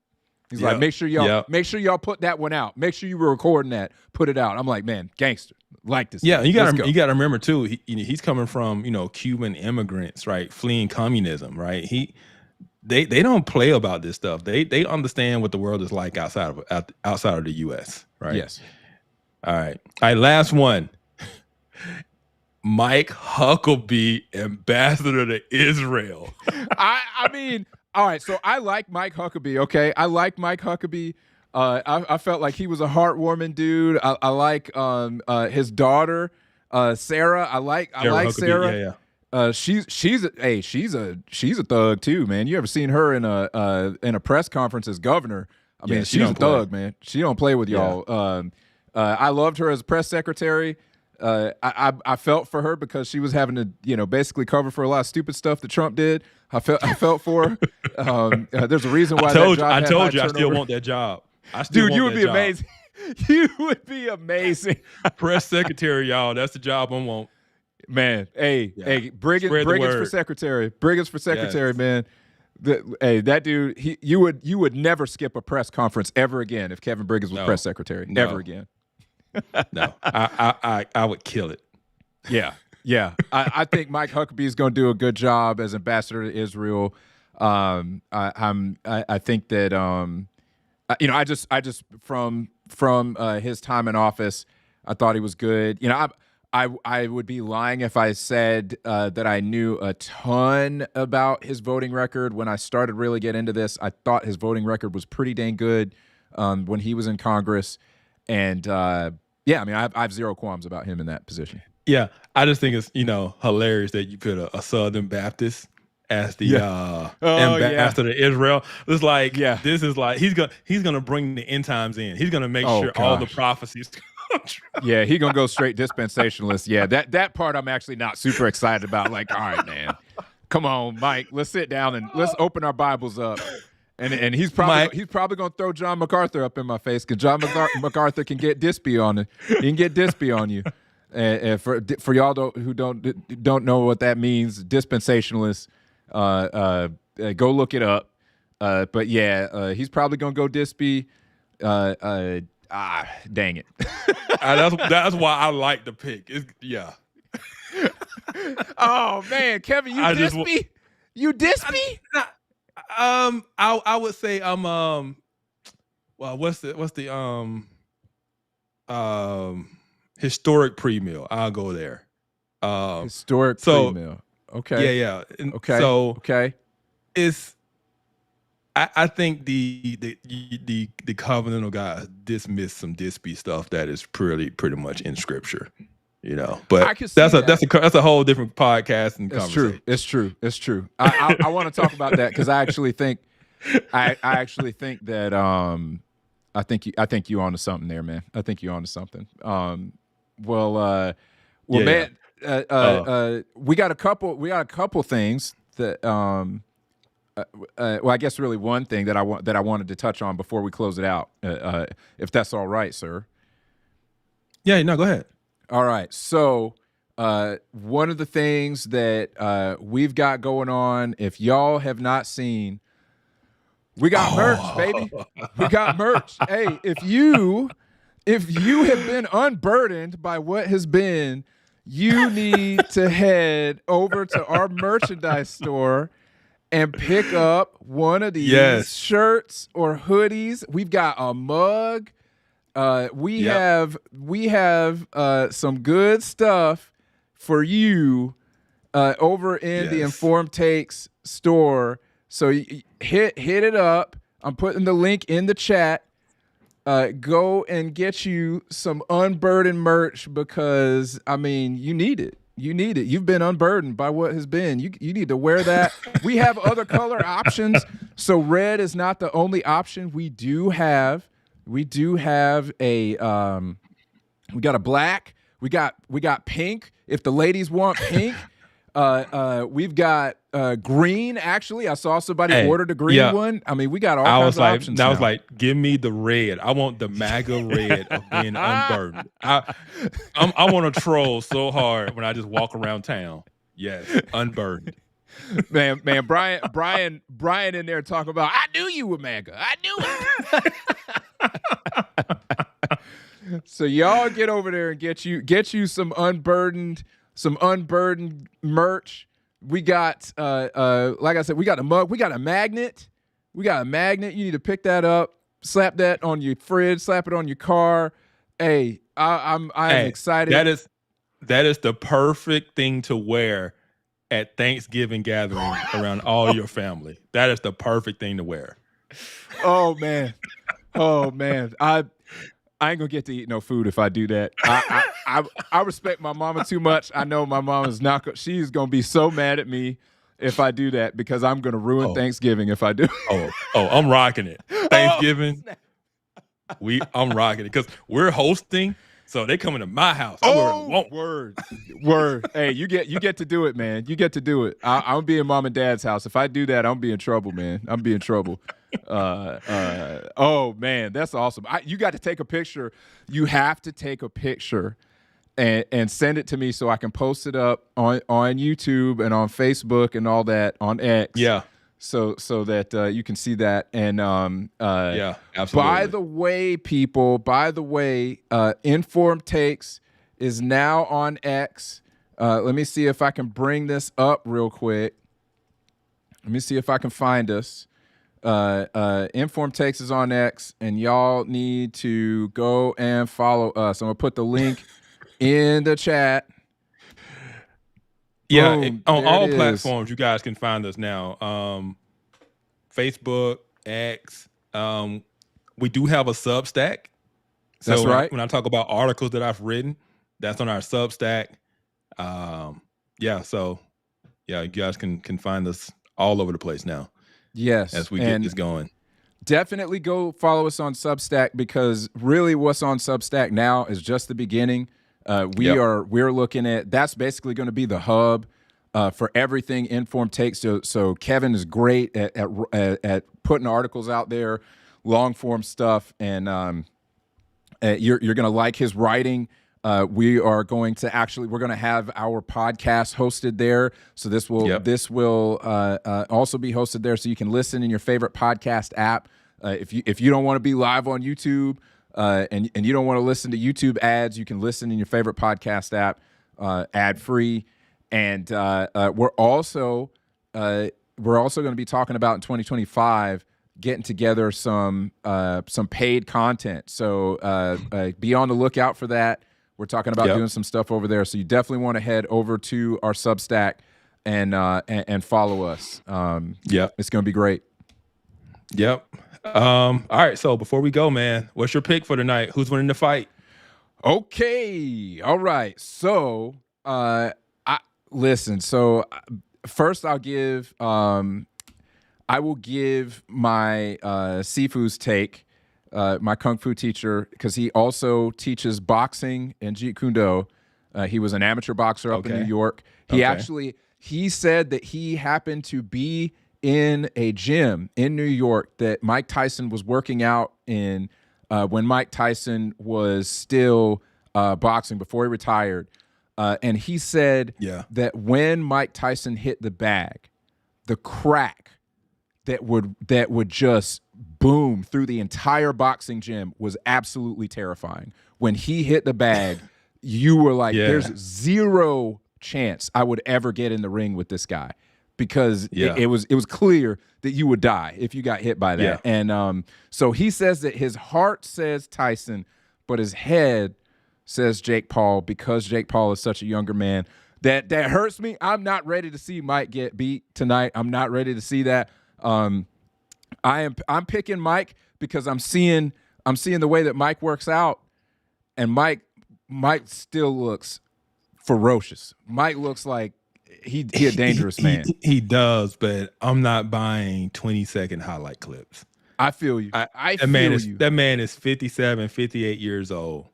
He's like, make sure y'all put that one out. Make sure you were recording that. Put it out. I'm like, man, gangster. Like this. Yeah, you got to remember too. He's coming from Cuban immigrants, right? Fleeing communism, right? They don't play about this stuff. They understand what the world is like outside of the U.S. Right? Yes. All right. Last one. Mike Huckabee, ambassador to Israel. I mean, all right. So I like Mike Huckabee. Okay, I like Mike Huckabee. I felt like he was a heartwarming dude. I like his daughter, Sarah. I like Huckabee, Sarah. Yeah. She's a thug too, man. You ever seen her in a press conference as governor? I mean, she's a thug, man. She don't play with y'all. I loved her as press secretary. I felt for her because she was having to, basically cover for a lot of stupid stuff that Trump did. I felt for her. There's a reason why I told you I still want that job. Dude, you would be amazing. You would be amazing. Press secretary, y'all. That's the job I want. Man, hey, Briggins for secretary. Briggins for secretary, man. That dude, you would never skip a press conference ever again if Kevin Briggins was press secretary. Never again. No, I would kill it. Yeah. I think Mike Huckabee is going to do a good job as ambassador to Israel. I think that I just from his time in office, I thought he was good. I would be lying if I said that I knew a ton about his voting record. When I started really get into this, I thought his voting record was pretty dang good when he was in Congress. And I have zero qualms about him in that position. Yeah, I just think it's hilarious that you put a Southern Baptist as the ambassador to Israel. It's like this is like he's gonna bring the end times in. He's gonna make sure all the prophecies come true. Yeah, he's gonna go straight dispensationalist. Yeah, that part I'm actually not super excited about. Like, all right, man, come on, Mike, let's sit down and let's open our Bibles up. And he's probably gonna throw John MacArthur up in my face because John MacArthur can get dispy on it. He can get dispy on you. And for y'all who don't know what that means, dispensationalist, go look it up. But yeah, he's probably gonna go dispy. Dang it. That's why I like the pick. Oh man, Kevin, you dispy? You dispy? I would say I'm what's the historic pre-mill. I'll go there. Historic pre-mill. Okay. Yeah. Okay. So okay. It's I think the covenantal guys dismiss some dispy stuff that is pretty much in scripture. But that's a whole different podcast and conversation. It's true. I want to talk about that because I actually think that I think you onto something there, man. I think you onto something. Man, we got a couple things that I guess really one thing that I wanted to touch on before we close it out, if that's all right, sir. Yeah, no, go ahead. All right. So one of the things that we've got going on, if y'all have not seen, we got merch, baby. We got merch. Hey, if you have been unburdened by what has been, you need to head over to our merchandise store and pick up one of these shirts or hoodies. We've got a mug. We have some good stuff for you over in the Informed Takes store. So hit it up. I'm putting the link in the chat. Go and get you some unburdened merch because, I mean, you need it. You need it. You've been unburdened by what has been. You need to wear that. We have other color options. So red is not the only option. We do have a we got a black. We got pink. If the ladies want pink, we've got green. Actually, I saw somebody ordered a green one. I mean, we got all kinds of options. I was like, give me the red. I want the MAGA red of being unburdened. I want to troll so hard when I just walk around town. Yes, unburdened. Man, Brian in there talking about, I knew you were MAGA. I knew it. So y'all get over there and get you some unburdened merch. We got like I said, we got a mug, we got a magnet. You need to pick that up, slap that on your fridge, slap it on your car. Hey, I'm excited. That is the perfect thing to wear at Thanksgiving gathering around all your family. That is the perfect thing to wear. Oh man. I ain't gonna get to eat no food if I do that. I respect my mama too much. I know my mama's she's gonna be so mad at me if I do that because I'm gonna ruin Thanksgiving if I do. I'm rocking it. Thanksgiving, I'm rocking it because we're hosting, so they coming to my house. Word. Hey, you get to do it, man. You get to do it. I'm gonna be in mom and dad's house. If I do that, I'm gonna be in trouble, man. I'm be in trouble. Oh man, that's awesome. You got to take a picture. You have to take a picture and send it to me so I can post it up on YouTube and on Facebook and all that on X. Yeah. So that you can see that. And yeah, absolutely. By the way, people, Informed Takes is now on X. Let me see if I can bring this up real quick. Let me see if I can find us. Informed Takes is on X, and y'all need to go and follow us. I'm gonna put the link in the chat. Yeah, Boom, on all platforms, you guys can find us now. Facebook, X. We do have a Substack. So That's right. When I talk about articles that I've written, that's on our Substack. So you guys can find us all over the place now. Yes. As we get this going. Definitely go follow us on Substack because really what's on Substack now is just the beginning. We're looking at, that's basically going to be the hub for everything Informed Takes. So Kevin is great at putting articles out there, long form stuff, and you're going to like his writing. We're going to have our podcast hosted there. So this will also be hosted there, so you can listen in your favorite podcast app. If you don't want to be live on YouTube and you don't want to listen to YouTube ads, you can listen in your favorite podcast app ad free. And we're also going to be talking about in 2025 getting together some paid content. So be on the lookout for that. We're talking about doing some stuff over there, so you definitely want to head over to our Substack and follow us. It's going to be great. Yep. All right. So before we go, man, what's your pick for tonight? Who's winning the fight? Okay. All right. So listen. So first, I will give my Sifu's take. My kung fu teacher, because he also teaches boxing and Jeet Kune Do. He was an amateur boxer up in New York. He said that he happened to be in a gym in New York that Mike Tyson was working out in when Mike Tyson was still boxing before he retired, and he said that when Mike Tyson hit the bag, the crack that would just boom through the entire boxing gym was absolutely terrifying. When he hit the bag, you were like, "There's zero chance I would ever get in the ring with this guy," because it was clear that you would die if you got hit by that. And so he says that his heart says Tyson, but his head says Jake Paul, because Jake Paul is such a younger man. That hurts me. I'm not ready to see Mike get beat tonight. I'm not ready to see that. I'm picking Mike because I'm seeing the way that Mike works out, and Mike still looks ferocious. Mike looks like he a dangerous man. He does, but I'm not buying 20-second highlight clips. I feel you. I feel you. That man is 57, 58 years old.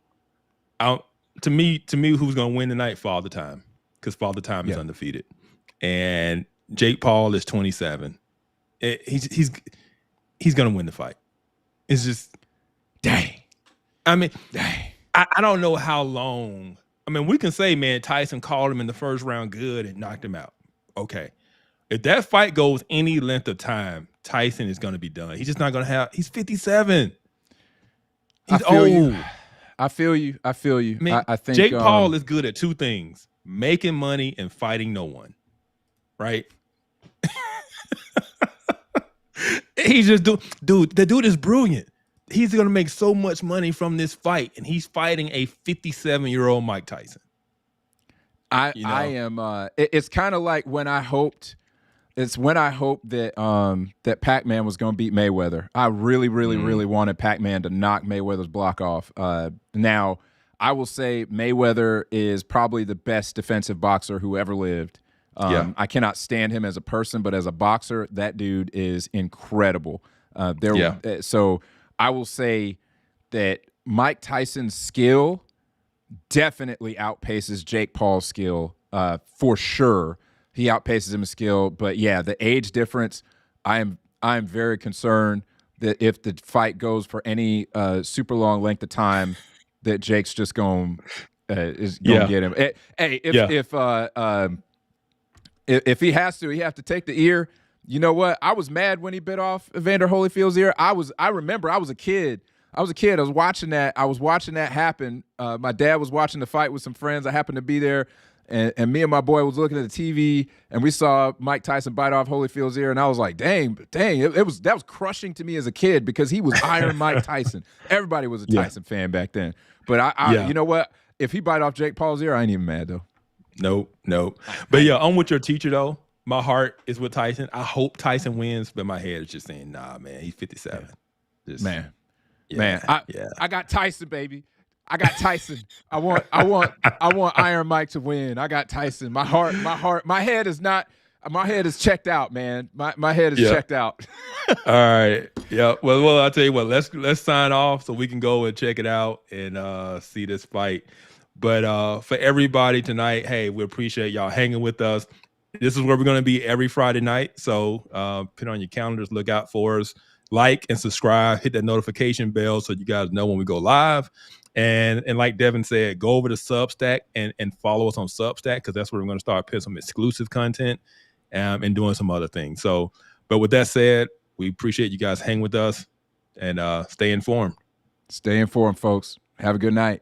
To me, who's going to win tonight? Father Time, because Father Time is undefeated, and Jake Paul is 27. He's going to win the fight. It's just dang. I mean, dang. I don't know how long. I mean, we can say, man, Tyson called him in the first round good and knocked him out. Okay. If that fight goes any length of time, Tyson is going to be done. He's just not going to have – he's 57. He's old. I feel you. I mean, I think Jake Paul is good at two things: making money and fighting no one. Right? He's just dude. The dude is brilliant. He's gonna make so much money from this fight, and he's fighting a 57-year-old Mike Tyson. I am. It's kind of like when I hoped. It's when I hoped that that Pac-Man was going to beat Mayweather. I really wanted Pac-Man to knock Mayweather's block off. Now, I will say Mayweather is probably the best defensive boxer who ever lived. I cannot stand him as a person, but as a boxer, that dude is incredible. So I will say that Mike Tyson's skill definitely outpaces Jake Paul's skill for sure. He outpaces him in skill, but yeah, the age difference. I'm very concerned that if the fight goes for any super long length of time, that Jake's just going to get him. If he has to, he have to take the ear. You know what? I was mad when he bit off Evander Holyfield's ear. I remember I was a kid. I was watching that. I was watching that happen. My dad was watching the fight with some friends. I happened to be there. And me and my boy was looking at the TV, and we saw Mike Tyson bite off Holyfield's ear, and I was like, dang, that was crushing to me as a kid because he was Iron Mike Tyson. Everybody was a Tyson fan back then. But I you know what? If he bite off Jake Paul's ear, I ain't even mad though. Nope. But yeah, I'm with your teacher though. My heart is with Tyson. I hope Tyson wins, but my head is just saying, nah, man, he's 57. I got Tyson, baby. I got Tyson. I want Iron Mike to win. I got Tyson. My head is checked out, man. My head is checked out. All right. Yeah. Well, I'll tell you what, let's sign off so we can go and check it out and see this fight. But for everybody tonight, hey, we appreciate y'all hanging with us. This is where we're going to be every Friday night. So put it on your calendars, look out for us. Like and subscribe, hit that notification bell so you guys know when we go live. And like Devin said, go over to Substack and follow us on Substack, because that's where we're going to start putting some exclusive content and doing some other things. So, but with that said, we appreciate you guys hanging with us and stay informed. Stay informed, folks. Have a good night.